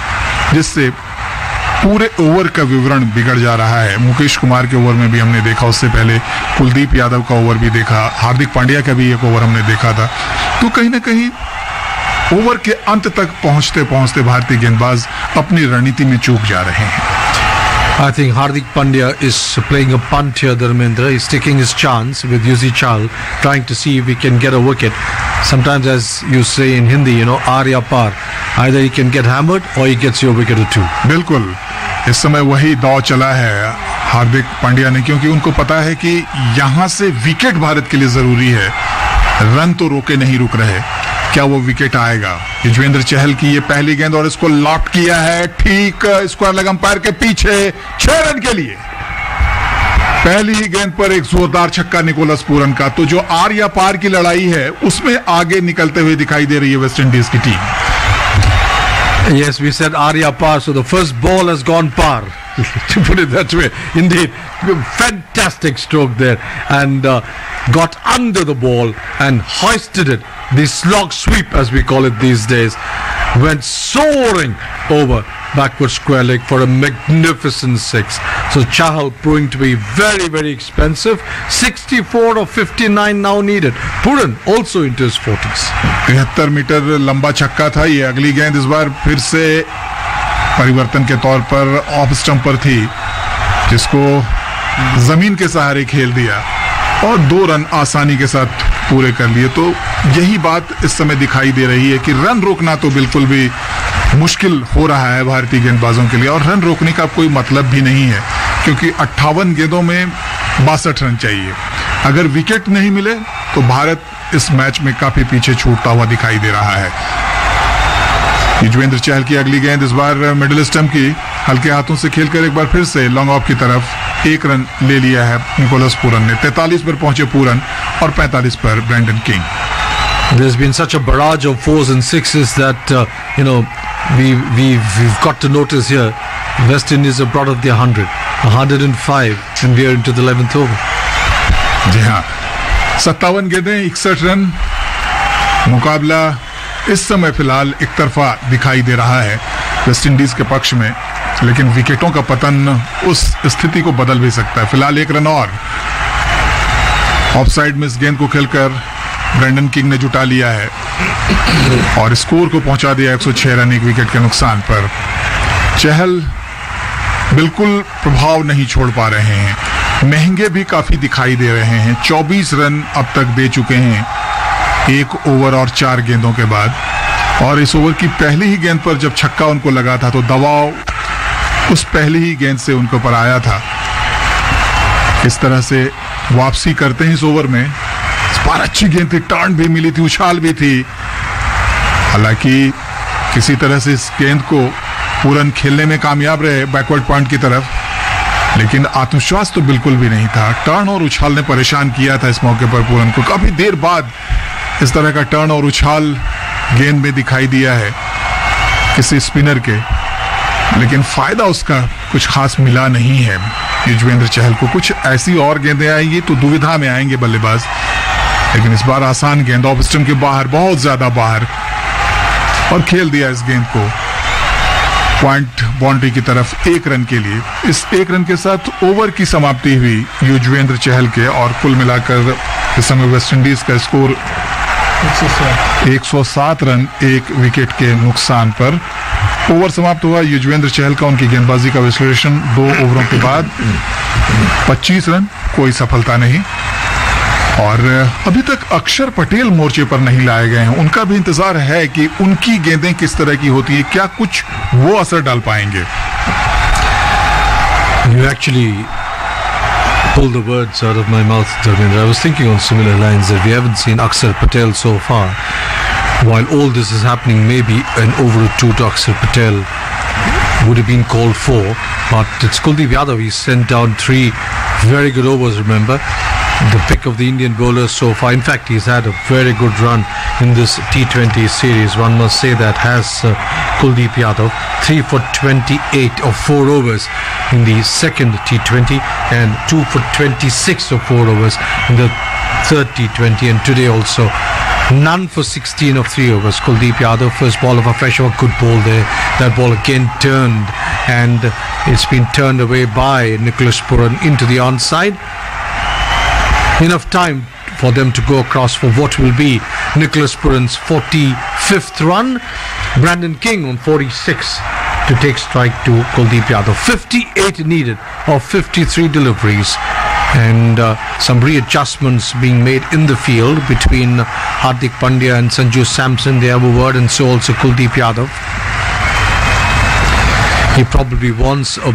जिससे पूरे ओवर का विवरण बिगड़ जा रहा है। मुकेश कुमार के ओवर में भी हमने देखा, उससे पहले कुलदीप यादव का ओवर भी देखा, हार्दिक पांड्या का भी एक ओवर हमने देखा था। तो कहीं ना कहीं ओवर के अंत तक पहुंचते पहुंचते भारतीय गेंदबाज अपनी रणनीति में चूक जा रहे हैं। I think Hardik Pandya is playing a punt here, Dharmendra. He's taking his chance with Yuzi Chahal, trying to see if he can get a wicket. Sometimes, as you say in Hindi, aar ya par. Either he can get hammered or he gets your wicket or two. बिल्कुल, इस समय वही दौर चला है हार्दिक पांड्या ने, क्योंकि उनको पता है कि यहाँ से विकेट भारत के लिए जरूरी है। रन तो रोके नहीं रुक रहे, क्या वो विकेट आएगा? युजवेंद्र चहल की ये पहली गेंद और इसको लॉक किया है ठीक स्क्वायर लेग अंपायर के पीछे 6 रन के लिए। पहली ही गेंद पर एक जोरदार छक्का निकोलस पूरन का। तो जो आर या पार की लड़ाई है उसमें आगे निकलते हुए दिखाई दे रही है वेस्ट इंडीज की team. Yes, we said Arya par, so the first ball has gone par, to put it that way. Indeed, fantastic stroke there, and got under the ball and hoisted it. The slog sweep, as we call it these days, went soaring over backward square leg for a magnificent 6. So Chahal proving to be very, very expensive. 64 or 59 now needed. Puran also into his 40s. 73 metre लंबा छक्का था ये। अगली गेंद इस बार फिर से परिवर्तन के तौर पर ऑफ स्टंप पर थी, जिसको जमीन के सहारे खेल दिया और 2 रन आसानी के साथ पूरे कर लिए। तो यही बात इस समय दिखाई दे रही है कि रन रोकना तो बिल्कुल भी मुश्किल हो रहा है भारतीय गेंदबाजों के लिए, और रन रोकने का कोई मतलब भी नहीं है, क्योंकि 58 गेंदों में 62 रन चाहिए। अगर विकेट नहीं मिले तो भारत इस मैच में काफी पीछे छूटता हुआ दिखाई दे रहा है। युजवेंद्र चहल की अगली गेंद इस बार मिडिल स्टंप की, हल्के हाथों से खेलकर एक बार फिर से लॉन्ग ऑफ की तरफ 1 रन ले लिया है निकोलस पूरन ने। 43 पर पहुंचे पूरन और 45 पर Brandon King. There's been such a barrage of 4s and 6s that we've got to notice here. West Indies have brought up their 105, and we are into the 11th over. जी हाँ, 57 गेंदें 61 run. मुकाबला इस समय फिलहाल एक तरफा दिखाई दे रहा है वेस्ट इंडीज के पक्ष में, लेकिन विकेटों का पतन उस स्थिति को बदल भी सकता है। फिलहाल 1 रन और ऑफसाइड में इस गेंद को खेलकर ब्रेंडन किंग ने जुटा लिया है और स्कोर को पहुंचा दिया 106 रन 1 विकेट के नुकसान पर। चहल बिल्कुल प्रभाव नहीं छोड़ पा रहे हैं, महंगे भी काफी दिखाई दे रहे हैं। 24 रन अब तक दे चुके हैं 1 ओवर और 4 गेंदों के बाद, और इस ओवर की पहली ही गेंद पर जब छक्का उनको लगा था तो दबाव उस पहली ही गेंद से उनको पर आया था। इस तरह से वापसी करते हैं इस ओवर में। इस बार अच्छी गेंद थी, टर्न भी मिली थी, उछाल भी थी। हालांकि किसी तरह से इस गेंद को पूरन खेलने में कामयाब रहे बैकवर्ड पॉइंट की तरफ, लेकिन आत्मविश्वास तो बिल्कुल भी नहीं था। टर्न और उछाल ने परेशान किया था इस मौके पर पूरन को। काफी देर बाद इस तरह का टर्न और उछाल गेंद में दिखाई दिया है किसी स्पिनर के, लेकिन फायदा उसका कुछ खास मिला नहीं है युजवेंद्र चहल को। कुछ ऐसी और गेंदें आएंगी तो दुविधा में आएंगे बल्लेबाज, लेकिन इस बार आसान गेंद ऑफ स्टंप के बाहर, बहुत ज्यादा बाहर, और खेल दिया इस गेंद को पॉइंट बाउंड्री की तरफ 1 रन के लिए। इस 1 रन के साथ ओवर की समाप्ति हुई युजवेंद्र चहल के, और कुल मिलाकर इस समय वेस्ट इंडीज का स्कोर 107 रन 1 विकेट के नुकसान पर। ओवर समाप्त हुआ युजवेंद्र चहल का। उनकी गेंदबाजी का विश्लेषण 2 ओवरों के बाद 25 रन, कोई सफलता नहीं। और अभी तक अक्षर पटेल मोर्चे पर नहीं लाए गए हैं। उनका भी इंतजार है कि उनकी गेंदें किस तरह की होती है, क्या कुछ वो असर डाल पाएंगे। You actually pulled the words out of my mouth, Dharmendra. I was thinking on similar lines that we haven't seen Akshar Patel so far. While all this is happening, maybe an over or 2 to Akshar Patel would have been called for, but it's Kuldeep Yadav. He sent down 3 very good overs, remember. The pick of the Indian bowlers so far. In fact, he's had a very good run in this T20 series. One must say that has Kuldeep Yadav. 3 for 28 of 4 overs in the second T20 and 2 for 26 of 4 overs in the third T20, and today also none for 16 of 3 overs. Kuldeep Yadav, first ball of a fresh over, good ball there. That ball again turned, and it's been turned away by Nicholas Pooran into the onside. Enough time for them to go across for what will be Nicholas Pooran's 45th run. Brandon King on 46 to take strike to Kuldeep Yadav. 58 needed of 53 deliveries. And some readjustments being made in the field between Hardik Pandya and Sanju Samson. They have a word, and so also Kuldeep Yadav. He probably wants a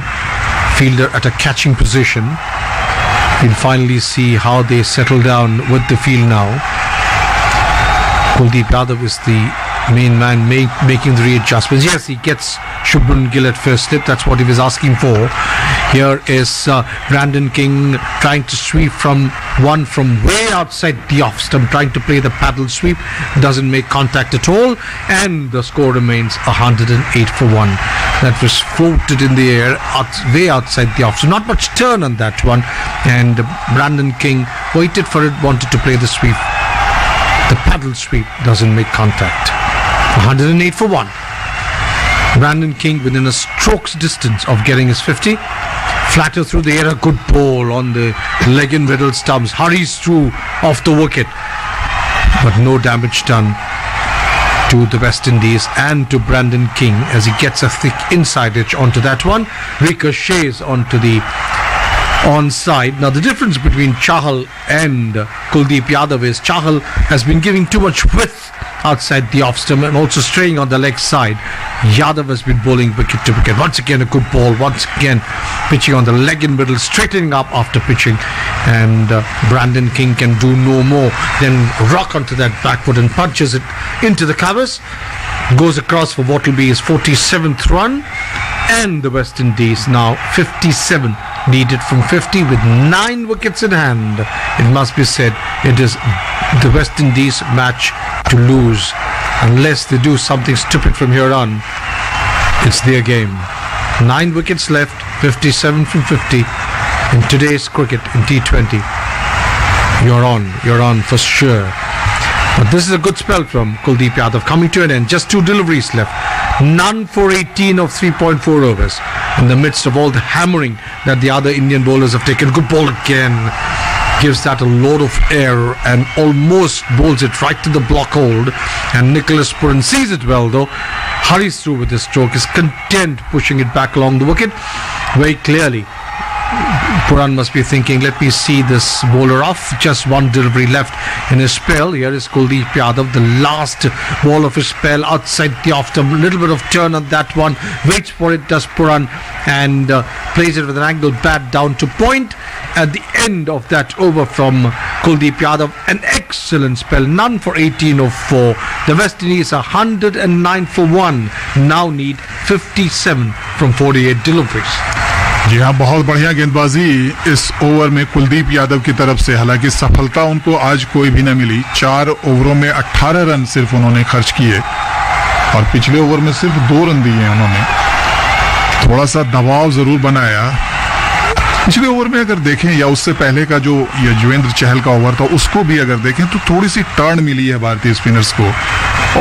fielder at a catching position. We'll finally see how they settle down with the field now. Kuldeep Yadav is the main man making the readjustments. Yes, he gets Shubman Gill at first slip. That's what he was asking for. Here is Brandon King trying to sweep from way outside the off stump, trying to play the paddle sweep. Doesn't make contact at all, and the score remains 108 for 1. That was floated in the air way outside the off stump. Not much turn on that one, and Brandon King waited for it, wanted to play the sweep. The paddle sweep doesn't make contact. 108 for 1. Brandon King within a stroke's distance of getting his 50. Flatter through the air, a good ball on the leg and middle stumps. Hurries through off the wicket. But no damage done to the West Indies and to Brandon King as he gets a thick inside edge onto that one. Ricochets onto the onside. Now the difference between Chahal and Kuldeep Yadav is Chahal has been giving too much width outside the off stump and also straying on the leg side. Yadav has been bowling wicket to wicket. Once again a good ball, once again pitching on the leg and middle, straightening up after pitching, and Brandon King can do no more than rock onto that back foot and punches it into the covers. Goes across for what will be his 47th run, and the West Indies now 57 needed from 50 with 9 wickets in hand. It must be said, it is the West Indies match to lose. Unless they do something stupid from here on, it's their game. 9 wickets left, 57 from 50 in today's cricket in T20. You're on for sure. But this is a good spell from Kuldeep Yadav coming to an end. Just 2 deliveries left. None for 18 of 3.4 overs in the midst of all the hammering that the other Indian bowlers have taken. Good ball again. Gives that a load of air and almost bowls it right to the block hold. And Nicholas Pooran sees it well though. Hurries through with his stroke. Is content pushing it back along the wicket. Very clearly Pooran must be thinking, let me see this bowler off. Just 1 delivery left in his spell. Here is Kuldeep Yadav, the last ball of his spell outside the off stump. A little bit of turn on that one. Waits for it, does Pooran, and plays it with an angled bat down to point. At the end of that over from Kuldeep Yadav, an excellent spell. None for 18 of 4. The West Indies are 109 for 1. Now need 57 from 48 deliveries. जी हाँ, बहुत बढ़िया गेंदबाजी इस over में कुलदीप यादव की तरफ से। हालांकि सफलता उनको आज कोई भी न मिली। 4 ओवरों में 18 रन सिर्फ उन्होंने खर्च किए और पिछले ओवर में सिर्फ 2 रन दिए उन्होंने। थोड़ा सा दबाव जरूर बनाया पिछले ओवर में अगर देखें, या उससे पहले का जो युजवेंद्र चहल का ओवर था उसको भी अगर देखें तो थोड़ी सी टर्न मिली है भारतीय स्पिनर्स को,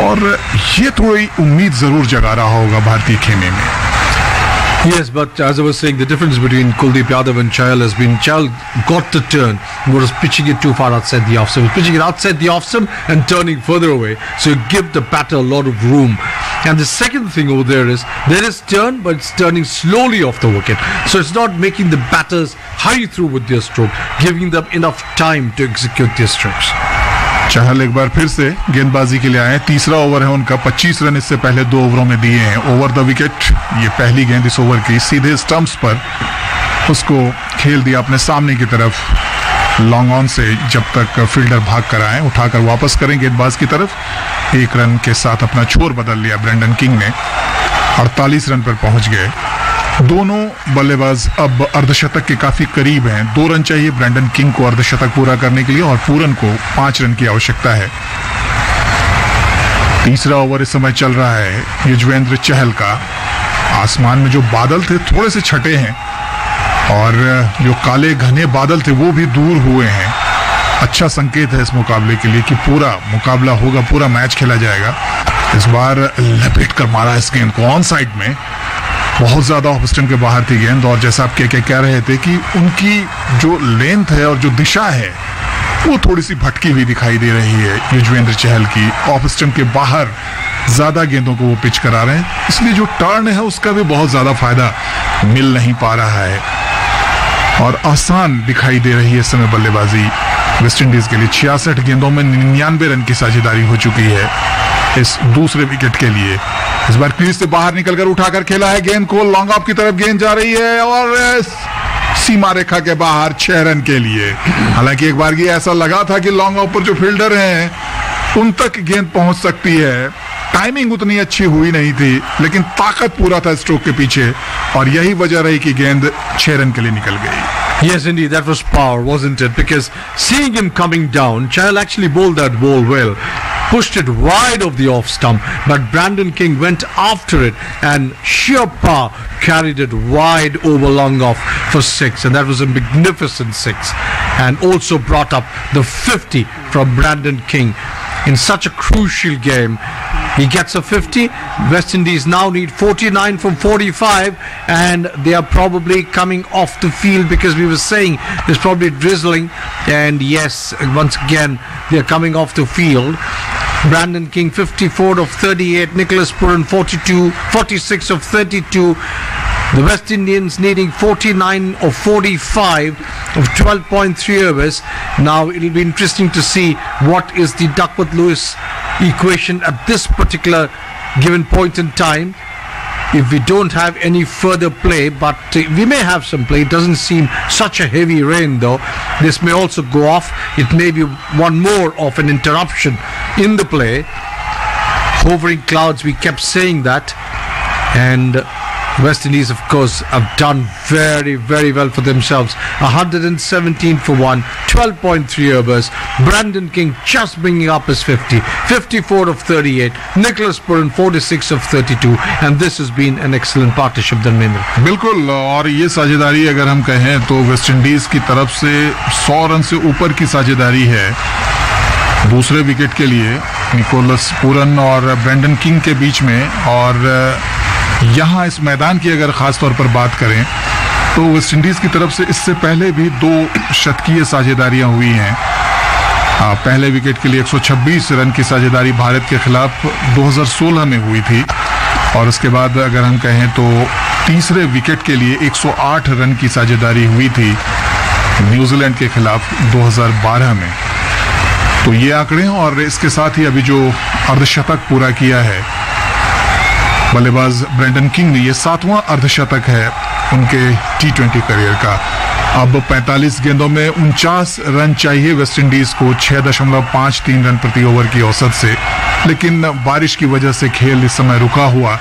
और ये थोड़ी उम्मीद जरूर जगा रहा होगा भारतीय खेमे में। Yes, but as I was saying, the difference between Kuldeep Yadav and Chahal has been Chahal got the turn, was pitching it too far outside the off stump, pitching it outside the off stump and turning further away, so you give the batter a lot of room. And the second thing over there is turn, but it's turning slowly off the wicket, so it's not making the batters hurry through with their stroke, giving them enough time to execute their strokes. चहल एक बार फिर से गेंदबाजी के लिए आए। तीसरा over है उनका। 25 रन इससे पहले 2 ओवरों में दिए हैं। ओवर द विकेट, ये पहली गेंद इस ओवर की, सीधे स्टंप्स पर उसको खेल दिया अपने सामने की तरफ लॉन्ग ऑन से, जब तक फील्डर भाग कर आए। उठाकर वापस करें गेंदबाज की तरफ। 1 रन के साथ अपना छोर बदल लिया ब्रेंडन किंग ने। 48 रन पर पहुंच गए। दोनों बल्लेबाज अब अर्धशतक के काफी करीब हैं। 2 रन चाहिए ब्रैंडन किंग को अर्धशतक पूरा करने के लिए और पूरन को 5 रन की आवश्यकता है। तीसरा ओवर इस समय चल रहा है युजवेंद्र चहल का। आसमान में जो बादल थे थोड़े से छटे हैं और जो काले घने बादल थे वो भी दूर हुए हैं। अच्छा संकेत है इस मुकाबले के लिए कि पूरा मुकाबला होगा, पूरा मैच खेला जाएगा। इस बार लपेट कर मारा इस गेंद को ऑन साइड में, बहुत ज्यादा ऑफ स्टंप के बाहर थी गेंद और जैसा आप कह रहे थे कि उनकी जो लेंथ है और जो दिशा है वो थोड़ी सी भटकी हुई दिखाई दे रही है युजवेंद्र चहल की। ऑफ स्टंप के बाहर ज्यादा गेंदों को वो पिच करा रहे हैं, इसलिए जो टर्न है उसका भी बहुत ज्यादा फायदा मिल नहीं पा रहा है और आसान दिखाई दे रही है इस समय बल्लेबाजी वेस्ट इंडीज के लिए। 66 गेंदों में 99 रन की साझेदारी हो चुकी है इस दूसरे विकेट के लिए। इस बार क्रीज से बाहर निकलकर उठाकर खेला है गेंद को, लॉन्ग ऑफ की तरफ गेंद जा रही है और सीमा रेखा के बाहर 6 रन के लिए। हालांकि एक बार ये ऐसा लगा था कि लॉन्ग ऑफ पर जो फील्डर हैं उन तक गेंद पहुंच सकती है। टाइमिंग उतनी अच्छी हुई नहीं थी लेकिन ताकत पूरा था स्ट्रोक के पीछे और यही वजह रही कि गेंद 6 रन के लिए निकल गई। Yes, indeed, that was power, wasn't it? Because seeing him coming down, Chahal actually bowled that ball well, pushed it wide of the off stump, but Brandon King went after it and sheer power carried it wide over long off for 6, and that was a magnificent 6, and also brought up the 50 from Brandon King in such a crucial game. He gets a 50. West Indies now need 49 from 45 and they are probably coming off the field because we were saying there's probably drizzling, and yes, once again they are coming off the field. Brandon King 54 of 38, Nicholas Purran 46 of 32. The West Indians needing 49 of 45 of 12.3 overs. Now it'll be interesting to see what is the Duckworth-Lewis equation at this particular given point in time. If we don't have any further play, but we may have some play. It doesn't seem such a heavy rain though. This may also go off. It may be one more of an interruption in the play. Hovering clouds, we kept saying that. And West Indies, of course, have done very, very well for themselves. 117 for 1, 12.3 overs. Brandon King just bringing up his 50, 54 of 38. Nicholas Purran 46 of 32, and this has been an excellent partnership, Dharmendra. बिल्कुल, और ये साझेदारी अगर हम कहें तो West Indies की तरफ से 100 रन से ऊपर की साझेदारी है दूसरे विकेट के लिए निकोलस पूरन और ब्रैंडन किंग के बीच में। और यहाँ इस मैदान की अगर खास तौर पर बात करें तो वेस्ट इंडीज की तरफ से इससे पहले भी 2 शतकीय साझेदारियां हुई हैं। पहले विकेट के लिए 126 रन की साझेदारी भारत के खिलाफ 2016 में हुई थी और उसके बाद अगर हम कहें तो तीसरे विकेट के लिए 108 रन की साझेदारी हुई थी न्यूजीलैंड के खिलाफ 2012 में। तो ये आंकड़े हैं और इसके साथ ही अभी जो अर्धशतक पूरा किया है बल्लेबाज ब्रैंडन किंग ने, ये 7वां अर्धशतक है उनके T20 करियर का। अब 45 गेंदों में 49 रन चाहिए वेस्ट इंडीज को 6.53 रन प्रति ओवर की औसत से, लेकिन बारिश की वजह से खेल इस समय रुका हुआ।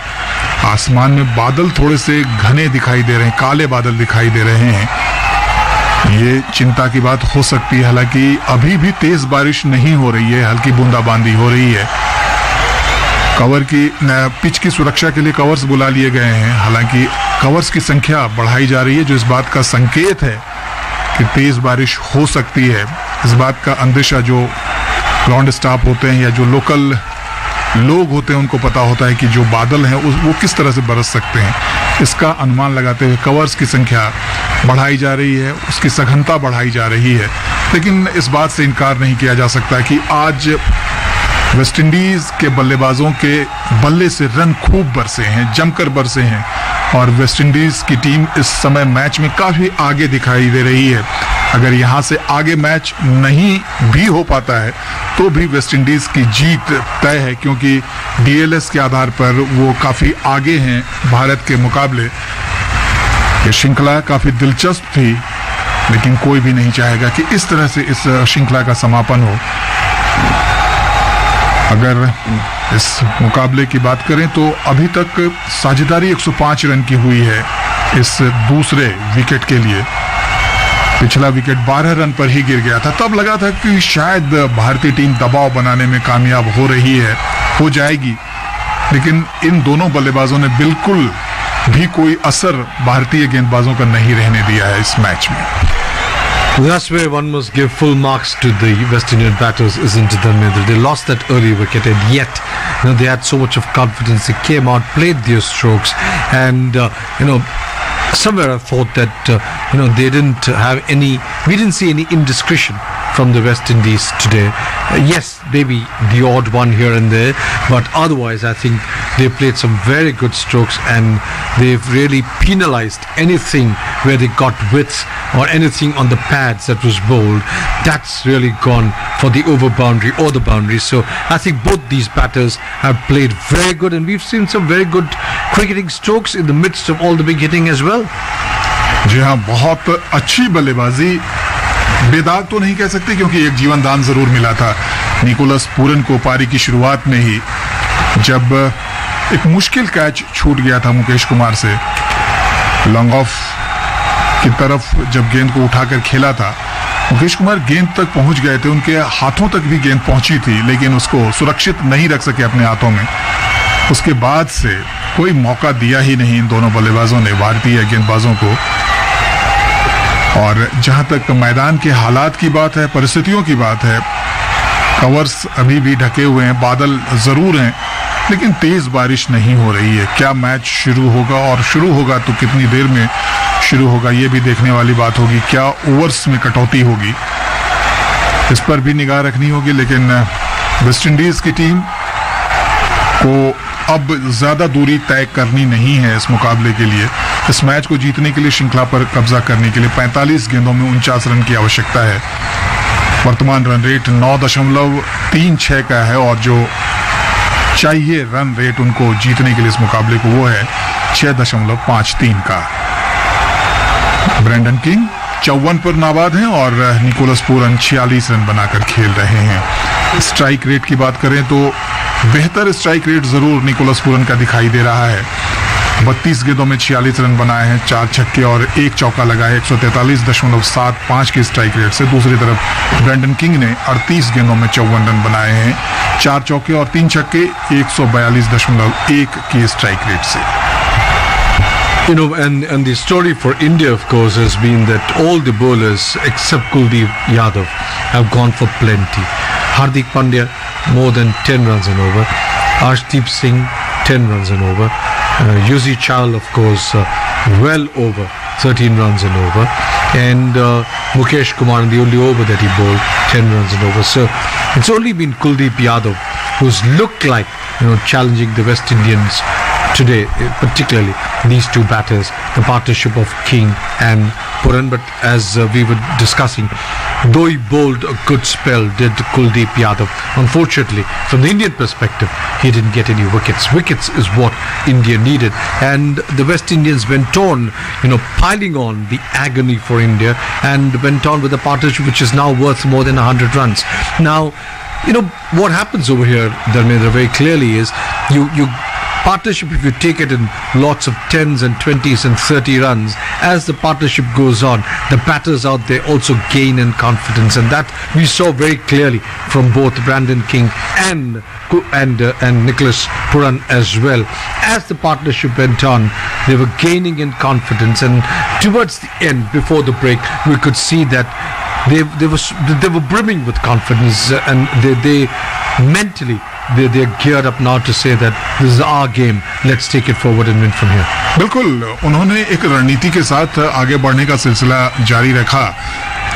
आसमान में बादल थोड़े से घने दिखाई दे रहे हैं, काले बादल दिखाई दे रहे हैं, ये चिंता की बात हो सकती है। हालांकि अभी भी तेज बारिश नहीं हो रही है, हल्की बूंदाबांदी हो रही है। कवर की पिच की सुरक्षा के लिए कवर्स बुला लिए गए हैं, हालांकि कवर्स की संख्या बढ़ाई जा रही है जो इस बात का संकेत है कि तेज बारिश हो सकती है। इस बात का अंदेशा जो ग्राउंड स्टाफ होते हैं या जो लोकल लोग होते हैं उनको पता होता है कि जो बादल हैं वो किस तरह से बरस सकते हैं। इसका अनुमान लगाते हुए कवर्स की संख्या बढ़ाई जा रही है, उसकी सघनता बढ़ाई जा रही है। लेकिन इस बात से इनकार नहीं किया जा सकता कि आज वेस्ट इंडीज के बल्लेबाजों के बल्ले से रन खूब बरसे हैं, जमकर बरसे हैं और वेस्ट इंडीज की टीम इस समय मैच में काफी आगे दिखाई दे रही है। अगर यहां से आगे मैच नहीं भी हो पाता है तो भी वेस्ट इंडीज की जीत तय है, क्योंकि डीएलएस के आधार पर वो काफी आगे हैं भारत के मुकाबले। ये श्रृंखला काफी दिलचस्प थी, लेकिन कोई भी नहीं चाहेगा कि इस तरह से इस श्रृंखला का समापन हो। अगर इस मुकाबले की बात करें तो अभी तक साझेदारी 105 रन की हुई है इस दूसरे विकेट के लिए। पिछला विकेट 12 रन पर ही गिर गया था, तब लगा था कि शायद भारतीय टीम दबाव बनाने में कामयाब हो रही है, हो जाएगी, लेकिन इन दोनों बल्लेबाजों ने बिल्कुल भी कोई असर भारतीय गेंदबाजों का नहीं रहने दिया है इस मैच में। That's where one must give full marks to the West Indian batters, isn't it, Dharmendra? They lost that early wicket, and yet, they had so much of confidence. They came out, played their strokes, and somewhere I thought that they didn't have any. We didn't see any indiscretion from the West Indies today. Yes, maybe the odd one here and there, but otherwise I think they played some very good strokes, and they've really penalized anything where they got width or anything on the pads that was bowled. That's really gone for the over boundary or the boundary. So I think both these batters have played very good, and we've seen some very good cricketing strokes in the midst of all the big hitting as well. जी हाँ, बहुत अच्छी बल्लेबाजी, बेदाग तो नहीं कह सकते क्योंकि एक जीवन दान जरूर मिला था निकोलस पूरन को पारी की शुरुआत में ही, जब एक मुश्किल कैच छूट गया था मुकेश कुमार से। लॉन्ग ऑफ की तरफ जब गेंद को उठाकर खेला था, मुकेश कुमार गेंद तक पहुंच गए थे, उनके हाथों तक भी गेंद पहुंची थी, लेकिन उसको सुरक्षित नहीं रख सके अपने हाथों में। उसके बाद से कोई मौका दिया ही नहीं इन दोनों बल्लेबाजों ने भारतीय गेंदबाजों को। और जहां तक मैदान के हालात की बात है, परिस्थितियों की बात है, कवर्स अभी भी ढके हुए हैं, बादल जरूर हैं, लेकिन तेज बारिश नहीं हो रही है। क्या मैच शुरू होगा, और शुरू होगा तो कितनी देर में शुरू होगा, ये भी देखने वाली बात होगी। क्या ओवर्स में कटौती होगी, इस पर भी निगाह रखनी होगी। लेकिन वेस्ट इंडीज की टीम को अब ज्यादा दूरी तय करनी नहीं है इस मुकाबले के लिए। इस मैच को जीतने के लिए, श्रृंखला पर कब्जा करने के लिए 45 गेंदों में 49 रन की आवश्यकता है। वर्तमान रन रेट 9.36 का है, और जो चाहिए रन रेट उनको जीतने के लिए इस मुकाबले को, वो है 6.53 का। ब्रेंडन किंग 54 पर नाबाद हैं और निकोलस पूरन 46 रन बनाकर खेल रहे हैं। स्ट्राइक रेट की बात करें तो बेहतर स्ट्राइक रेट जरूर निकोलस पूरन का दिखाई दे रहा है। 32 गेंदों में 46 रन बनाए हैं, 4 छक्के और 1 चौका लगाए 143.75 के स्ट्राइक रेट से। दूसरी तरफ ब्रेंडन किंग ने 38 गेंदों में 54 रन बनाए हैं, 4 चौके और 3 छक्के 142.1 के स्ट्राइक रेट से। And the story for India, of course, has been that all the bowlers except Kuldeep Yadav have gone for plenty. Hardik Pandya, more than 10 runs and over. Arshdeep Singh, 10 runs and over. Yuzi Chahal, of course, well over 13 runs and over. And Mukesh Kumar, in the only over that he bowled, 10 runs and over. So it's only been Kuldeep Yadav who's looked like challenging the West Indians today, particularly these two batters, the partnership of King and Puran. But as we were discussing, though he bowled a good spell, did Kuldeep Yadav. Unfortunately, from the Indian perspective, he didn't get any wickets. Wickets is what India needed, and the West Indians went on, piling on the agony for India, and went on with a partnership which is now worth more than 100 runs. Now, what happens over here, Dharmendra, very clearly is you partnership, if you take it in lots of 10s and 20s and 30 runs, as the partnership goes on, the batters out there also gain in confidence, and that we saw very clearly from both Brandon King and Nicholas Puran as well. As the partnership went on, they were gaining in confidence, and towards the end, before the break, we could see that they were brimming with confidence, and they mentally they're geared up now to say that this is our game, let's take it forward and win from here. बिल्कुल, उन्होंने एक रणनीति के साथ आगे बढ़ने का सिलसिला जारी रखा।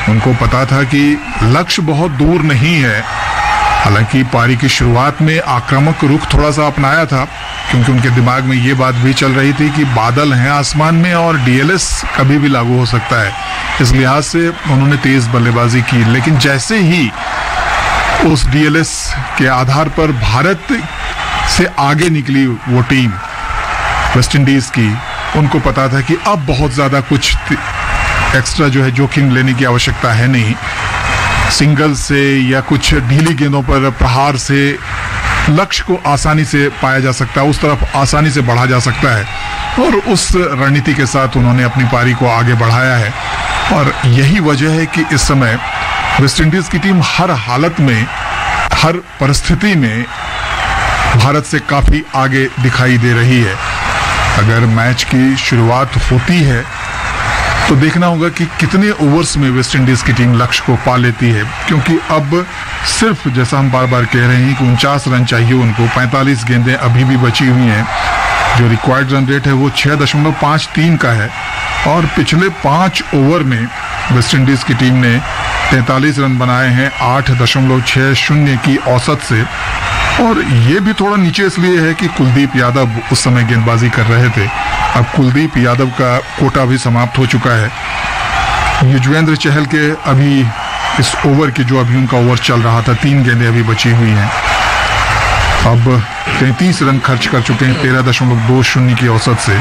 उनको पता था कि लक्ष्य बहुत दूर नहीं है। हालांकि पारी की शुरुआत में आक्रामक रुख थोड़ा सा अपनाया था, क्योंकि उनके दिमाग में ये बात भी चल रही थी कि बादल हैं आसमान में और डीएलएस कभी भी लागू हो सकता है। इस लिहाज से उन्होंने तेज बल्लेबाजी की, लेकिन जैसे ही उस डीएलएस के आधार पर भारत से आगे निकली वो टीम वेस्ट इंडीज की, उनको पता था कि अब बहुत ज्यादा कुछ एक्स्ट्रा जो है जोखिम लेने की आवश्यकता है नहीं। सिंगल से या कुछ ढीली गेंदों पर प्रहार से लक्ष्य को आसानी से पाया जा सकता है, उस तरफ आसानी से बढ़ा जा सकता है और उस रणनीति के साथ उन्होंने अपनी पारी को आगे बढ़ाया है। और यही वजह है कि इस समय वेस्टइंडीज की टीम हर हालत में, हर परिस्थिति में भारत से काफी आगे दिखाई दे रही है। अगर मैच की शुरुआत होती है तो देखना होगा कि कितने ओवर्स में वेस्टइंडीज की टीम लक्ष्य को पा लेती है, क्योंकि अब सिर्फ, जैसा हम बार बार कह रहे हैं, कि 49 रन चाहिए उनको। 45 गेंदें अभी भी बची हुई हैं। जो रिक्वायर्ड रन रेट है वो 6.53 का है और पिछले 5 ओवर में वेस्टइंडीज की टीम ने 43 रन बनाए हैं 8.60 की औसत से। और ये भी थोड़ा नीचे इसलिए है कि कुलदीप यादव उस समय गेंदबाजी कर रहे थे। अब कुलदीप यादव का कोटा भी समाप्त हो चुका है। युजवेंद्र चहल के अभी इस ओवर की, जो अभी उनका ओवर चल रहा था, 3 गेंदें अभी बची हुई हैं। अब 33 रन खर्च कर चुके हैं 13.20 की औसत से।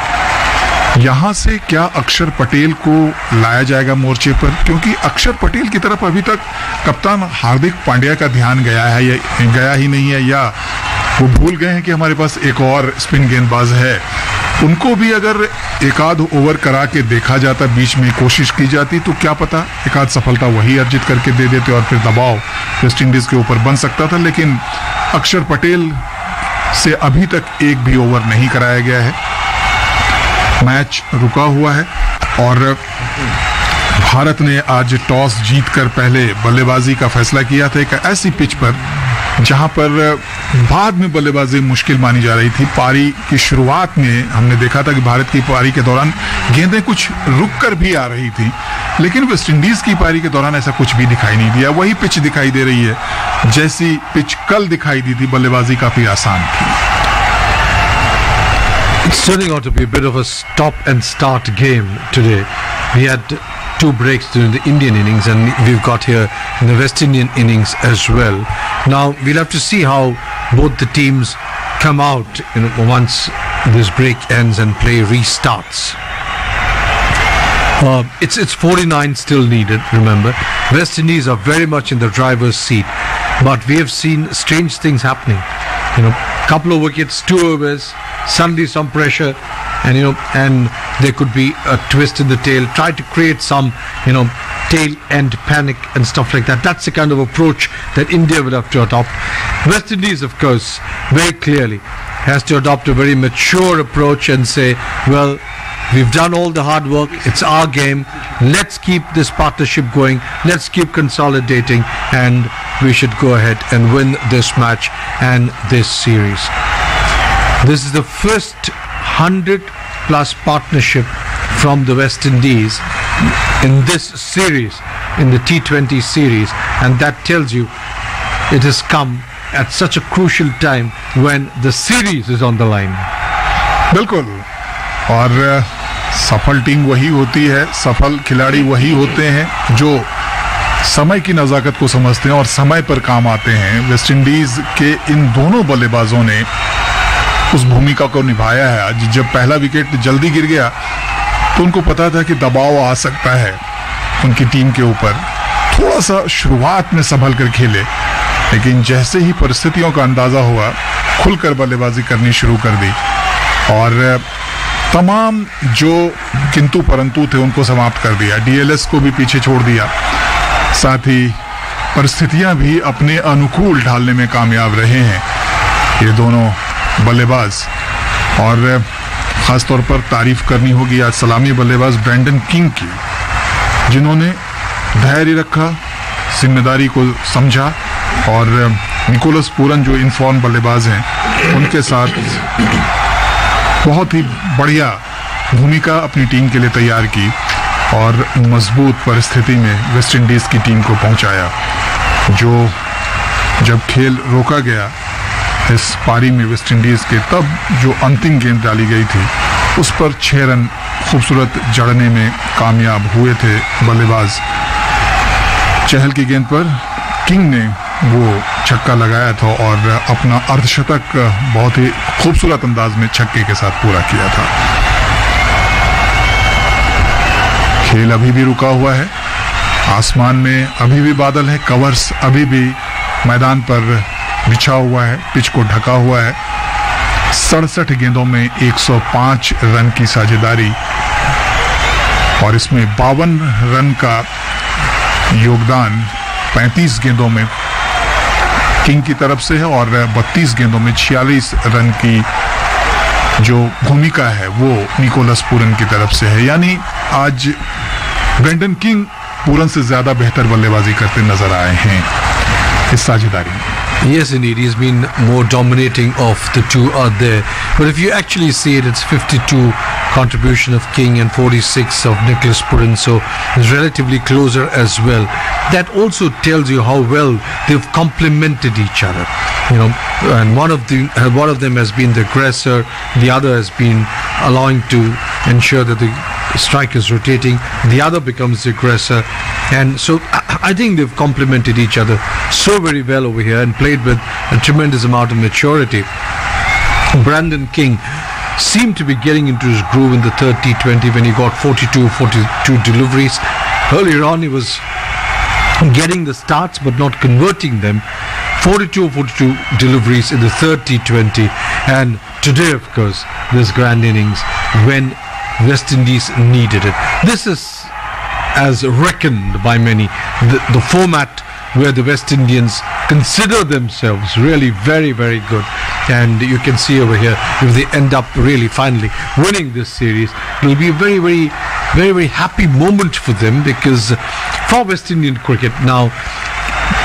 यहां से क्या अक्षर पटेल को लाया जाएगा मोर्चे पर, क्योंकि अक्षर पटेल की तरफ अभी तक कप्तान हार्दिक पांड्या का ध्यान गया है या गया ही नहीं है, या वो भूल गए हैं कि हमारे पास एक और स्पिन गेंदबाज है। उनको भी अगर एक आध ओवर करा के देखा जाता, बीच में कोशिश की जाती, तो क्या पता एक आध सफलता वही अर्जित करके दे देते और फिर दबाव वेस्टइंडीज के ऊपर बन सकता था। लेकिन अक्षर पटेल से अभी तक एक भी ओवर नहीं कराया गया है। मैच रुका हुआ है और भारत ने आज टॉस जीतकर पहले बल्लेबाजी का फैसला किया था एक ऐसी पिच पर जहां पर बाद में बल्लेबाजी मुश्किल मानी जा रही थी। पारी की शुरुआत में हमने देखा था कि भारत की पारी के दौरान गेंदें कुछ रुक कर भी आ रही थी, लेकिन वेस्टइंडीज की पारी के दौरान ऐसा कुछ भी दिखाई नहीं दिया। वही पिच दिखाई दे रही है जैसी पिच कल दिखाई दी थी। बल्लेबाजी काफी आसान थी। It's turning out to be a bit of a stop and start game today. We had 2 breaks during the Indian innings and we've got here in the West Indian innings as well. Now we'll have to see how both the teams come out, once this break ends and play restarts. It's 49 still needed, remember. West Indies are very much in the driver's seat, but we have seen strange things happening. Couple of wickets, 2 overs, suddenly some pressure, and there could be a twist in the tail. Try to create some, tail end panic and stuff like that. That's the kind of approach that India will have to adopt. West Indies, of course, very clearly has to adopt a very mature approach and say, well, we've done all the hard work. It's our game. Let's keep this partnership going. Let's keep consolidating, and we should go ahead and win this match and this series. This is the first 100+ partnership from the West Indies in this series, in the T20 series, and that tells you it has come at such a crucial time when the series is on the line. बिल्कुल, और सफल team वही होती है, सफल खिलाड़ी वही होते हैं जो समय की नज़ाकत को समझते हैं और समय पर काम आते हैं। वेस्टइंडीज के इन दोनों बल्लेबाजों ने उस भूमिका को निभाया है। आज जब पहला विकेट जल्दी गिर गया तो उनको पता था कि दबाव आ सकता है उनकी टीम के ऊपर। थोड़ा सा शुरुआत में संभल कर खेले, लेकिन जैसे ही परिस्थितियों का अंदाजा हुआ, खुलकर बल्लेबाजी करनी शुरू कर दी और तमाम जो किंतु परंतु थे उनको समाप्त कर दिया। डीएलएस को भी पीछे छोड़ दिया, साथ ही परिस्थितियां भी अपने अनुकूल ढालने में कामयाब रहे हैं ये दोनों बल्लेबाज। और खासतौर पर तारीफ करनी होगी आज सलामी बल्लेबाज ब्रैंडन किंग की, जिन्होंने धैर्य रखा, जिम्मेदारी को समझा और निकोलस पूरन जो इनफॉर्म बल्लेबाज हैं उनके साथ बहुत ही बढ़िया भूमिका अपनी टीम के लिए तैयार की और मजबूत परिस्थिति में वेस्टइंडीज की टीम को पहुंचाया। जो जब खेल रोका गया इस पारी में वेस्टइंडीज के, तब जो अंतिम गेंद डाली गई थी उस पर 6 रन खूबसूरत जड़ने में कामयाब हुए थे बल्लेबाज। चहल की गेंद पर किंग ने वो छक्का लगाया था और अपना अर्धशतक बहुत ही खूबसूरत अंदाज में छक्के के साथ पूरा किया था। खेल अभी भी रुका हुआ है, आसमान में अभी भी बादल है, कवर्स अभी भी मैदान पर बिछा हुआ है, पिच को ढका हुआ है। 67 गेंदों में 105 रन की साझेदारी और इसमें 52 रन का योगदान 35 गेंदों में किंग की तरफ से है और 32 गेंदों में 46 रन की जो भूमिका है वो निकोलस पूरन की तरफ से है। यानी आज ब्रेंडन किंग पूरन से ज्यादा बेहतर बल्लेबाजी करते नजर आए हैं इस साझेदारी में। Yes, indeed. He's been more dominating of the two out there. But if you actually see it, it's 52 contribution of King and 46 of Nicholas Puran, so it's relatively closer as well. That also tells you how well they've complemented each other. You know, and one of them has been the aggressor, the other has been allowing to ensure that the strike is rotating, the other becomes the aggressor, and so I think they've complemented each other so very well over here and played with a tremendous amount of maturity. Brandon King seemed to be getting into his groove in the third T20 when he got 42 deliveries. Earlier on he was getting the starts but not converting them. 42 deliveries in the third T20, and today of course this grand innings when West Indies needed it. This is, as reckoned by many, the format where the West Indians consider themselves really very, very good. And you can see over here, if they end up really finally winning this series, it will be a very, very, very, very happy moment for them, because for West Indian cricket now,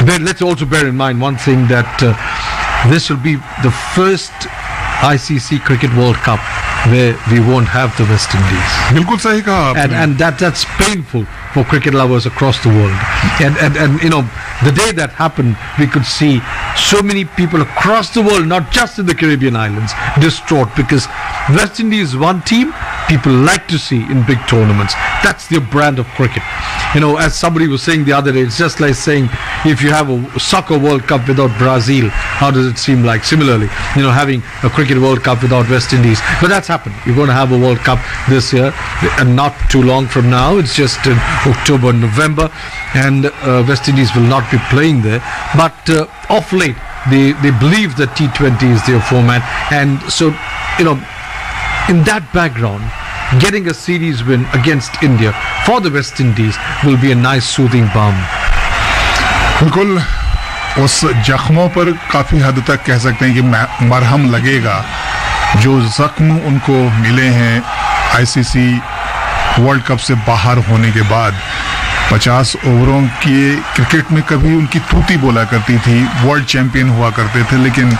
let's also bear in mind one thing, that this will be the first ICC Cricket World Cup where we won't have the West Indies. बिल्कुल सही कहा आपने. And that's painful for cricket lovers across the world. And you know, the day that happened, we could see so many people across the world, not just in the Caribbean islands, distraught, because West Indies is one team people like to see in big tournaments. That's their brand of cricket. You know, as somebody was saying the other day, it's just like saying if you have a soccer World Cup without Brazil, how does it seem like? Similarly, you know, having a cricket World Cup without West Indies. But that's happened. We're going to have a World Cup this year, and not too long from now. It's just in October, November, and West Indies will not be playing there. But of late, they believe that T20 is their format, and so, you know, in that background, getting a series win against India for the West Indies will be a nice soothing balm. बिल्कुल उस जख्मों पर काफी हद तक कह सकते हैं कि मरहम लगेगा जो जख्म उनको मिले हैं आईसीसी वर्ल्ड कप से बाहर होने के बाद। 50 ओवरों के क्रिकेट में कभी उनकी तूती बोला करती थी, वर्ल्ड चैंपियन हुआ करते थे, लेकिन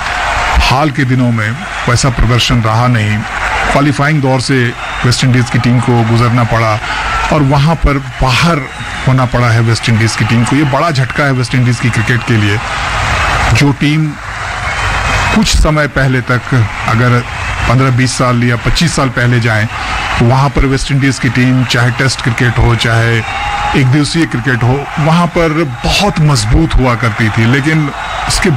हाल के दिनों में वैसा प्रदर्शन रहा नहीं। क्वालिफाइंग दौर से वेस्ट इंडीज़ की टीम को गुजरना पड़ा और वहाँ पर बाहर होना पड़ा है वेस्ट इंडीज़ की टीम को। ये बड़ा झटका है वेस्ट इंडीज़ की क्रिकेट के लिए, जो टीम कुछ समय पहले तक, अगर 15-20 साल या 25 साल पहले जाएं, तो वहाँ पर वेस्ट इंडीज़ की टीम, चाहे टेस्ट क्रिकेट हो, चाहे एक दिवसीय क्रिकेट हो, वहाँ पर बहुत मजबूत हुआ करती थी। लेकिन उसके